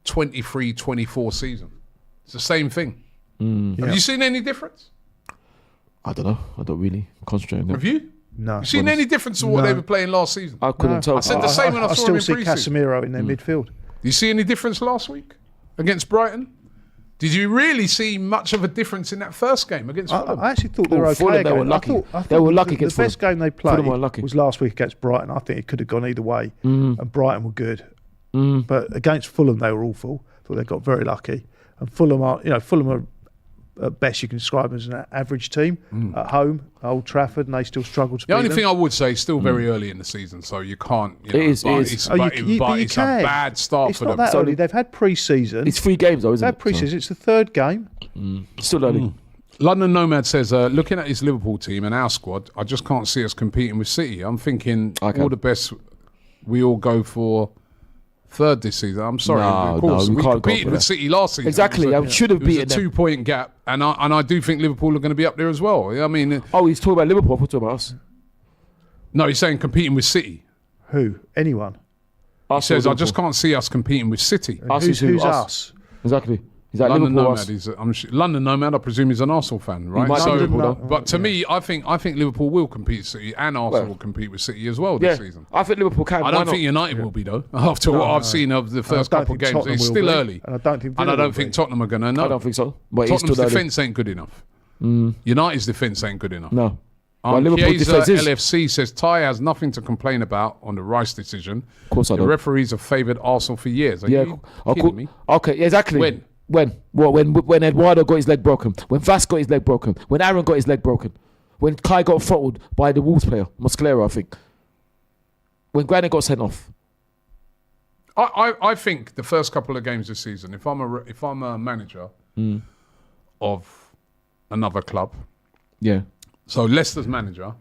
23-24 season. It's the same thing. Have you seen any difference? I don't know. I don't really concentrate on that. Have you? No. You seen any difference to what they were playing last season? I couldn't tell. I said the same when I saw him still in see pre-season. Casemiro in their midfield. You see any difference last week against Brighton? Did you really see much of a difference in that first game against Fulham? I actually thought they were okay. Fulham, they were again. lucky. I thought They were lucky the against best Fulham. game they Fulham played were lucky. was last week against Brighton. I think it could have gone either way, and Brighton were good. But against Fulham, they were awful. I thought they got very lucky. And Fulham are at best you can describe them as an average team at home, Old Trafford, and they still struggle to beat The only them. thing I would say is still very early in the season, so you can't. You know, It is, but it is. It's, Oh, but you it's a can. bad start It's for not them. that early. They've had pre-season. It's 3 games, though, They've isn't had it? pre-season. It's the third game. It's still early. London Nomad says, looking at his Liverpool team and our squad, I just can't see us competing with City. I'm thinking all the best. We all go for third this season. I'm sorry, No, of course no, we we can't go competed for with that. City last season. Exactly, I should have it was beaten a them. 2-point gap, and I do think Liverpool are going to be up there as well. I mean, Oh, he's talking about Liverpool. I thought talking about us. no, he's saying competing with City. Who? Anyone? He says, I just can't see us competing with City. Us Who's, is who? who's Us. us? Exactly. He's like London Liverpool. Nomad Us. London Nomad. I presume he's an Arsenal fan, right? might be Liverpool, though. But to me, I think Liverpool will compete with City, and Arsenal will compete with City as well this Yeah, season. I think Liverpool can. I Why don't not? think United will be though. After what I've seen of the first don't couple of think games, Tottenham it's will still be. early, And I don't think and Villa I don't will think be. Tottenham are going to. I No, don't think so. But it's Tottenham's still early. defence ain't good enough. United's defence ain't good enough. No. Well, Liverpool Chiesa defence is. LFC says Ty has nothing to complain about on the Rice decision. Of course I The don't. referees have favoured Arsenal for years. Are Yeah. you kidding me? Okay, exactly. When? When Eduardo got his leg broken, when Vas got his leg broken, when Aaron got his leg broken, when Kai got throttled by the Wolves player, Mosquera, I think. When Granit got sent off. I think the first couple of games this season, if I'm a manager of another club, Yeah. so Leicester's manager,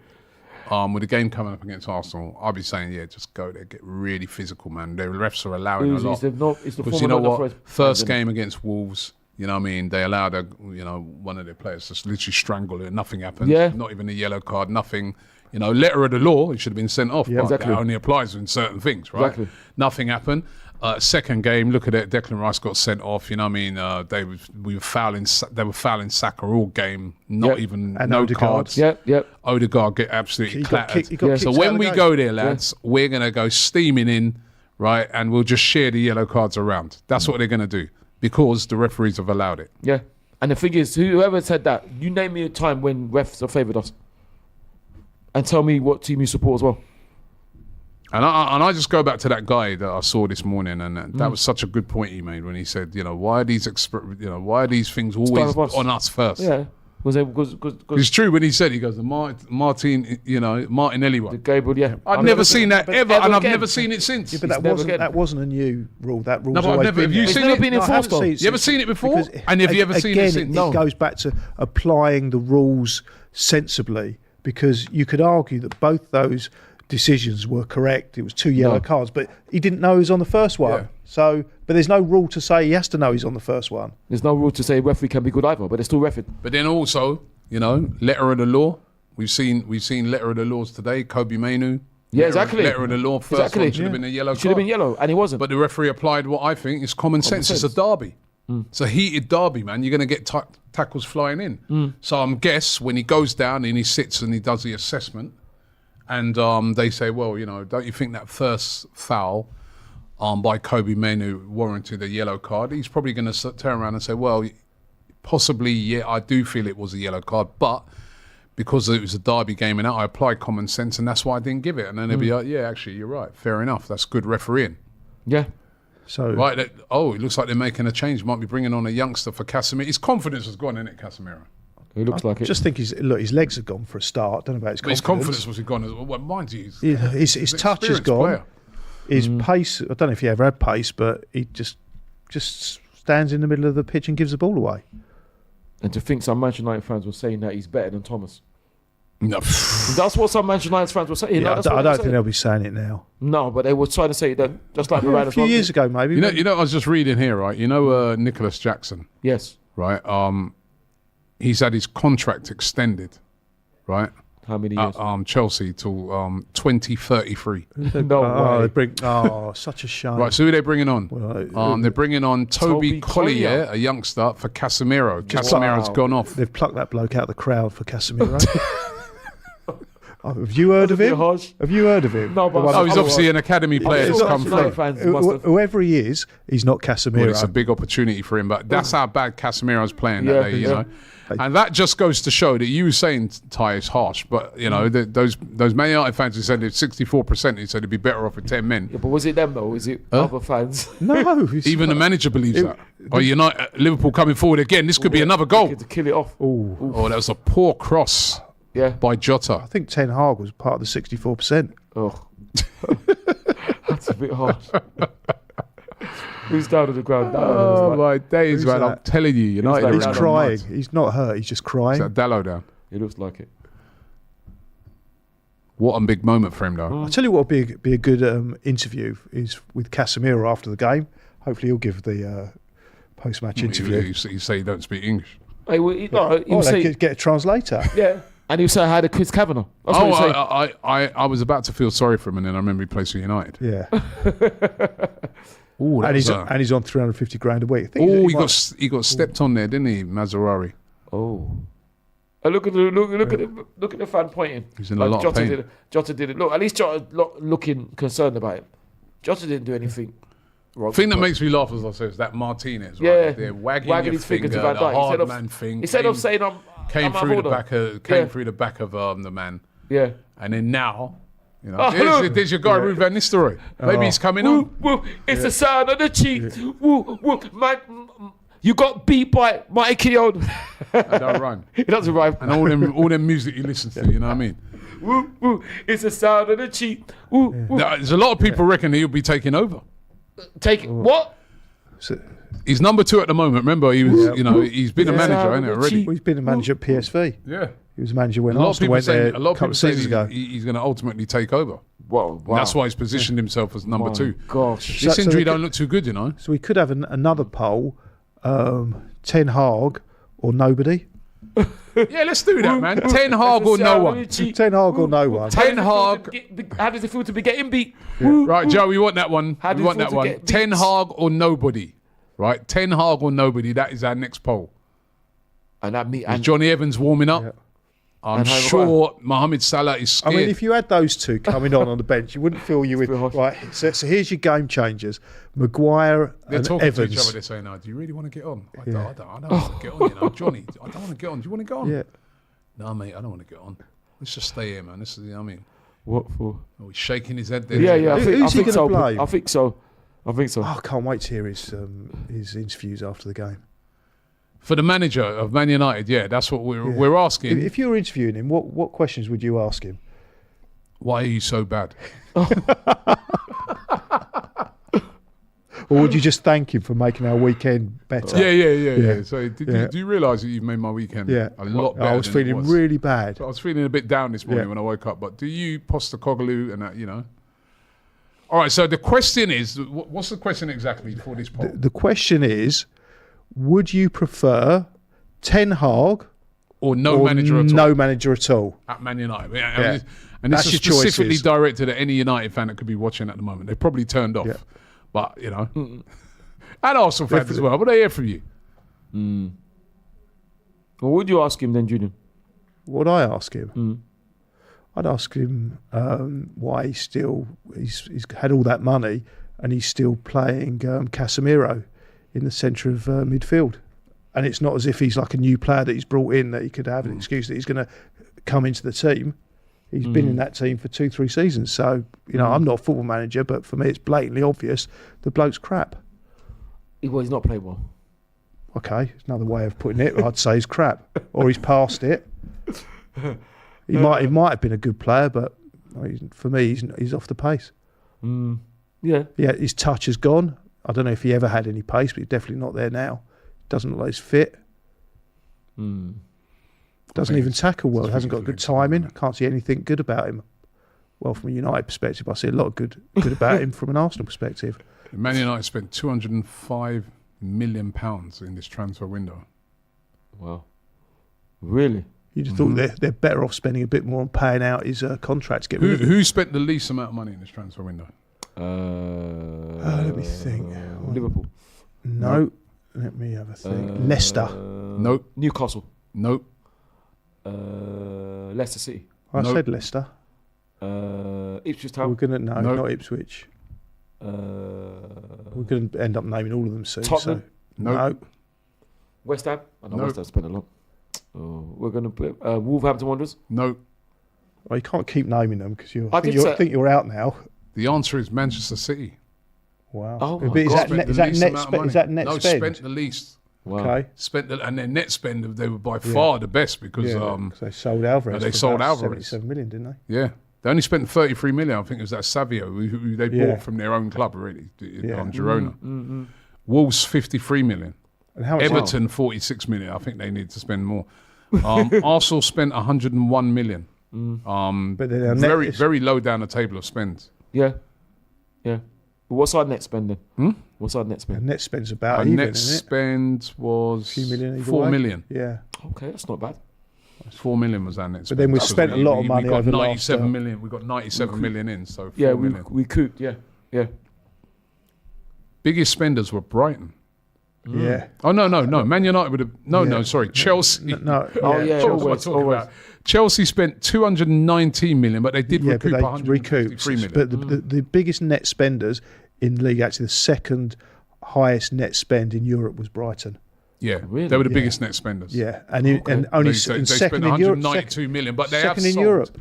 with the game coming up against Arsenal, I'll be saying, yeah, just go there, get really physical, man. The refs are allowing a lot. It's the Because you know what? First game against Wolves, you know what I mean? They allowed one of their players to literally strangle it. Nothing happened. Yeah. Not even a yellow card. Nothing. You know, letter of the law, he should have been sent off. Yeah, but exactly. that only applies in certain things, right? Exactly. Nothing happened. Second game, look at it. Declan Rice got sent off. You know what I mean? They were fouling Saka all game. Not even And no Odegaard. cards. Yep. Odegaard get absolutely He got clattered. kicked So out when of we the go game. there, lads, we're gonna go steaming in, right? And we'll just share the yellow cards around. That's what they're gonna do because the referees have allowed it. Yeah. And the thing is, whoever said that, you name me a time when refs have favoured us. And tell me what team you support as well. And I just go back to that guy that I saw this morning, and that was such a good point he made when he said, you know, why are these things always us. on us first? Yeah. Because It's true when he said, he goes, the Martinelli the one. Gabriel, yeah. I've never seen that ever, ever and I've again. never seen it since. Yeah, but never again. that wasn't a new rule. That rule. No, but I've never. Have you It's seen never it? been No, I haven't enforced though. seen it You ever since- seen it before? because And have you ever seen it again, since? It goes back to applying the rules sensibly, because you could argue that both those decisions were correct. It was 2 yellow cards, but he didn't know he was on the first one. Yeah. So, but there's no rule to say he has to know he's on the first one. There's no rule to say referee can be good either, but they're still refereed. But then also, you know, letter of the law. We've seen letter of the laws today. Kobe Mainu. Yeah, exactly. Letter of the law. First one should have been a yellow card. Should have been yellow, and it wasn't. But the referee applied what I think is common sense. It's a derby. It's a heated derby, man. You're going to get tackles flying in. So I'm guess when he goes down and he sits and he does the assessment, and they say, well, you know, don't you think that first foul by Kobe Mainu warranted a yellow card? He's probably going to turn around and say, well, possibly, yeah, I do feel it was a yellow card, but because it was a derby game and I applied common sense and that's why I didn't give it. And then they'll be like, yeah, actually, you're right. Fair enough. That's good refereeing. yeah. So right, it looks like they're making a change. Might be bringing on a youngster for Casemiro. His confidence has gone in it, Casemiro. It looks like it. Just think his legs have gone for a start. Don't know about his But his confidence. confidence was gone as well. Mind you, His he's an touch has experienced gone. player. His pace. I don't know if he ever had pace, but he just stands in the middle of the pitch and gives the ball away. And to think some Manchester United fans were saying that he's better than Thomas. No, That's what some Manchester United fans were saying. Yeah, That's I what don't they think were they'll be saying it now. saying. No, but they were trying to say that just like A Miranda. few years ago, maybe. you know. I was just reading here, right? You know, Nicholas Jackson, Yes. right? He's had his contract extended, right? How many years? Chelsea till 2033. No way. They bring. Such a shame. Right, so who are they bringing on? Well, They're bringing on Toby Toby Collier, Collier. a youngster, for Casemiro. Casemiro's Wow. gone off. They've plucked that bloke out of the crowd for Casemiro. Have you heard of That's a bit him? harsh. Have you heard of him? No, but- The one Oh, he's that- obviously an academy player that's come United through. fans must have. Whoever he is, he's not Casemiro. Well, it's a big opportunity for him, but that's how bad Casemiro's playing that Yeah, day, you yeah. know. And that just goes to show that you were saying, Ty, is harsh, but you know those Man United fans who said it's 64%, who said it'd be better off with 10 men. Yeah, but was it them though? Was it other fans? No, it's Even the manager believes that. Oh, Liverpool coming forward again. This could be another goal. To kill it off. Oh, that was a poor cross Yeah. by Jota. I think Ten Hag was part of the 64%. Oh. That's a bit harsh. Who's down on the ground? Oh my days, Who's man! I'm that? telling you, United. that? are He's running crying. nuts. He's not hurt. He's just Is crying. that Dallo down? It looks like it. What a big moment for him, though. I'll tell you what would be a good interview is with Casemiro after the game. Hopefully he'll give the post-match interview. You say you don't speak English. Hey, well, he They was saying, could get a translator. yeah. And he was saying, I had a Chris Kavanagh. That's what he was saying. I was about to feel sorry for him, and then I remember he plays for United. Yeah. Ooh, and he's on 350 grand a week. I think Oh, might- he got stepped on there, didn't he, Mazzarari? Oh. Look at the fan pointing. He's in a lot of pain. Jota did it. Look, at least Jota looking concerned about him. Jota didn't do anything wrong. The thing that makes me laugh, as I say, is that Martinez, right? Yeah. They're wagging his finger to the Van Dijk. hard man thing. Instead of saying came I'm through out the of back order. of through the back of the man, Yeah. and then now, you know, Oh, look. there's your guy Ruud van Nistelrooy. Maybe he's coming Woo, on. woo, it's the sound of the cheek. Woo, woo, man, you got beat by Mike Keown. I don't rhyme. It doesn't rhyme. And all them music he listens to, you know what I mean? Woo, woo, it's the sound of the cheek. Woo, woo. Now, there's a lot of people reckon he'll be taking over. Take it. What? So- He's number 2 at the moment. Remember, he was, you know, he's been a manager, hasn't he, already? Well, he's been a manager at PSV. Yeah. He was a manager when A lot of Arsenal people went there saying, a lot a of couple people of saying seasons ago. he's going to ultimately take over. Wow. And that's why he's positioned himself as number 2. Gosh. This So injury we don't could- look too good, you know. So we could have another poll, Ten Hag or nobody. Yeah, let's do that, man. Ten Hag or no one. Ten Hag or no one. Ten Hag. How does it feel to be getting beat? Right, Joe, we want that one. How We does want it that feel to one. get Ten beat? Hag or nobody. Right, Ten Hag or nobody. That is our next poll. And that me Is and Johnny Evans warming up? I'm And Harry sure Mohamed Salah is I scared. mean, if you had those two coming on the bench, you wouldn't feel you would. Right, so here's your game changers: Maguire They're and talking Evans. to each other. They're saying, "Do you really want to get on?" I don't want to get on. You know, Johnny, I don't want to get on. Do you want to get on? Yeah. No, mate, I don't want to get on. Let's just stay here, man. This is, you know what I mean, what for? oh, he's shaking his head there. Yeah. Who's he I think gonna so. blame? I think so. Oh, I can't wait to hear his interviews after the game. For the manager of Man United, yeah, that's what we're asking. If you were interviewing him, what questions would you ask him? Why are you so bad? Or would you just thank him for making our weekend better? Yeah. So do you realise that you've made my weekend a lot better? I was than it feeling really bad. I was feeling a bit down this morning Yeah. when I woke up. But do you Postecoglou and that, you know? All right, so the question is, what's the question exactly for this poll? The question is, would you prefer Ten Hag Or no manager at all? no manager at all? At Man United. Yeah. Yeah. And this That's is your specifically choices. directed at any United fan that could be watching at the moment. They've probably turned off. Yeah. But, you know. And Arsenal fans as well. But they hear from you. What would you ask him then, Julian? Would I ask him? I'd ask him why he's had all that money and he's still playing Casemiro in the centre of midfield. And it's not as if he's like a new player that he's brought in that he could have an excuse that he's going to come into the team. He's been in that team for 2-3 seasons. So, you know, I'm not a football manager, but for me it's blatantly obvious the bloke's crap. Well, he's not played well. Okay, it's another way of putting it. I'd say he's crap. Or he's past it. He might have been a good player, but for me, he's off the pace. Yeah. Yeah, his touch has gone. I don't know if he ever had any pace, but he's definitely not there now. Doesn't look like he's fit. Doesn't even tackle well. Hasn't got good timing. I can't see anything good about him. Well, from a United perspective, I see a lot of good about him from an Arsenal perspective. Man United spent £205 million in this transfer window. Wow. Really? You'd have thought they're better off spending a bit more on paying out his contract to get rid of him. Who spent the least amount of money in this transfer window? Let me think. Liverpool. No. Let me have a think. Leicester. Nope. Newcastle. Nope. Leicester City. I Nope. said Leicester. Ipswich We're Town. gonna Nope. not Ipswich. We're gonna end up naming all of them soon. Tottenham? So. Nope. No. West Ham. I know Nope. West Ham spent a lot. We're going to play Wolverhampton Wanderers. Nope. Well, you can't keep naming them because I did say- I think you're out now. The answer is Manchester City. Wow. Oh my But is God. that Spent net, the is that least net amount of spend? money. Is that net No, spend? spent the least. Wow. Okay. And their net spend, they were by far the best because Yeah, 'cause they sold Alvarez. they for sold about Alvarez. 77 million, didn't they? yeah, they only spent 33 million. I think it was that Savio who they Yeah. bought from their own club already, Yeah. Girona. Wolves 53 million. And how much? Everton 46 million. I think they need to spend more. Arsenal spent 101 million. But then our net Very is- very low down the table of spend. Yeah. Yeah. But what's our net spend then? What's our net And spend? net spend's about Our even, net isn't it? spend was A few million either 4 way. million. Yeah. Okay, that's not bad. 4 million was our net spend. then we've Because spent a lot of money we got over the last, 97 million. We got 97 million in, so 4 Yeah, million. we could. Yeah. Yeah. Biggest spenders were Brighton. Yeah. Oh no, Man United would have sorry, Chelsea. No. Oh, yeah. What was I Always, talking always. about? Chelsea spent 219 million, but they did Yeah, recoup but they 153 million. recouped. But the biggest net spenders in the league, actually, the second highest net spend in Europe was Brighton. Yeah, Really? they were the Yeah. biggest net spenders. Yeah, and only They second spent in Europe. 192 million, but they have second in sold. Europe.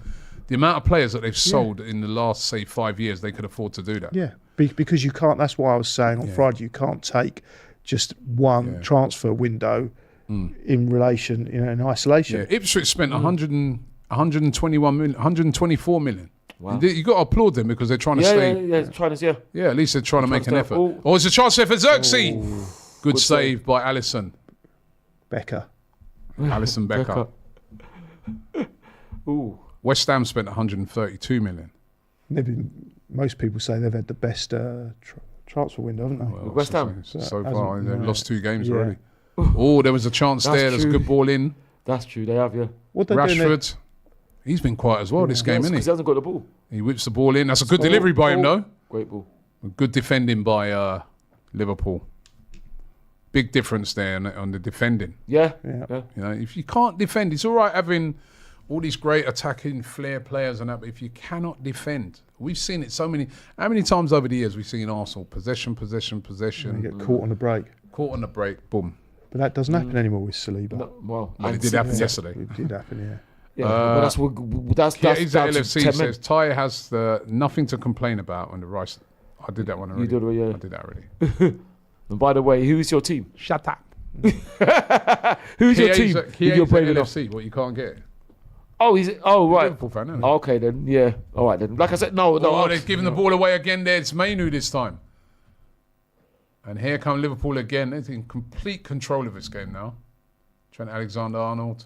The amount of players that they've sold in the last, say, 5 years, they could afford to do that. Yeah, because you can't. That's why I was saying on Friday, you can't take just one transfer window in relation, in isolation. Yeah, Ipswich spent 121 million, 124 million. Wow. You got to applaud them because they're trying to stay. Yeah. Trying to, Yeah, at least they're trying to make an to- effort. oh. Or it's a chance there for Xerxes. Good save by Alisson. Becker. Alisson Becker. Ooh. West Ham spent 132 million. Most people say they've had the best transfer window, haven't they? Well, West Ham. So far, they've lost 2 games Yeah. already. Oh, there was a chance That's there. There's a true. good ball in. That's true. They have, yeah. What they doing there? Rashford, he's been quiet as well this game, isn't Because he? he hasn't got the ball. He whips the ball in. That's a good delivery by him, though. Great ball. Good defending by Liverpool. Big difference there on the defending. Yeah. You know, if you can't defend, it's all right having all these great attacking flair players and that, but if you cannot defend, we've seen it so many. How many times over the years we've seen Arsenal possession? You get caught on the break. Caught on the break, boom. But that doesn't happen anymore with Saliba. No, well, And it did happen yesterday. It did happen, Yeah, but that's He's at down to LFC 10 men. says Ty has nothing to complain about on the right. I did that one already. You did it, yeah. I did that already. And by the way, who's your team? Shut up. Who's your team? He's If you're at brave enough? LFC, what you can't get. Oh, right. Liverpool fan, isn't he? Okay then, yeah. All right then. Like I said, no. Oh, they're giving the ball away again there. It's Mainu this time. And here come Liverpool again. They're in complete control of this game now. Trent Alexander-Arnold.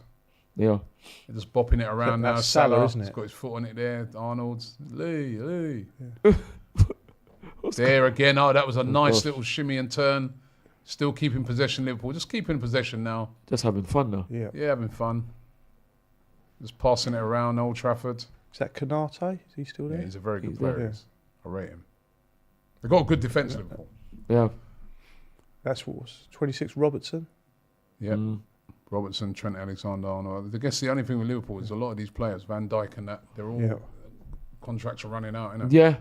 Yeah. They're just bopping it around now. That's Salah, isn't He's it? got his foot on it there. Arnold's. Lee. There again. Oh, that was a nice little shimmy and turn. Still keeping possession, Liverpool. Just keeping possession now. Just having fun now. Yeah. Yeah, having fun. Just passing it around Old Trafford. Is that Konate? Is he still there? Yeah, he's a very good He's player. there. he is. I rate him. They've got a good defence, Liverpool. Yeah. That's what was 26 Robertson. Yeah. Robertson, Trent Alexander-Arnold. I guess the only thing with Liverpool is a lot of these players, Van Dijk and that, they're all contracts are running out, innit? Yeah.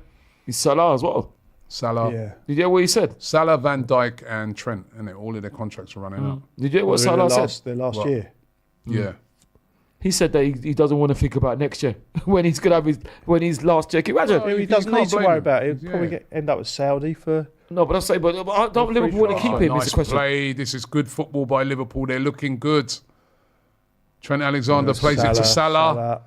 He's Salah as well. Salah. Yeah. Did you hear what he said? Salah, Van Dijk and Trent, innit? All of their contracts are running out. Did you hear what Salah said? Their last What? year. Yeah. He said that he doesn't want to think about next year when he's gonna have his last year. Can you imagine? Oh, He you doesn't can't need to blame worry him. about it. He'll Yeah. probably end up with Saudi for. No, but I say, but don't Liverpool want to keep him? Nice Is the question. play. This is good football by Liverpool. They're looking good. Trent Alexander plays it to Salah.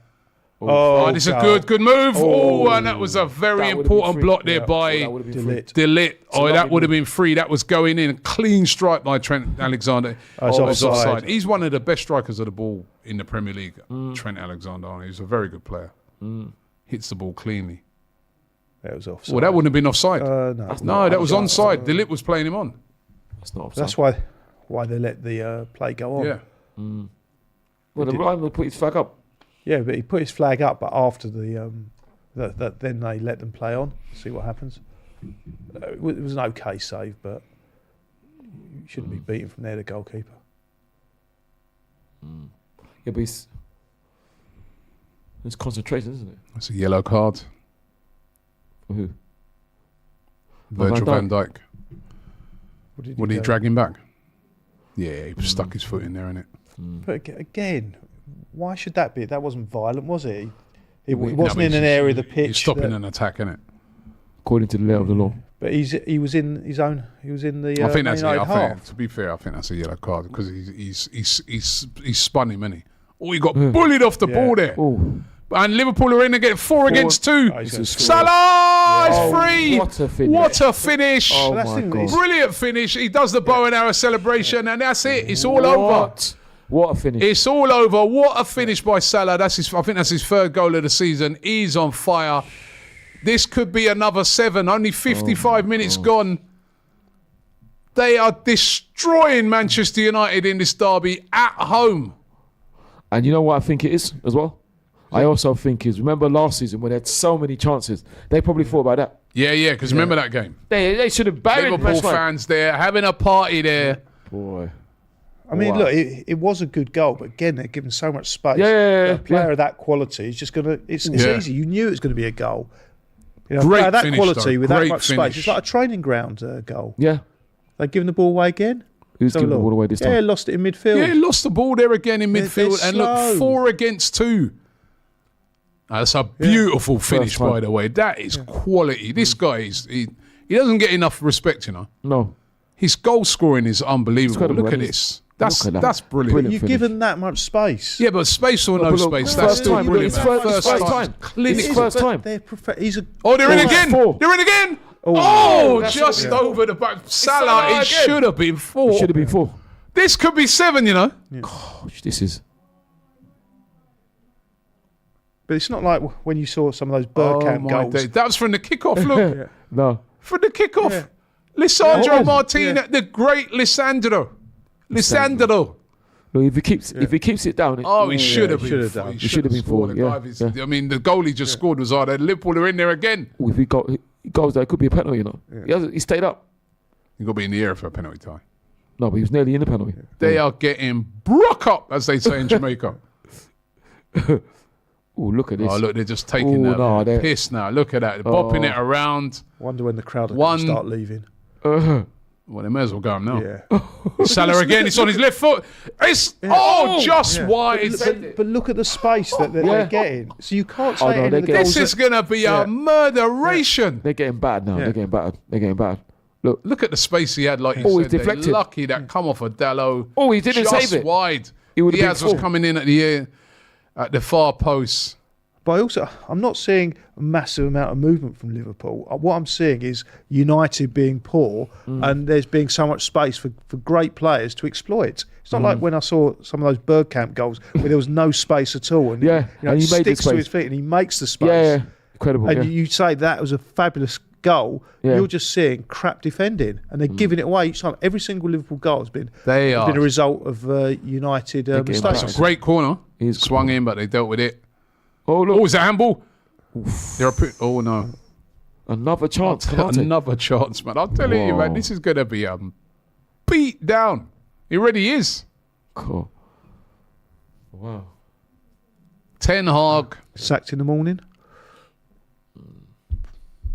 Oh, this is a good move. Oh, and that was a very That would've been important free. block there Yeah. by That would've been free. Delete. Delete. Oh, that lovely would have been free. That was going in. Clean strike by Trent Alexander. It's It's offside. He's one of the best strikers of the ball in the Premier League. Trent Alexander. He's a very good player. Hits the ball cleanly. That was offside. Well, that wouldn't have been offside. No. No, that was onside. Delete was playing him on. That's not offside. That's why they let the play go on. Yeah. Well, the Ryan will put his flag up. Yeah, but he put his flag up, but after then they let them play on, see what happens. It was an okay save, but you shouldn't be beaten from there, the goalkeeper. Yeah, but it's concentration, isn't it? That's a yellow card. For who? Virgil Van van Dijk. What Would he go? drag him back? Yeah, he stuck his foot in there, innit? But again, why should that be? That wasn't violent, was it? It No, wasn't but in an he's- area of the pitch. He's stopping that- an attack, innit? According to the letter of the law. But he was in his own. He was in the. I think that's Man it. United I think, half. to be fair, I think that's a yellow card because he's spun him, innit? Oh, he got bullied off the ball there. Oh, And Liverpool are in to get 4 against 2. Oh, he's gonna score. Salah is free. what a finish. What a finish. Oh, But that's my the- God. Brilliant finish. He does the bow and arrow celebration, and that's it. It's all over. What a finish. It's all over. What a finish by Salah. I think that's his third goal of the season. He's on fire. This could be another 7. Only 55 minutes gone. They are destroying Manchester United in this derby at home. And you know what I think it is as well? I also think is, remember last season when they had so many chances, they probably thought about that. Yeah, because remember that game? They should have buried Liverpool West Ham. fans there, having a party there. Boy. I mean, Wow. look, it was a good goal, but again, they're given so much space. Yeah, A player of that quality is just gonna. It's Yeah. easy. You knew it was going to be a goal. You know, Great a player of that finish, quality though. with Great that much finish. space. It's like a training ground goal. Yeah. They've given the ball away again. Who's giving the ball away this time? Yeah, lost it in midfield. Yeah, lost the ball there again in They're midfield. And look, slow. 4 against 2. That's a beautiful finish, time. by the way. That is quality. This guy, he doesn't get enough respect, you know. No. His goal scoring is unbelievable. incredible, Look at isn't it? this. That's Look at that. that's brilliant. Brilliant. You've finish. given that much space. Yeah, but space or no But look, space, first that's still time, brilliant. it's first time. Clinical. It's first time. They're he's a. Oh, they're in Oh, again. 4. They're in again. Oh, Oh, that's just what- over the back. Salah, Salah it again. should have been 4. Should have been 4. This could be 7, you know. Gosh, this is. But it's not like when you saw some of those Bergkamp goals. days. That was from the kickoff. Look, No. from the kickoff. Yeah. Lisandro Oh, Martinez, yeah. the great Lisandro. Look, if he keeps it down, He should have been. done. He should have been forward, scored. yeah. I mean, the goal he just scored was hard. Liverpool are in there again. Ooh, if he goes there, it could be a penalty. You know, he stayed up. You got to be in the air for a penalty tie. No, but he was nearly in the penalty. They are getting broke up, as they say in Jamaica. Oh, look at this. Oh, look, they're just taking that piss now. Look at that. They're bopping it around. Wonder when the crowd are going to start leaving. Well, they may as well go home now. Yeah. Salah again. It's on his left foot. It's just wide. But look at the space that they're getting. So you can't say any of the This goals is going to be a murderation. They're getting bad now. They're getting bad. Look at the space he had. Like you said, he's deflected. They're lucky that come off of Dallo. Oh, he didn't just save it. Wide. Diaz was coming in at the far post. But I'm not seeing a massive amount of movement from Liverpool. What I'm seeing is United being poor and there's being so much space for great players to exploit. It's not like when I saw some of those Bergkamp goals where there was no space at all. And, and he made sticks the to his feet and he makes the space. Yeah. Incredible. And you say that was a fabulous goal. Yeah. You're just seeing crap defending and they're giving it away each time. Every single Liverpool goal has been a result of United mistakes. It's a great corner. He's swung in, but they dealt with it. Oh, look. Oh, is that handball? Oh, no. Another chance. Another chance, man. I'm telling you, man, this is going to be beat down. It already is. Cool. Wow. Ten Hag. Sacked in the morning.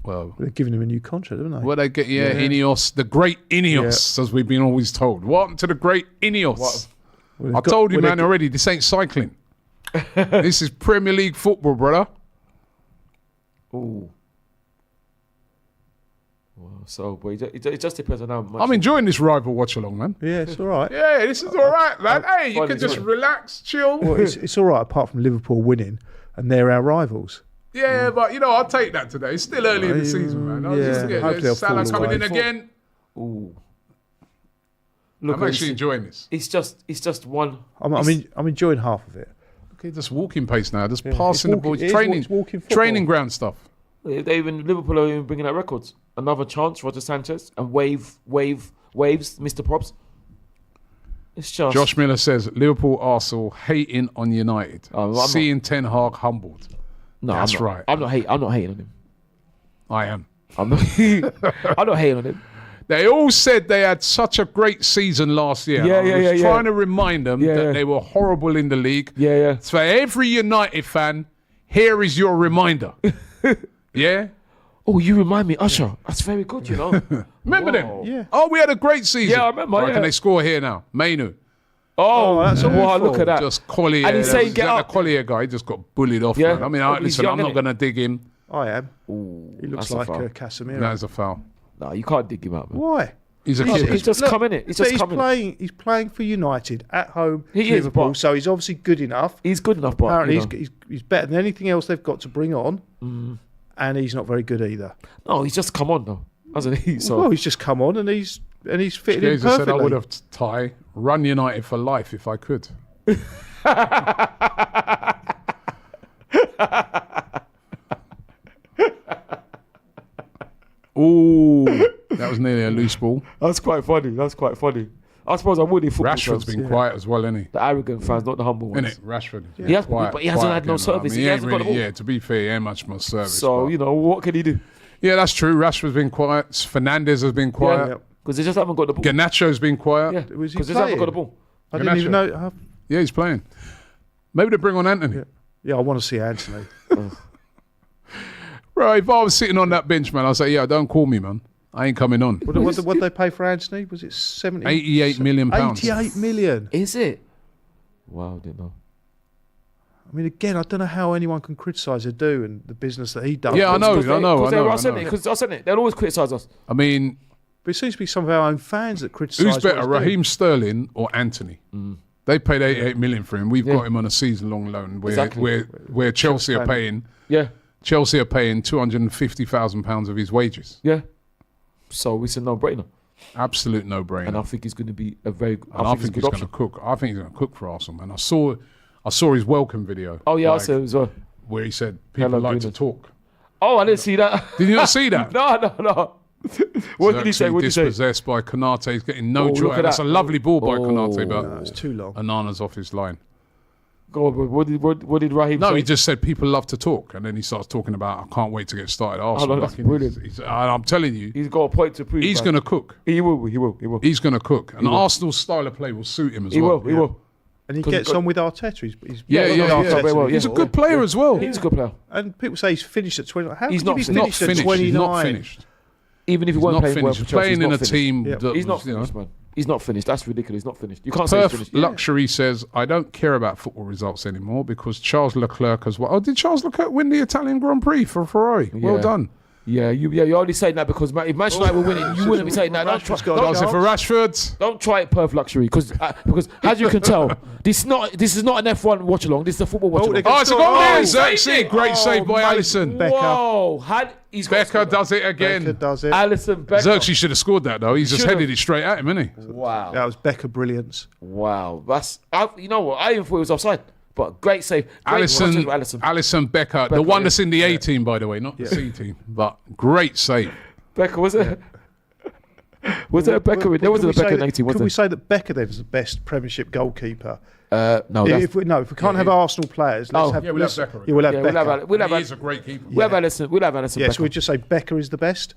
Well, they're giving him a new contract, haven't they? Well, they get, Ineos, the great Ineos, as we've been always told. What happened to the great Ineos? I told you, man, already, this ain't cycling. This is Premier League football, brother. Ooh. Wow. So, but it just depends on how much. I'm enjoying this rival watch along, man. Yeah, it's all right. Yeah, this is all right, man. Hey, you can just relax, chill. Well, it's all right apart from Liverpool winning, and they're our rivals. Yeah, but I'll take that today. It's still early in the season, man. Hopefully they'll Salah fall coming away. in again. Ooh. Look, I'm actually enjoying this. It's just one. I'm enjoying half of it. Okay, just walking pace now. Just passing the ball. It's Training ground stuff. Liverpool are even bringing out records. Another chance, Roger Sanchez, and waves, Mr. Props. It's just. Josh Miller says Liverpool, Arsenal hating on United, seeing Ten Hag humbled. No, that's right. I'm not hating on him. I am. I'm not hating on him. They all said they had such a great season last year. I was trying to remind them that they were horrible in the league. Yeah. So for every United fan, here is your reminder. Yeah? Oh, you remind me, Usher. That's very good, you know. Remember them? Yeah. Oh, we had a great season. Yeah, I remember. Right, can they score here now? Mainu. Oh, that's look at that. Just Collier. And he's saying, get up. The Collier guy just got bullied off. Yeah. Man. I mean, listen, I'm not going to dig him. I am. Ooh, He looks like Casemiro. That's a foul. No, you can't dig him out, man. Why? He's a kid. He's just come in it. He's playing for United at home. Liverpool, so he's obviously good enough. He's good enough, but apparently he's better than anything else they've got to bring on. And he's not very good either. No, he's just come on though, hasn't he? So well, he's just come on and he's fitted in perfectly. Said I would have run United for life if I could. Ooh, that was nearly a loose ball. That's quite funny. I suppose I would if football Rashford's fans. been quiet as well, isn't he? The arrogant fans, not the humble ones. Isn't it? Rashford. Yeah. He has, quiet, but he hasn't had no service. He hasn't got the ball. Yeah, to be fair, he ain't much more service. So, what can he do? Yeah, that's true. Rashford's been quiet. Fernandes has been quiet. Because they just haven't got the ball. Garnacho's been quiet. Yeah, because they just haven't got the ball. I didn't even know. Yeah, he's playing. Maybe they bring on Anthony. Yeah, I want to see Anthony. Right, if I was sitting on that bench, man, I'd say, yeah, don't call me, man. I ain't coming on. What did they pay for Anthony? Was it 70? 88 million pounds. 88 million. Is it? Wow, I didn't know. I mean, again, I don't know how anyone can criticise Adu and the business that he does. Yeah, I know. Because I said it. They'll always criticise us. I mean... But it seems to be some of our own fans that criticise Who's better, Raheem Sterling or Anthony? They paid 88 million for him. We've got him on a season-long loan where Chelsea are paying... Yeah. Chelsea are paying £250,000 of his wages. Yeah. So it's a no-brainer. Absolute no-brainer. And I think he's going to be a very. I think he's going to cook. I think he's going to cook for Arsenal, man. I saw his welcome video. Oh yeah, I saw it as well. Where he said people like to talk. Oh, I didn't see that. Did you not see that? No. What did he say? What did he say? Dispossessed by Konate. He's getting no Oh, joy. look at That's that. a lovely ball by Oh. Konate, but No, it's too long. Onana's off his line. Go on, bro. What did Raheem No, say? he just said people love to talk, and then he starts talking about I can't wait to get started. Oh, Arsenal. no, that's Like, brilliant. I'm telling you, He's got a point to prove. he's man. going to cook. He will. He's going to cook, and will. Arsenal's style of play will suit him as He well. will. And he 'Cause gets he's got- on with Arteta. He's Yeah, well, yeah, Arteta yeah. Very well, before. He's a good player as well. He's a good player. And people say he's finished at 20. How He's could not he be Not finished at finished. 29? He's not finished. Even if he He's weren't not playing well finished. for He's Chelsea, playing he's in not a finished. team. Yeah. that He's not was, you know, finished, man. He's not finished. That's ridiculous. He's not finished. You can't say he's Perth finished. Luxury says, I don't care about football results anymore because Charles Leclerc as well. Oh, did Charles Leclerc win the Italian Grand Prix for Ferrari? Well Yeah. done. You're only saying that because if Manchester United were winning, you wouldn't be saying that. Rashford's got Does it for Rashford? Don't try it, Perth Luxury, because as you can tell, this is not an F1 watch along. This is a football watch along. they Oh, it's a goal Oh, there, saved Xerxes. Great save by Alisson. Becker. Whoa, he's got Becker does it Becker again. does it. Alisson Becker. Xerxes should have scored that though. He's just Should've. headed it straight at him, isn't he? Wow, That was Becker brilliance. wow. You know what? I even thought it was offside, but great save. Great Alisson, Alisson. Alisson Becker, the one that's in the A team, by the way, not the C team, but great save. Becker, was it? Was there a Becker? There wasn't a Becker in 18, was Could there? we say that Becker then is the best Premiership goalkeeper? No, that's, If we can't have Arsenal players, let's Oh. have Yeah, we'll have Becker. Yeah, we'll have yeah, Becker. we'll have He is a great keeper. We'll have Alisson. We'll have Alisson. Yes, Becker. we just say Becker is the best.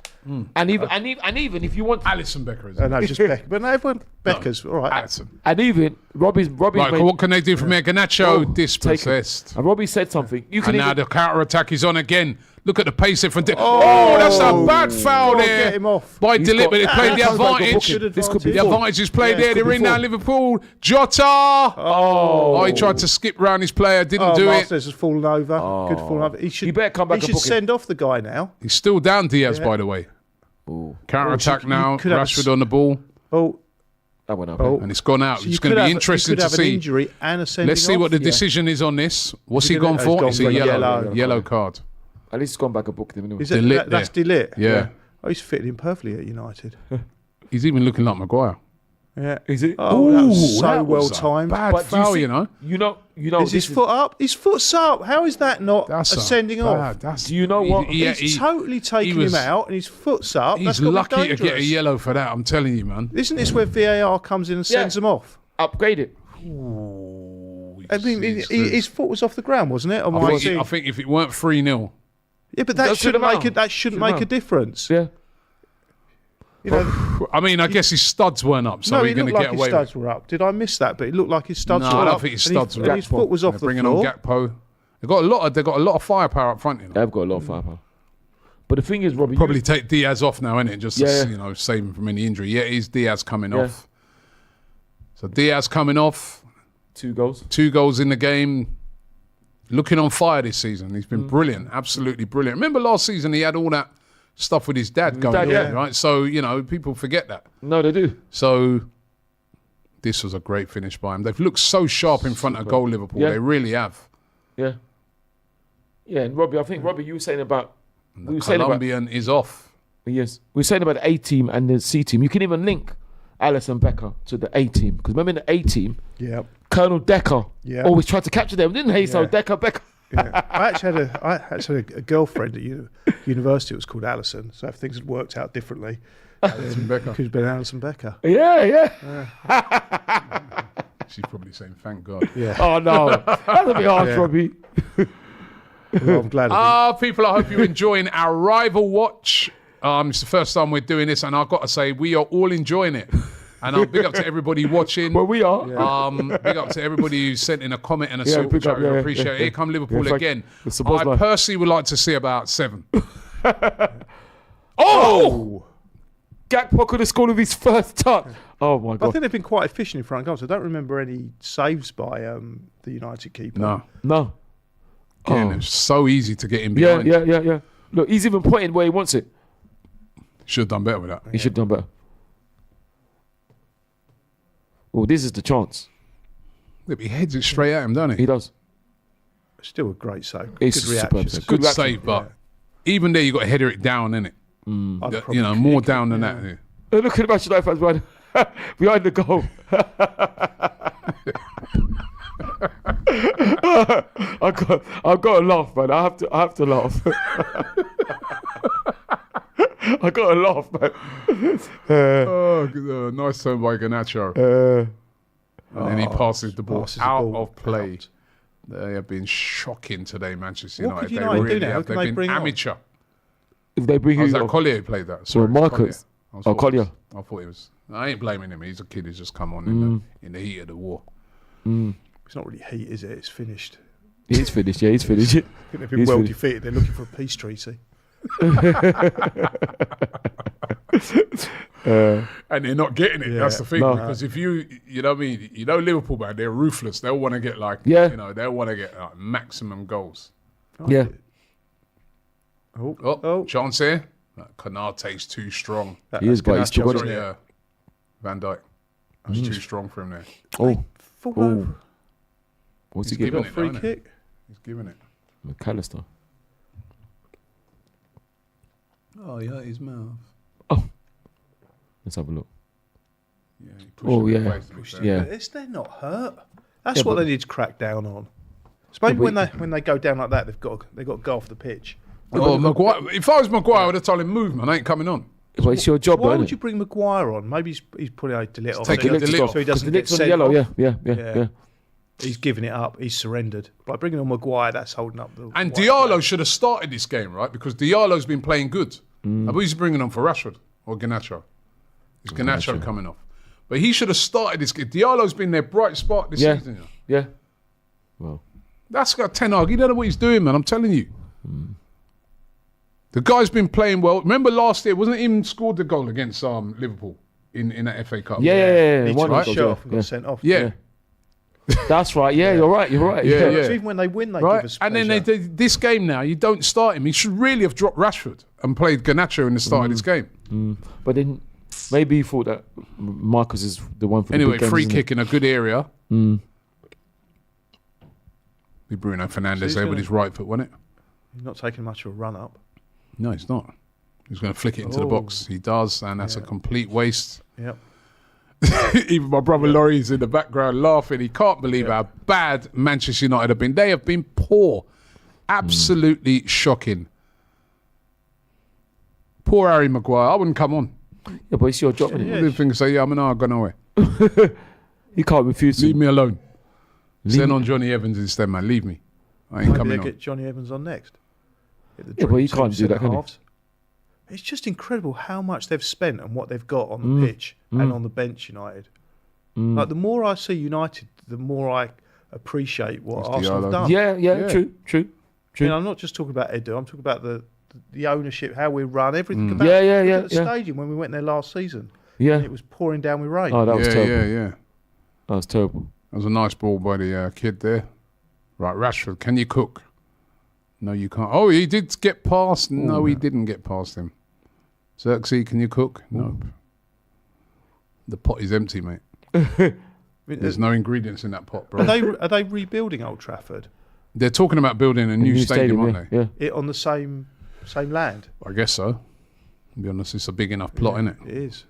and even if you want, Alisson Becker is No, just Becker. But no, everyone Becker's all right. Alisson. and even Robbie's Right, made, what can they do from here? Garnacho Oh, dispossessed. and Robbie said something. You can And now even, the counter attack is on again. Look at the pace there from. Oh, that's a bad foul Go on, there. get him off. By He's Delip, got- but they played the That's like a advantage. booking. This could be The four. advantage is played Yeah, there. could They're be in now, four. Liverpool. Jota. Oh, he tried to skip round his player, didn't do it. Masters has fallen over. Good fallen over. He should. You better come back He and should book him. send off the guy now. He's still down, Diaz, by the way. Ooh, Counter attack you now. could have a Rashford on the ball, Oh, that went up. oh. and it's gone out. So It's you going could to have- be interesting you could to have an see. injury and a sending Let's see off. what the Yeah. decision is on this. What's he He's gone gonna- for? he's gone It's for a a yellow yellow. card. At least he's gone back and booked him anyway. Is it, Delip that's there. Delip. Yeah. Oh, he's fitting in perfectly at United. He's even looking like Maguire. Yeah. Is it? Oh, that was Ooh, so that well was a timed. Bad But do you foul, see- you know. You know. Is his foot up? His foot's up. How is that not That's a sending off? Do you know what? He's totally taking was- him out, and his foot's up. He's That's gotta be lucky to get a dangerous. yellow for that. I'm telling you, man. Isn't this where VAR comes in and sends Yeah. him off? Upgrade it. I mean, his foot was off the ground, wasn't it? Am I seeing- I think if it weren't 3-0, Yeah, but That that shouldn't shouldn't make it. That shouldn't make a matter. difference. Yeah. You know, I mean, I guess his studs weren't up, so no, he's it going to looked get like his away with studs were up. Did I miss that? But it looked like his studs No, were up. I don't think his and studs were and up. his foot was off They're the bringing floor. on Gakpo. They've got a lot of firepower up front. You know. They've got a lot of firepower. But the thing is, Robbie, Probably take Diaz off now, innit? Just to, Yeah. save him from any injury. Yeah, it is Diaz coming Yeah. off. So Diaz coming off. 2 goals. 2 goals in the game. Looking on fire this season. He's been brilliant, absolutely brilliant. Remember last season he had all that stuff with his dad going on, yeah. right? So, people forget that. No, they do. So this was a great finish by him. They've looked so sharp in front of goal, Liverpool. Yeah. They really have. Yeah. Yeah, and Robbie, I think Robbie, you were saying about The Colombian is off. yes, we were saying about the A team and the C team. You can even link Alisson Becker to the A team because remember in the A team, Yeah. Colonel Decker Yeah. always tried to capture them, didn't he? So Yeah. Becker. Yeah. I actually had a girlfriend at university. It was called Alison. So if things had worked out differently, Becker. could have been Alison Becker. Yeah. She's probably saying, thank God. Yeah. Oh no, that'll be hard, Yeah. Robbie. Well, I'm glad. I People, I hope you're enjoying our rival watch. It's the first time we're doing this, and I've got to say, we are all enjoying it. And I'll big up to everybody watching. Well, we are. Big up to everybody who sent in a comment and a Yeah, super big chat. up, We yeah, appreciate yeah, it. yeah. Here come Liverpool Yeah, thank- again. it's the boss I line. personally would like to see about 7. Oh! Gakpo could have scored with his first touch. Oh my I god. think they've been quite efficient in front of goals. I don't remember any saves by the United keeper. No. No. Again, Oh. it's so easy to get in Yeah, behind. yeah. Look, he's even pointing where he wants it. Should have done better with that. He should have done better. Oh, this is the chance. Look, he heads it straight at him, doesn't He he? does. Still a great save. It's Good superb reaction. save. Good reaction. save, but even there, you got to header it down, innit? I'd probably More kick it, down than yeah. that. Oh, look at the Manchester United fans behind the goal. I've got to laugh, man. I have to laugh. I got to laugh, man. Nice turn by Garnacho. And then he passes the ball out of play. They have been shocking today, Manchester What United. could United do now? Who can They've they been bring on? amateur. If they bring Was you that on, Collier who played that? Sorry, Marcus. Collier. Collier. I thought he was. I ain't blaming him. He's a kid who's just come on in the heat of the war. It's not really heat, is it? It's finished. He's finished. Yeah, he's finished. I think they've been He's well finished. defeated. They're looking for a peace treaty. And they're not getting it. Yeah. That's the thing. No. Because if you know what I mean, Liverpool, man, they're ruthless. They'll want to get they'll want to get maximum goals. Yeah. Oh, chance here. Konate's too strong. He is, but he's still got Sorry, it. Van Dijk. That's too strong for him there. Oh. What's he He's getting? giving it, Free though, kick. He's giving it. McAllister. Oh, yeah, his mouth. Let's have a look. Yeah, he pushed Oh, him in yeah. place, to be fair. Yeah. They're not hurt. That's Yeah, what but- they need to crack down on. So maybe Yeah, but- when they go down like that, they've got to go off the pitch. Oh, Maguire. If I was Maguire, I would have told him, move, man. I ain't coming on. But it's your job, Why though, would isn't you bring Maguire on? Maybe he's putting a delete off. taking so a he- delete off. so he doesn't the get next on sent yellow, off. yeah. He's giving it up. He's surrendered. By bringing on Maguire, that's holding up the. And white Diallo flag. should have started this game, right? Because Diallo's been playing good. I believe he's bringing on for Rashford or Garnacho. Is Garnacho coming off? But he should have started this game. Diallo's been their bright spot this Yeah. season. You know? Yeah. Well, That's got Ten Hag. He don't know what he's doing, man. I'm telling you. The guy's been playing well. Remember last year, wasn't it him scored the goal against Liverpool in that FA Cup? yeah. He One took of his those, shirt off and yeah. got sent off. Yeah. That's right. Yeah, you're right. Yeah, So yeah. even when they win, they give Right? us And then pleasure. this game now, you don't start him. He should really have dropped Rashford and played Garnacho in the start of this game. But then maybe he thought that Marcus is the one for the Anyway, big games, free isn't kick in a good area. Be Bruno Fernandes he's there with gonna- his right foot, wasn't it? He's not taking much of a run up. No, he's not. He's going to flick it into the box. He does, and that's a complete waste. Yep. Even my brother Laurie's in the background laughing. He can't believe how bad Manchester United have been. They have been poor. Absolutely shocking. Poor Harry Maguire. I wouldn't come on. Yeah, but it's your job, isn't I it? didn't think say, yeah, I'm going nowhere. You can't refuse to. Leave me alone. Leave Send me- on Johnny Evans instead, man. Leave me. I ain't Maybe coming they on. get Johnny Evans on next. Get the Yeah, but dream you can't team do that, can you? centre-halves. It's just incredible how much they've spent and what they've got on the pitch and on the bench. United. Like the more I see United, the more I appreciate what It's Arsenal have Diallo. done. Yeah, Yeah. true. You know, I'm not just talking about Edu. I'm talking about the ownership, how we run, everything about Yeah, it. yeah, Look yeah, at the yeah. stadium when we went there last season. Yeah. And it was pouring down with rain. Oh, that was terrible. Yeah. That was terrible. That was a nice ball by the kid there. Right, Rashford, can you cook? No, you can't. Oh, he did get past. No, he didn't get past him. Xerxes, can you cook? Nope. The pot is empty, mate. I mean, There's no ingredients in that pot, bro. are they rebuilding Old Trafford They're talking about building a new stadium, aren't yeah, they? yeah. it on the same land? I guess so. To be honest, it's a big enough plot, isn't it? It is.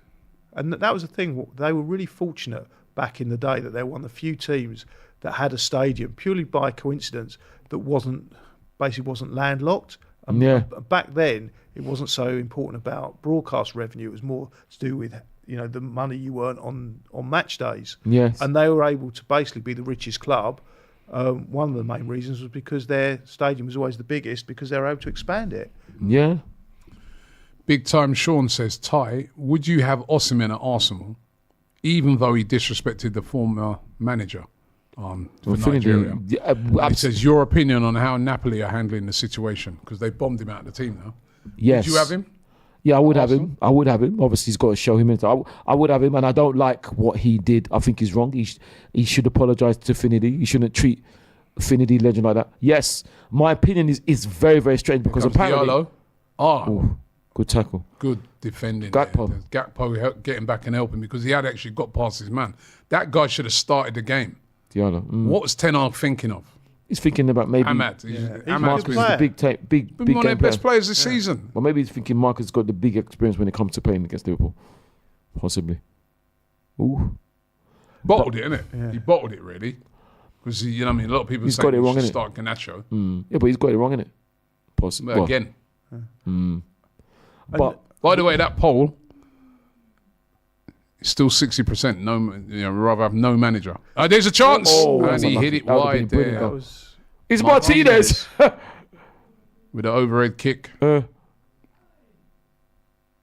And that was the thing. They were really fortunate back in the day that they were one of the few teams that had a stadium purely by coincidence that wasn't landlocked. And Yeah. back then, it wasn't so important about broadcast revenue. It was more to do with the money you earned on match days. Yes. And they were able to basically be the richest club. One of the main reasons was because their stadium was always the biggest because they were able to expand it. Yeah. Big time Sean says, Ty, would you have Osimhen at Arsenal, even though he disrespected the former manager for Nigeria? Yeah, He says, your opinion on how Napoli are handling the situation, because they bombed him out of the team now. yes. Would you have him? Yeah, I would have Arsenal? him. I would have him. Obviously, he's got to show him it. I would have him, and I don't like what he did. I think he's wrong. He should apologise to Finidi. He shouldn't treat Finidi legend like that. Yes, my opinion is very, very strange because Comes apparently... Diallo. Ooh, good tackle. Good defending. Gakpo. there. Gakpo getting back and helping because he had actually got past his man. That guy should have started the game. Diallo. What was Ten Hag thinking of? He's thinking about maybe... Ahmad. He's a Ahmad's good been player. Big one of their game best player. players this season. Well, maybe he's thinking Marcus got the big experience when it comes to playing against Liverpool. Possibly. Ooh. Bottled it, innit? Yeah. He bottled it, really. Because, you know what I mean? A lot of people He's say got it he wrong, should innit? start Garnacho. Yeah, but he's got it wrong, innit? Possibly. But again, But By the way, that poll is still 60%. No, rather have no manager. There's a chance, and he hit it wide there. It's Martinez. With an overhead kick.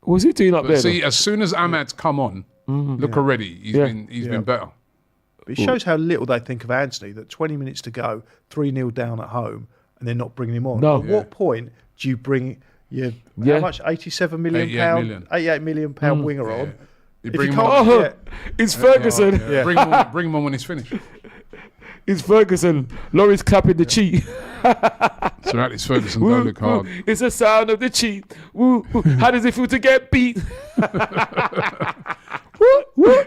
What's he doing up there? See, as soon as Ahmad's come on, look already, he's been better. But it shows how little they think of Anthony, that 20 minutes to go, 3-0 down at home, and they're not bringing him on. No. At what point do you bring how much? 87 million 88 pound, million. 88 million pound winger on? You If bring you him can't- on. yeah. It's Ferguson. Bring him on when he's finished. It's Ferguson. Laurie's clapping the cheat. So that is Ferguson. Don't look hard. It's the sound of the cheat. Woo, woo. How does it feel to get beat?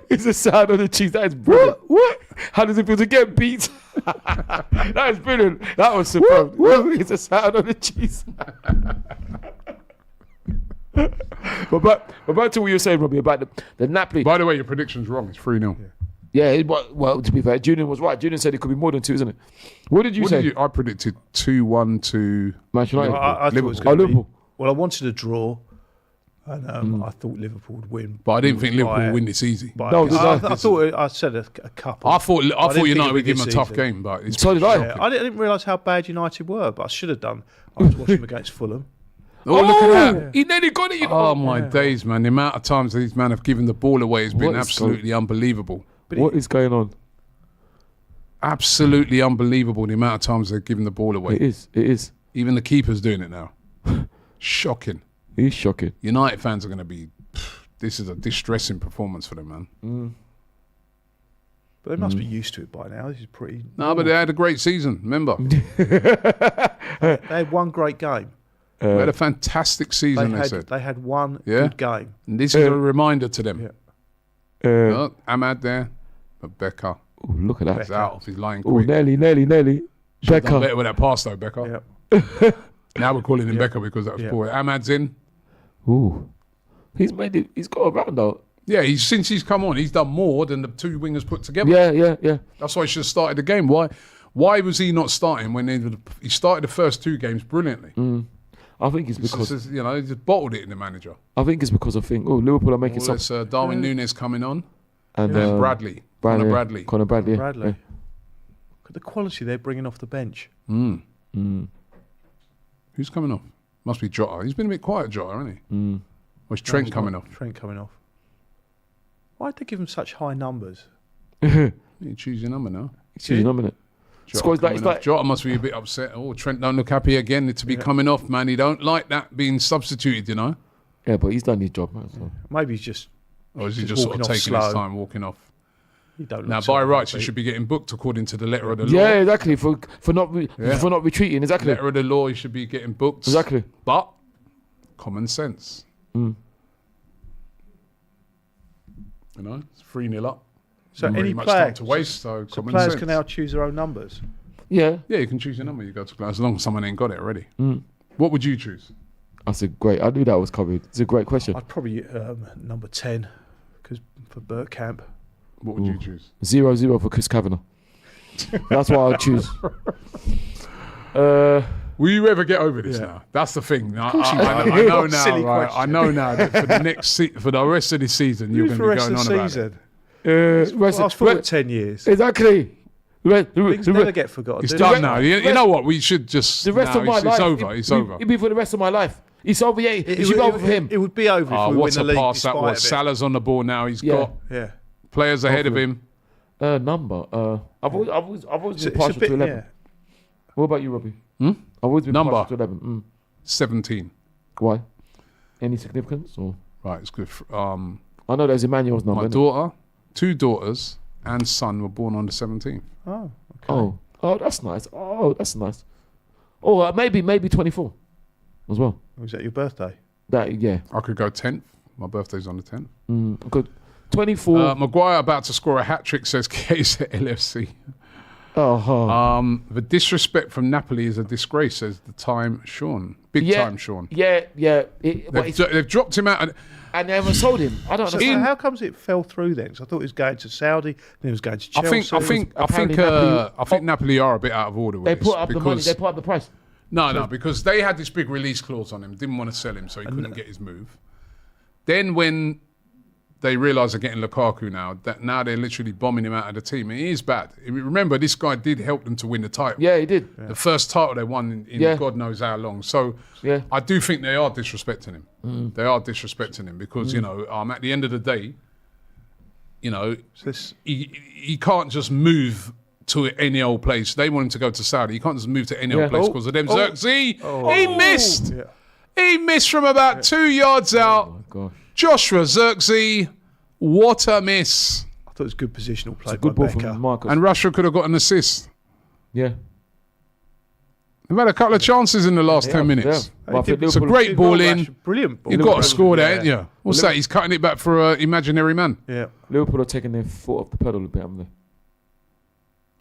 It's the sound of the cheat. That is brilliant. How does it feel to get beat? That is brilliant. That was superb. It's the sound of the cheese. But back to what you were saying, Robbie, about the Napoli. By the way, your prediction's wrong. It's 3-0. Yeah, well, to be fair, Julian was right. Julian said it could be more than 2, isn't it? What did you say? I predicted 2-1 to Manchester United. I thought it was going to be. Liverpool. Well, I wanted a draw, and I thought Liverpool would win. But I didn't think Liverpool would win this easy. No, I thought I said a couple. I thought think United it'd would be give them a this tough season. game, but it's So did I. Yeah, I didn't realise how bad United were, but I should have done. I was watching them against Fulham. Oh, look at that. He nearly got it. Oh, my days, man. The amount of times these men have given the ball away has been What is absolutely unbelievable. What is going on? Absolutely unbelievable the amount of times they've given the ball away. It is. Even the keeper's doing it now. Shocking. He's shocking. United fans are going to be... This is a distressing performance for them, man. But they must be used to it by now. This is pretty. No, but they had a great season, remember? They had one great game. They had a fantastic season, they said. They had one Yeah. good game. And this is a reminder to them. Yeah. Look, Ahmad there, but Becker Ooh, look at that. is out of his line Oh, quick. nearly. Done Becker. better with that pass though, Becker. Yeah. Now we're calling him Becker because that was poor. Ahmad's in. Ooh. He's made it. He's got around though. Yeah, since he's come on, he's done more than the two wingers put together. Yeah. That's why he should have started the game. Why was he not starting when he started the first two games brilliantly? I think it's because He just bottled it in the manager. I think Liverpool are making some. There's Darwin Núñez coming on And and Bradley. Conor Bradley. Conor Bradley. Yeah. Bradley. Look at the quality they're bringing off the bench. Who's coming off? Must be Jota. He's been a bit quiet, Jota, hasn't he? Or is Trent coming off? Trent coming off. Why'd they give him such high numbers? You choose your number now. Excuse me, minute. Jota, Score's like- coming it's off. like- Jota must be a bit upset. Oh, Trent don't look happy again to be coming off, man. He don't like that being substituted, you know? Yeah, but he's done his job, man. So. Maybe he's just. Or is he Just just sort of walking off taking his slow. time walking off? He don't look Now, so by rights, happy. he should be getting booked according to the letter of the law. Yeah, exactly. For not retreating, exactly. Letter of the law, he should be getting booked. Exactly. But common sense. You know, it's 3-0 up. So Not any really much player, time to waste, so so common players sense. can now choose their own numbers. Yeah, Yeah, you can choose your number. You go to as long as someone ain't got it already. What would you choose? that's a great. I knew that was covered. It's a great question. I'd probably number 10 because for Bergkamp. What would you choose? 0-0 for Chris Kavanagh. That's what I'll choose. Will you ever get over this now? That's the thing. I know now, Silly right? question. I know now that for the for the rest of the season, you're going for to the be rest going of on the about it. season. Fast forward 10 years. Exactly. Things never get forgotten. It's do done they? now. You know what? We should just. The rest no, of my it's life. over. It's over. It'd be for the rest of my life. It's over. Yeah, it should be over for him. It would be over if we win What the a league. pass that despite was. of it. Salah's on the ball now. He's got Yeah. players ahead of him. Number. I've always It's been a partial bit, to 11. yeah. What about you, Robbie? I've always been Number. partial to 11. 17. Why? Any significance? Or Right, it's good. I know there's Emmanuel's number. My innit? daughter, 2 daughters, and son were born on the 17th. Oh, okay. Oh, that's nice. Oh, that's nice. Oh, maybe 24 as well. Was that your birthday? That yeah. I could go 10th. My birthday's on the 10th. Good. 24. Maguire about to score a hat trick, says Case at LFC. The disrespect from Napoli is a disgrace, says the time Sean. Big time Sean. Yeah. They've dropped him out. And they haven't sold him. I don't So know. how comes it fell through then? 'Cause I thought it was going to Saudi, then it was going to I Chelsea. think Napoli are a bit out of order with They this put up the money. because They put up the price. no, because they had this big release clause on him. Didn't want to sell him, so he couldn't get his move. Then when they realise they're getting Lukaku now they're literally bombing him out of the team. And it is bad. Remember, this guy did help them to win the title. Yeah, he did. The first title they won in God knows how long. So I do think they are disrespecting him. They are disrespecting him because, at the end of the day, he can't just move to any old place. They want him to go to Saudi. He can't just move to any old place because of them. Xerxes, he missed. Yeah. He missed from about 2 yards out. Oh, my gosh. Joshua Xerxes, what a miss. I thought it was good positional play. It's a good ball Becker. from Marcus. And Russia could have got an assist. Yeah. They've had a couple of chances in the last 10 minutes. Yeah. But It's a great ball in. Brilliant ball. You've got to score that, ain't you? What's that? He's cutting it back for an imaginary man. Yeah. Liverpool are taking their foot off the pedal a bit, haven't they?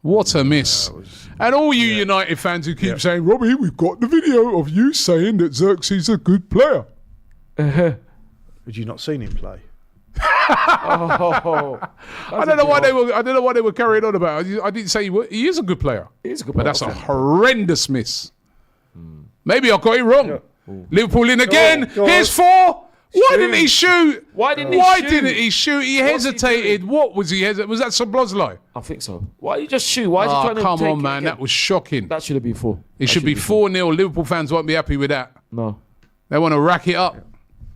What a miss. And all you United fans who keep saying, Robbie, we've got the video of you saying that Xerxes is a good player. Had you not seen him play? I don't know why they were carrying on about it. I didn't say he is a good player. He is a good But player. that's a horrendous miss. Maybe I got it wrong. Liverpool in again. Here's 4. Why didn't he shoot? Why didn't he shoot? He hesitated. What was he hesitating? Was that Szoboszlai? I think so. Why did he just shoot? Why is he trying to come take on, it man. again? That was shocking. That should have been 4. It should be 4-0. Liverpool fans won't be happy with that. No. They want to rack it up.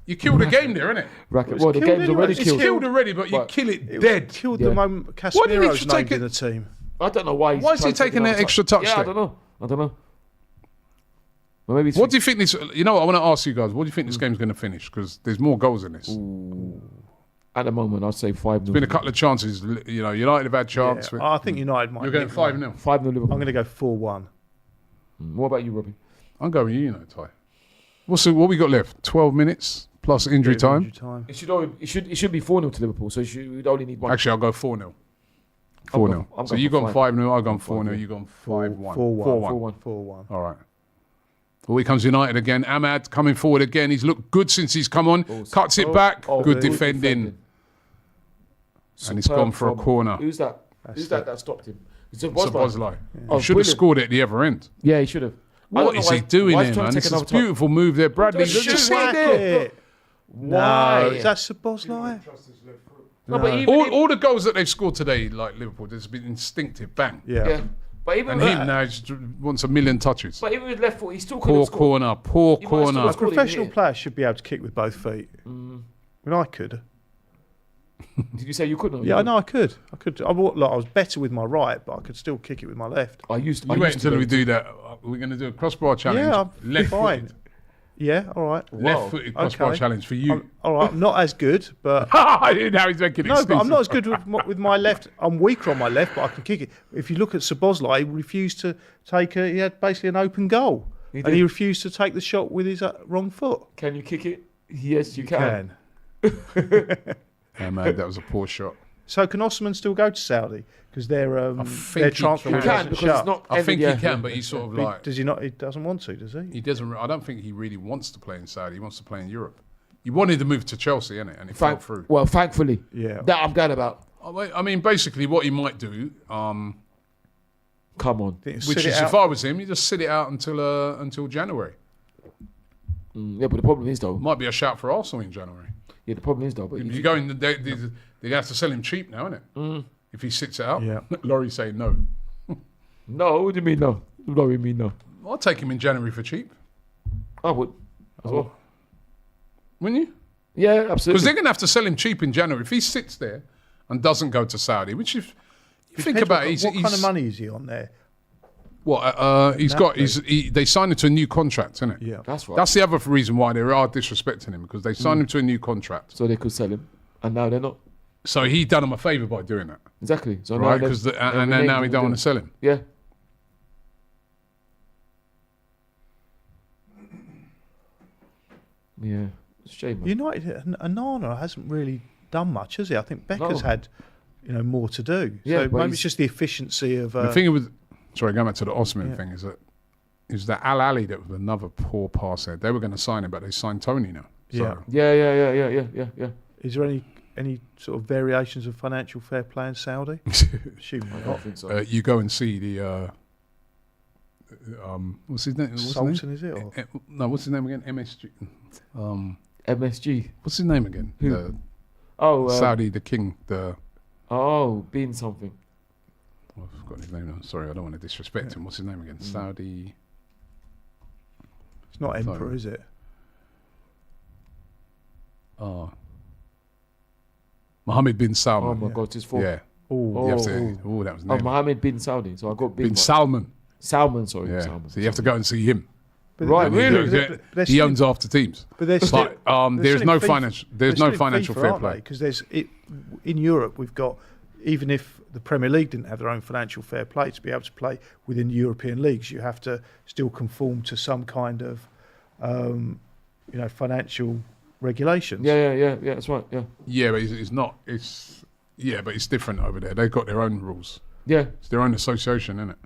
You killed the game there, innit? Racket. Well, the killed game's anyway. already It's It's killed. killed already, but you kill it dead. Killed Yeah. the moment Why didn't he Casemiro's take named it? in the team. I don't know why he's Why is he trying to take taking that another extra touch Yeah, I there? don't know. Well, maybe it's What do you think this? You know what? I want to ask you guys. What do you think this game's going to finish? Because there's more goals in this. at the moment, I'd say 5-0. There's been a couple of chances. United have had chance. Yeah, I think United might. You're going 5-0. 5-0 Liverpool. I'm going to go 4-1. What about you, Robbie? I'm going with you, Ty. What we got left? 12 minutes plus injury time. Injury time. It should be 4-0 to Liverpool, so we'd only need one. Actually, I'll go 4-0. I'm 4-0. going So for you've gone 5. 5-0, I've gone 4-0, you've gone 5-1. 4-1. 4-1. All right. Well, here comes United again. Ahmad coming forward again. He's looked good since he's come on. Cuts it back. Good defending. And he's gone for a corner. Who's that? Who's that stopped him? It's a Szoboszlai. Oh, He should have brilliant. scored it at the other end. Yeah, he should have. What is he doing there, man? This is a beautiful move there. Bradley, Just just shoot sit it. there. Why? No, is that Szoboszlai? No, but even All the goals that they've scored today, like Liverpool, there's been instinctive bang. yeah. But even And with him that, now just wants a million touches. but even with left foot, he still could Poor have scored. corner, poor He might have corner. still A scored. professional here. player should be able to kick with both feet. I mean, I could. Did you say you couldn't? Yeah, I know I could. I was better with my right, but I could still kick it with my left. I used to. You wait until we do that. We're going to do a crossbar challenge. Yeah, I'm left fine. footed. Yeah, all right. Left-footed crossbar Okay. challenge for you. All right, I'm not as good, but I didn't know he's making no, but I'm excuses. not as good with my left. I'm weaker on my left, but I can kick it. If you look at Szoboszlai, he refused to take a. He had basically an open goal, and he refused to take the shot with his wrong foot. Can you kick it? Yes, you can. Yeah, man, that was a poor shot. So can Osman still go to Saudi because their think their he transfer can. window He can hasn't because shut. it's not. I think ended he yet. can, but he's sort of like Does he not? He doesn't want to, does he? he doesn't. I don't think he really wants to play in Saudi. He wants to play in Europe. He wanted to move to Chelsea, innit? And it fell through. Well, thankfully. Yeah. That I'm glad about. I mean, basically, what he might do, Come on. which is if I was him, you just sit it out until January. Yeah, but the problem is though. Might be a shout for Arsenal in January. Yeah, the problem is though. But If you go in, they have to sell him cheap now, innit? If he sits it out. Yeah. Laurie's saying no. no, what do you mean no? What do you mean no? I'll take him in January for cheap, I would as well. wouldn't you? Yeah, Because absolutely. they're going to have to sell him cheap in January. If he sits there and doesn't go to Saudi, which if you think about it, what kind of money is he on there? he's got. They signed him to a new contract, isn't it? Yeah. That's right. That's the other reason why they are disrespecting him, because they signed him to a new contract. So they could sell him, and now they're not. So he done him a favour by doing that, Exactly. So right? now Because and then now he don't want to sell him. Yeah. Yeah. It's a shame. Man. United, Anana hasn't really done much, has he? I think Becker's No. had, more to do. Yeah, so but maybe he's- it's just the efficiency of. The thing with, sorry, going back to the Osman thing is that Al Ali that was another poor pass there. They were going to sign him, but they signed Tony now. So, Yeah. Is there any sort of variations of financial fair play in Saudi? Assuming I not. don't think so. you go and see the what's his name? What's his name? Sultan, is it? Or? No, what's his name again? MSG. MSG. What's his name again? Who? Saudi, the king. Bin something. I've forgotten his name now. Sorry, I don't want to disrespect him. What's his name again? Saudi. It's not Emperor, is it? Oh. Mohammed bin Salman. Oh my God, it's his fault. Yeah. Oh, You have to, that was name. Mohammed bin Saudi. So I got bin right. Salman. Salman, sorry. Yeah. Salman. So you have to go and see him. Right, And really? He owns half the teams. But there's still, there's no financial. There's no financial fair play. Because in Europe we've got, even if the Premier League didn't have their own financial fair play, to be able to play within European leagues, you have to still conform to some kind of financial regulations. Yeah. That's right. Yeah. Yeah, but it's not. But it's different over there. They've got their own rules. Yeah. It's their own association, isn't it?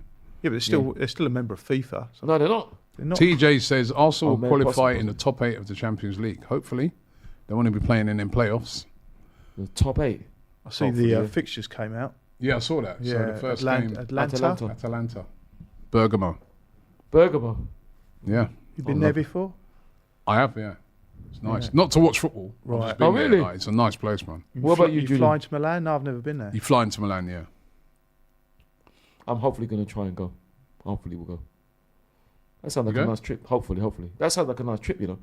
Yeah, but they're still a member of FIFA. So No, they're not. they're not. TJ says Arsenal will qualify possible. in the top 8 of the Champions League. Hopefully, they want to be playing in them playoffs. The top 8. I see the fixtures came out. Yeah, I saw that. Yeah, So the first game, Atlanta. Atalanta, Bergamo. Yeah, You've been there before? I have. Yeah, it's nice. Not to watch football. I've Right. just been there. Really? Like, it's a nice place, man. What about you, You Julian? flying to Milan? No, I've never been there. You fly into Milan, yeah. I'm hopefully going to try and go. Hopefully we'll go. That sounds like You a go? nice trip. Hopefully. That sounds like a nice trip, you know.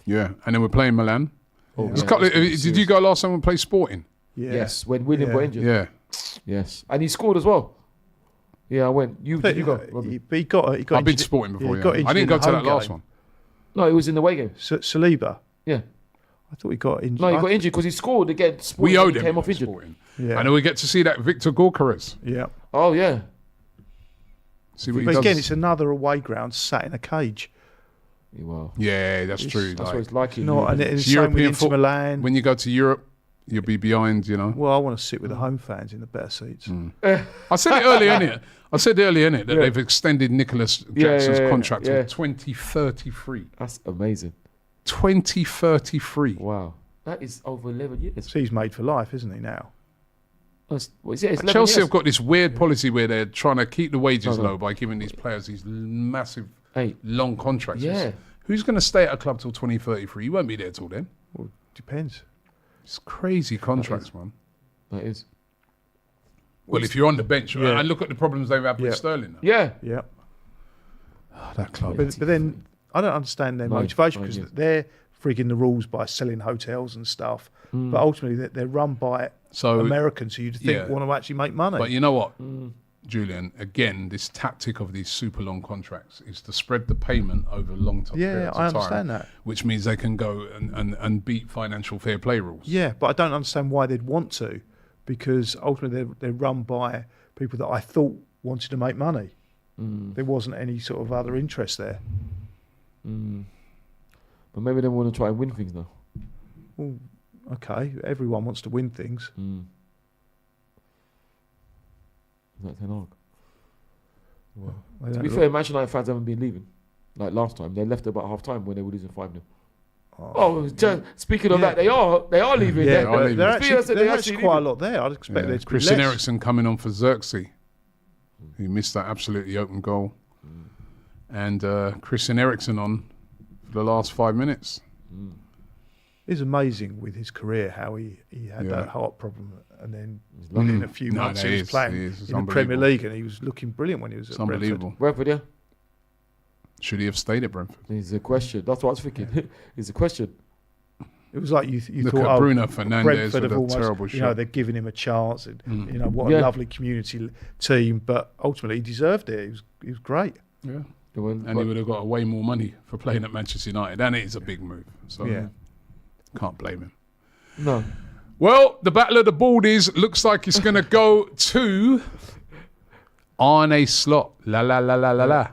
Yeah, and then we're playing Milan. Oh, There's yeah, a couple that's gonna be did serious. you go last time we played Sporting? Yeah. Yes, when William got injured. Yeah. Yes. And he scored as well. Yeah, I went. Did you go? Robbie? He got I've been injured- Sporting before, he yeah. got I injured didn't in go the to that home last game. one. No, it was in the away game. Saliba. Yeah. I thought he got injured. No, he got injured because he scored against Sporting. We owed and he him. came off injured. Sporting. Yeah. And then we get to see that Victor Gorkares. Yeah. Oh, yeah. See what he But does. again, it's another away ground sat in a cage. Wow. Yeah, that's true. That's like, what it's like. in No, and Europe. it's the same with European Inter foot- Milan. when you go to Europe, you'll be behind, you know. Well, I want to sit with the home fans in the better seats. I said it earlier, innit? That they've extended Nicholas Jackson's contract yeah. to 2033. That's amazing. 2033. Wow. That is over 11 years. So he's made for life, isn't he, now? What is it? It's 11 Chelsea years. have got this weird policy where they're trying to keep the wages No. low by giving these players these massive, Hey. long contracts. Yeah. Who's going to stay at a club till 2033? You won't be there till then. Well, depends. It's crazy contracts, man. That is. Well, if you're on the bench, Yeah. and look at the problems they've had with Yeah. Sterling now. Yeah. Yeah. That club. But then I don't understand their No, motivation no, because yeah. they're frigging the rules by selling hotels and stuff. But ultimately, they're run by So, Americans who you'd think yeah. want to actually make money. But you know what, Julian? Again, this tactic of these super long contracts is to spread the payment over long time. Yeah, I of understand time, that. Which means they can go and beat financial fair play rules. Yeah, but I don't understand why they'd want to, because ultimately they're run by people that I thought wanted to make money. There wasn't any sort of other interest there. But maybe they want to try and win things now. Well, okay, everyone wants to win things. Is that Ten Hag? They To don't be look- fair, Manchester United fans haven't been leaving. Like last time, they left about half time when they were losing 5-0. Oh, speaking of Yeah. that, they are leaving. yeah, They're- are leaving. they're Speaking actually, of that, there's they're actually actually quite a leaving. lot there. I'd expect there to be Christian less. Eriksen coming on for Xerxes. He missed that absolutely open goal. And Christian Eriksen on for the last 5 minutes. It's amazing with his career how he had Yeah. that heart problem, and then lucky. within a few No, months that he was is- playing it is. It's in the Premier unbelievable. League, and he was looking brilliant when he was It's at Brentford. unbelievable. Brentford, yeah? Should he have stayed at Brentford? It's a question. That's what I was thinking. It's a question. It was like you Look thought, at Bruno Fernandes Brentford with have a almost, terrible you know, shot. they're giving him a chance, and you know what Yeah. a lovely community team. But ultimately, he deserved it. He was great. Yeah. When- And he would have got way more money for playing at Manchester United. And it is a big move. So Yeah. can't blame him. No. Well, the Battle of the Baldies looks like it's going to go to Arne Slot. La la la la la la.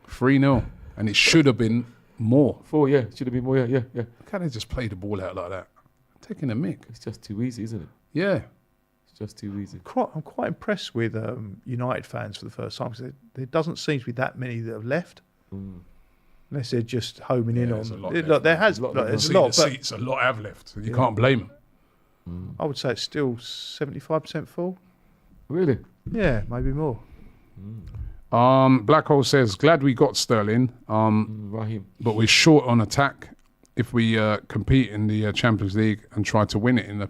3-0. And it should have been more. 4, yeah. Should have been more, yeah. Can't they just play the ball out like that? Taking a mick. It's just too easy, isn't it? Yeah. It's just too easy. I'm quite impressed with United fans for the first time, because there doesn't seem to be that many that have left. Unless they're just homing in there's on. a lot Look, left. there has, There's a lot look, left. there's a See lot, the but seats, a lot have left. You can't blame them. I would say it's still 75% full. Really? Yeah, maybe more. Black Hole says, glad we got Sterling, Raheem. but we're short on attack. if we compete in the Champions League and try to win it.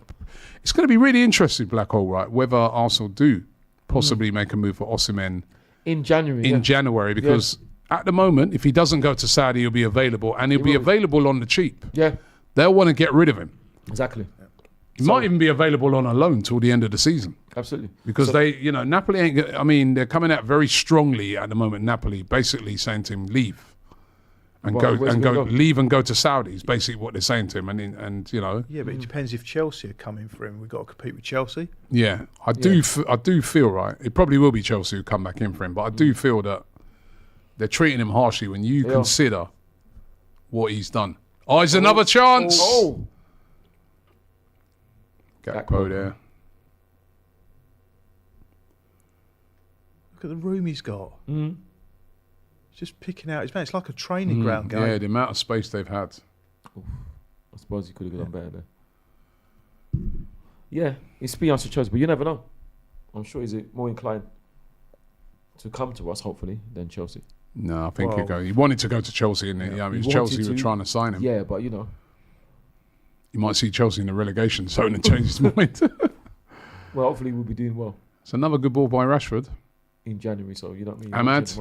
It's going to be really interesting, Black Hole, right? Whether Arsenal do possibly make a move for Osimhen in January. January, because at the moment, if he doesn't go to Saudi, he'll be available, and he'll be available on the cheap. Yeah, they'll want to get rid of him. exactly. He might even be available on a loan till the end of the season. Absolutely. Because Napoli ain't. I mean, they're coming out very strongly at the moment. Napoli basically saying to him, leave. And leave and go to Saudi is basically what they're saying to him, and you know. Yeah, but it depends if Chelsea are coming for him. We've got to compete with Chelsea. Yeah, I do feel right. It probably will be Chelsea who come back in for him, but I do feel that they're treating him harshly when you consider what he's done. Oh, it's another chance. Oh, Gakpo there. Look at the room he's got. Mm. Just picking out his man. It's like a training ground game. Yeah, the amount of space they've had. I suppose he could have done better there. Yeah, it's beyond to Chelsea, but you never know. I'm sure he's more inclined to come to us, hopefully, than Chelsea. No, I think he wanted to go to Chelsea, and it was Chelsea who were trying to sign him. Yeah, but you know. You might see Chelsea in the relegation zone and change his mind. Well, hopefully we'll be doing well. It's another good ball by Rashford. In January, so you know what I mean? Ahmad.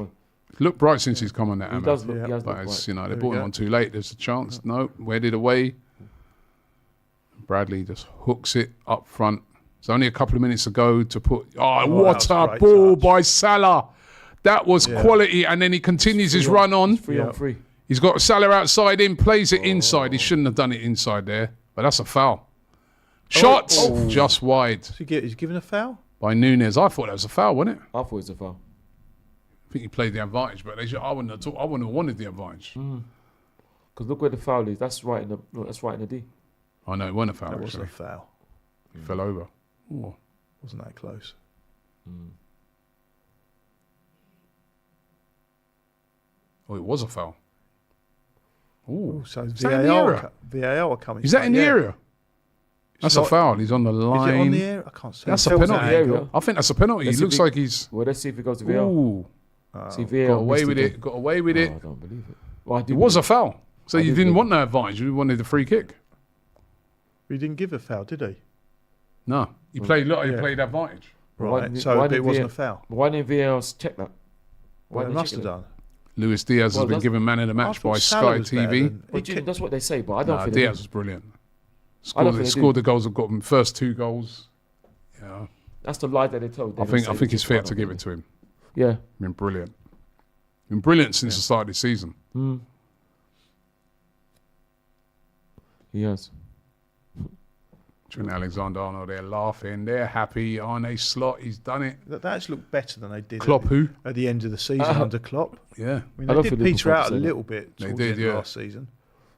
Looked bright since he's come on that, He Ahmad. does look, he has But looked it's, bright. they brought him on too late. There's a chance. No, where'd it away? Bradley just hooks it up front. It's only a couple of minutes to go to put... what a ball by Salah. That was quality, and then he continues his run on. 3-on-3. He's got Salah outside in, plays it inside. He shouldn't have done it inside there, but that's a foul. Shot! Just wide. So he's given a foul? By Nunez. I thought that was a foul, wasn't it? I thought it was a foul. I think he played the advantage, but I wouldn't have wanted the advantage. Because look where the foul is. That's right in the D. I know, it wasn't a foul. That wasn't a actually. foul. He fell over. Oh. Wasn't that close? Oh, it was a foul. Oh, So is that in the area? VAR are coming. Is that in the Yeah. area? That's a foul. He's on the line. Is it on the area? I can't see. That's It a feels penalty. that angle. I think that's a penalty. Let's He see looks if he- like he's... Well, let's see if it goes to VAR. Ooh, See VAR. got away missed with again. it. Got away with it. I don't believe it. Well, I It did was a believe foul. So I you did didn't believe want no advantage. You wanted the free kick. He didn't give a foul, did he? No, he played advantage. Why Right. didn't- So why it didn't wasn't a VAR foul. Why didn't VAR check that? Why Well, they didn't must check have that? done. Luis Diaz has Well, been that's- given man of the I match thought by Salah Sky was better TV. than- Well, Jim, that's what they say, but I don't Nah, think Diaz was brilliant. don't think they Scored do. the goals. Have got him first 2 goals. Yeah, that's the lie that they told. I think it's fair to give it to him. Yeah. Been brilliant. Been brilliant since the start of the season. He has. Trent Alexander-Arnold, they're laughing, they're happy. Arne Slot, he's done it. That's looked better than they did Klopp who? at the end of the season under Klopp. Yeah. I mean, I they don't did think Liverpool peter out fans a say little bit They towards did, the end yeah. of last season.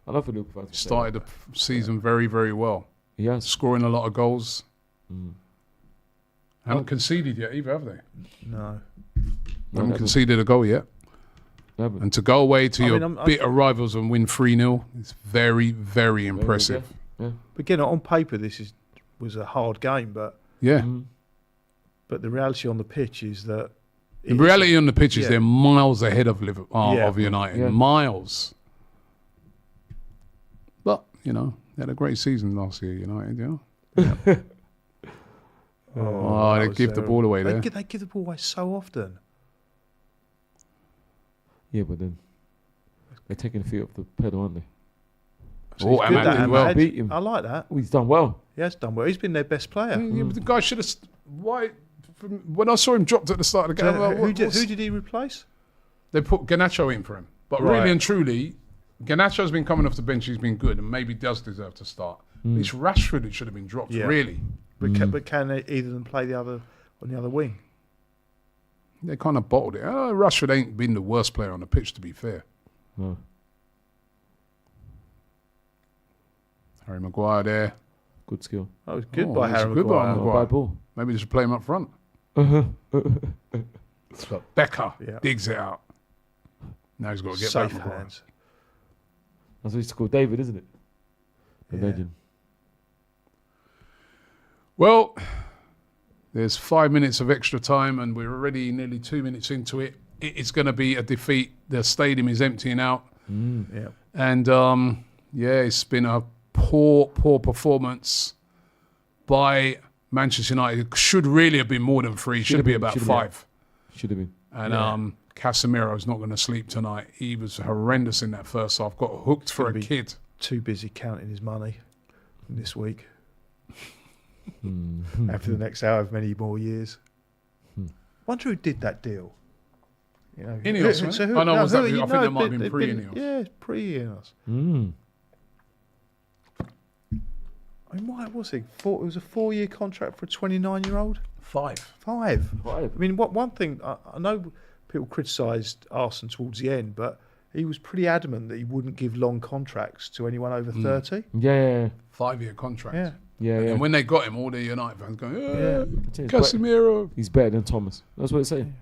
I love Liverpool fans. Started the season very, very well. He has. Scoring a lot of goals. Haven't conceded yet either, have they? No. Haven't conceded a goal yet. Never. And to go away to I your mean, bitter rivals and win 3-0 is very, very impressive. Yeah. But again, on paper, was a hard game, but Yeah. the reality on the pitch is that The reality on the pitch is Yeah. they're miles ahead of Liverpool, Yeah. of United. Yeah. Miles. But, they had a great season last year, United, they that was give the ball away there. They give the ball away so often. Yeah, but then they're taking the feet off the pedal, aren't they? So Oh, he's good, Ahmad that did well. Ahmad. Beat him. I like that. Oh, he's done well. He has done well. He's been their best player. Yeah, but the guy should have... Why... When I saw him dropped at the start of the game, So who did he replace? they put Garnacho in for him. But Right. really and truly, Garnacho's been coming off the bench. He's been good and maybe does deserve to start. It's Rashford who should have been dropped, Yeah. really. But can either of them play on the other wing? They kind of bottled it. Rashford ain't been the worst player on the pitch, to be fair. No. Harry Maguire there. Good skill. That was good Oh, by that's Harry good by Maguire. Maguire. Bad ball. Maybe they should play him up front. But Becker Yeah. digs it out. Now he's got to get Safe back. Maguire. hands. That's what he's called David, isn't it? The Yeah. legend. Well, there's 5 minutes of extra time and we're already nearly 2 minutes into it. It's going to be a defeat. The stadium is emptying out. Yeah. And, Yeah, it's been a poor performance by Manchester United. It should really have been more than 3. Should have been about 5. Should have been. And Casemiro's not going to sleep tonight. He was horrendous in that first half. Got hooked for a kid. Too busy counting his money this week. And for the next however many more years. Wonder who did that deal. You know, Ineos, man. so I know. I think no, that might have been pre-Ineos. Yeah, it's pre-Ineos. I mean, why was it? It was a 4-year contract for a 29-year-old. 5. I mean, one thing I know people criticised Arsenal towards the end, but he was pretty adamant that he wouldn't give long contracts to anyone over 30. Yeah. 5-year contract. Yeah. And when they got him, all the United fans going, Casemiro. He's better than Thomas. That's what it's saying.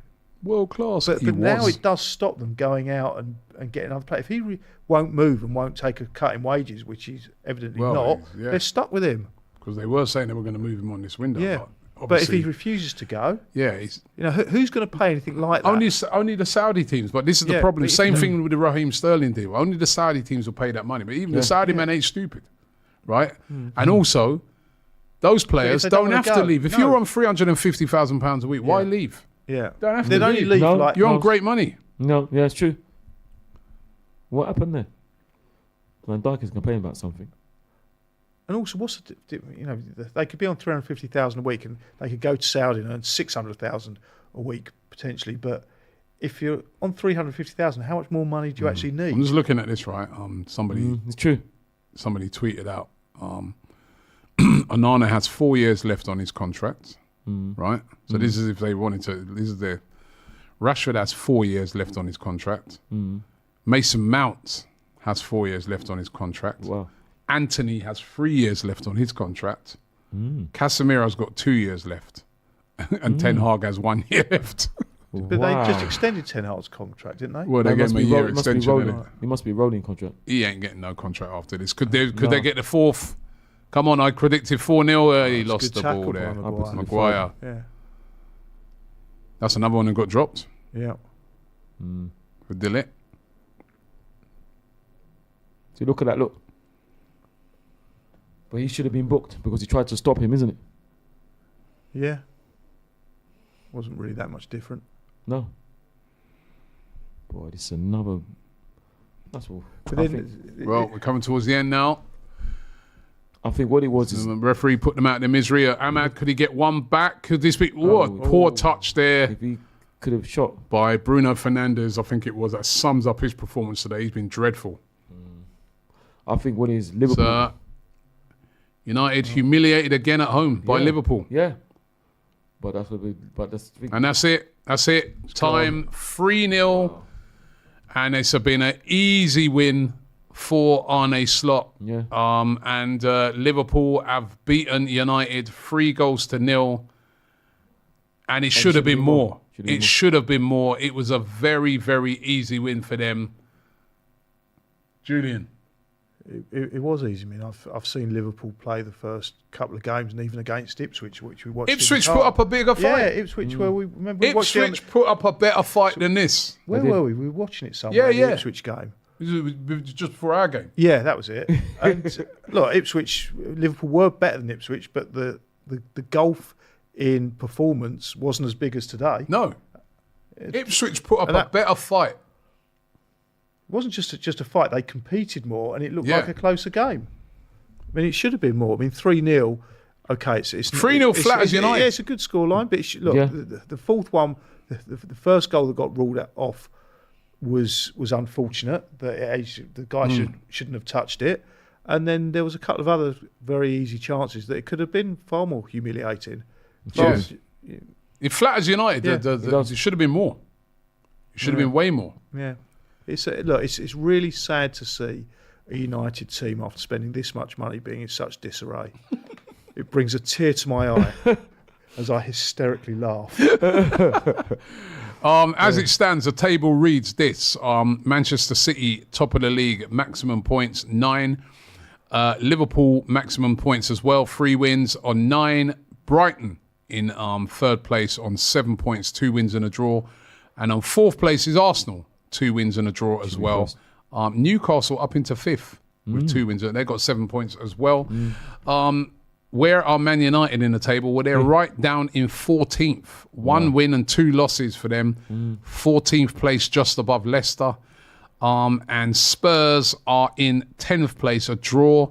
World class. But now it does stop them going out and getting other players. If he won't move and won't take a cut in wages, which he's evidently not, they're stuck with him. Because they were saying they were going to move him on this window. Yeah. But if he refuses to go, he's, who's going to pay anything like that? Only the Saudi teams. But this is the problem. Same thing with the Raheem Sterling deal. Only the Saudi teams will pay that money. But even the Saudi man ain't stupid, right? And also, those players don't have to leave. If you're on £350,000 a week, why leave? Yeah, don't have they'd to only leave. leave. You're on great money. No, yeah, it's true. What happened there? Van Dijk is complaining about something. And also, they could be on 350,000 a week, and they could go to Saudi and earn 600,000 a week potentially. But if you're on 350,000, how much more money do you actually need? I'm just looking at this, right? Somebody, it's true. Somebody tweeted out, Onana has 4 years left on his contract, right? So this is if they wanted to. This is the Rashford has 4 years left on his contract. Mason Mount has 4 years left on his contract. Wow. Anthony has 3 years left on his contract. Casemiro's got 2 years left. And Ten Hag has 1 year left. But they just extended Ten Hag's contract, didn't they? Well, they gave him a year extension. He must be rolling contract. He ain't getting no contract after this. Could they get the 4th? Come on, I predicted 4-0. He lost the ball there. Maguire. Yeah. That's another one that got dropped. Yeah. With Dillet. So look at that, look. But he should have been booked because he tried to stop him, isn't it? Yeah. Wasn't really that much different. No. Boy, this is another... That's all. Well, we're coming towards the end now. I think what it was is... The referee put them out of their misery. Ahmad, could he get one back? Could this be... Poor touch there. If he could have shot. By Bruno Fernandes, I think it was. That sums up his performance today. He's been dreadful. I think what is Liverpool... So, United humiliated again at home by Liverpool. Yeah. And that's it. That's it. Time 3-0. Wow. And it's been an easy win for Arne Slot. Yeah. And Liverpool have beaten United 3-0. And it should have been more. It should have been more. It was a very, very easy win for them. Julian. It was easy. I mean, I've seen Liverpool play the first couple of games, and even against Ipswich, which we watched. Ipswich put up a bigger fight. Yeah, Ipswich. Where we remember Ipswich put up a better fight than this. Where were we? We were watching it somewhere. The Ipswich game. Just before our game. Yeah, that was it. And look, Liverpool were better than Ipswich, but the gulf in performance wasn't as big as today. No, Ipswich put up a better fight. It wasn't just a fight. They competed more, and it looked like a closer game. I mean, it should have been more. I mean, 3-0. Okay, it's 3-0 flat as United. Yeah, it's a good scoreline, but the fourth one, the first goal that got ruled off was unfortunate. The guy shouldn't have touched it, and then there was a couple of other very easy chances that it could have been far more humiliating. It flatters United. It should have been more. It should have been way more. Yeah. It's really sad to see a United team after spending this much money being in such disarray. It brings a tear to my eye as I hysterically laugh. As it stands, the table reads this. Manchester City, top of the league, maximum points, 9. Liverpool, maximum points as well, 3 wins on 9. Brighton in third place on 7 points, 2 wins and a draw. And on fourth place is Arsenal. 2 wins and a draw as well. Newcastle up into 5th with 2 wins. They've got 7 points as well. Where are Man United in the table? Well, they're right down in 14th. 1 win and 2 losses for them. 14th place, just above Leicester. And Spurs are in 10th place, a draw,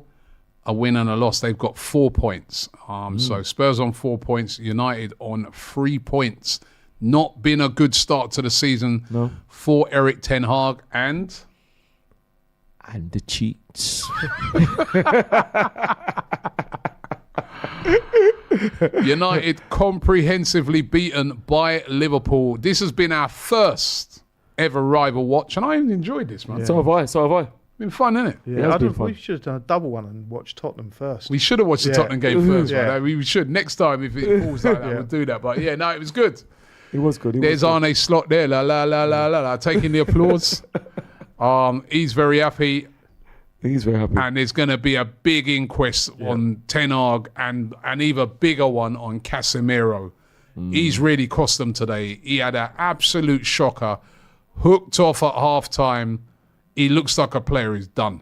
a win and a loss. They've got 4 points. So Spurs on 4 points, United on 3 points. Not been a good start to the season for Eric Ten Hag and the cheats. United comprehensively beaten by Liverpool. This has been our first ever rival watch, and I enjoyed this, man. So have I. Been fun, isn't it? Yeah, been fun. we should have done a double one and watched Tottenham first. We should have watched the Tottenham game first, Yeah. right? We should. Next time, if it falls like that, we'll do that. But yeah, no, it was good. It was good. There's Arne Slot there, la la la la la la, taking the applause. He's very happy. He's very happy. And there's going to be a big inquest on Ten Hag and an even bigger one on Casemiro. He's really cost them today. He had an absolute shocker. Hooked off at half-time. He looks like a player who's done.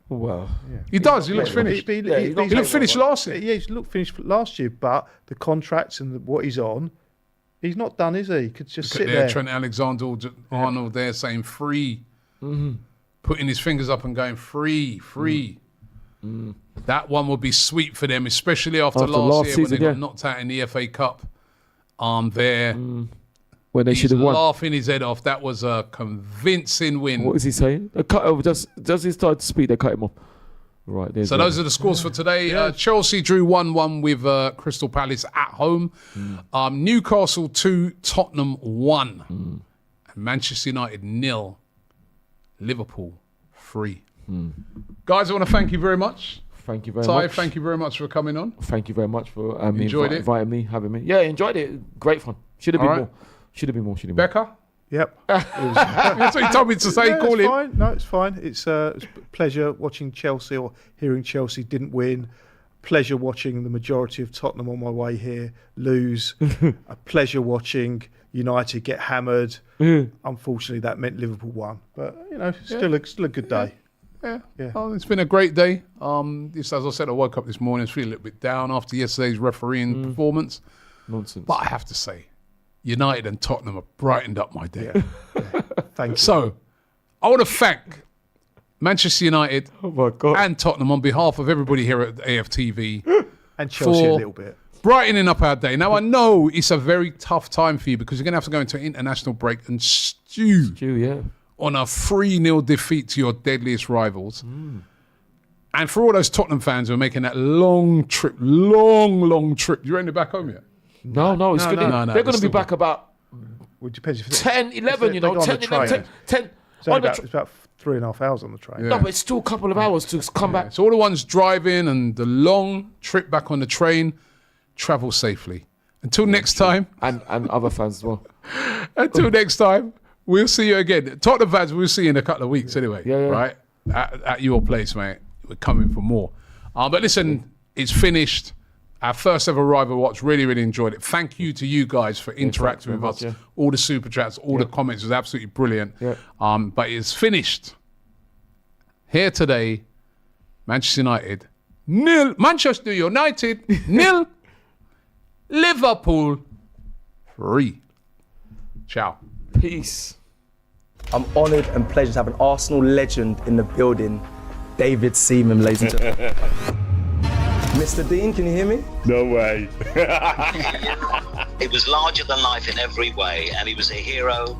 Well, he does. He looks finished. He looked finished last year. Yeah, he looked finished last year, but the contracts and what he's on, he's not done, is he? He could just sit there. Trent Alexander-Arnold there saying free. Putting his fingers up and going free. That one would be sweet for them, especially after last year when they got knocked out in the FA Cup. When they should have won. Laughing his head off. That was a convincing win. What was he saying? Does he start to speak? They cut him off. Right. So those are the scores for today. Chelsea drew 1-1 with Crystal Palace at home. Newcastle 2, Tottenham 1. And Manchester United 0. Liverpool 3. Guys, I want to thank you very much. Thank you very Ty, much. thank you very much for coming on. Thank you very much for inviting me, having me. Yeah, enjoyed it. Great fun. Should have been more. Should have been more. Becca? Yep. That's what you told me to say. Call him. Fine. No, it's fine. It's a pleasure watching Chelsea or hearing Chelsea didn't win. Pleasure watching the majority of Tottenham on my way here lose. A pleasure watching United get hammered. Unfortunately, that meant Liverpool won. But, still a good day. Yeah. Oh, it's been a great day. As I said, I woke up this morning, I was feeling a little bit down after yesterday's refereeing performance. Nonsense. But I have to say, United and Tottenham have brightened up my day. Thank you. So, I want to thank Manchester United and Tottenham on behalf of everybody here at AFTV. And Chelsea a little bit. Brightening up our day. Now, I know it's a very tough time for you because you're going to have to go into an international break and stew on a 3-0 defeat to your deadliest rivals. And for all those Tottenham fans who are making that long trip, long trip, you ready to back home yet? No, it's good. No, they're going to be back about Well, it depends if 10, 11, 10, 11, 10. It's about 3.5 hours on the train. No, but it's still a couple of hours to come back. So all the ones driving and the long trip back on the train, travel safely. Until next time. And other fans as well. Until next time, we'll see you again. Tottenham fans, we'll see you in a couple of weeks anyway. Yeah. Right? At your place, mate. We're coming for more. But listen, it's finished. Our first ever rival watch. Really, really enjoyed it. Thank you to you guys for interacting with us. Yeah. All the super chats, all the comments was absolutely brilliant. Yeah. But it's finished. Here today, Manchester United 0. Manchester United 0. Liverpool 3. Ciao. Peace. I'm honoured and pleasured to have an Arsenal legend in the building, David Seaman, ladies and gentlemen. Mr. Dean, can you hear me? No way. It was larger than life in every way, and he was a hero,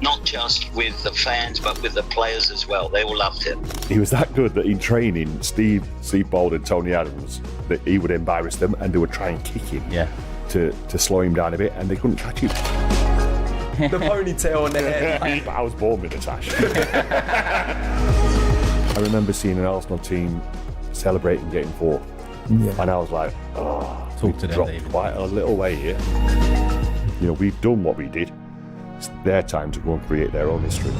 not just with the fans, but with the players as well. They all loved him. He was that good that in training, Steve Bold and Tony Adams, that he would embarrass them and they would try and kick him to slow him down a bit, and they couldn't catch him. The ponytail on the head. But I was born with a tash. I remember seeing an Arsenal team celebrating getting 4. And I was like, Talk to them, dropped David. quite a little way here. We've done what we did. It's their time to go and create their own history.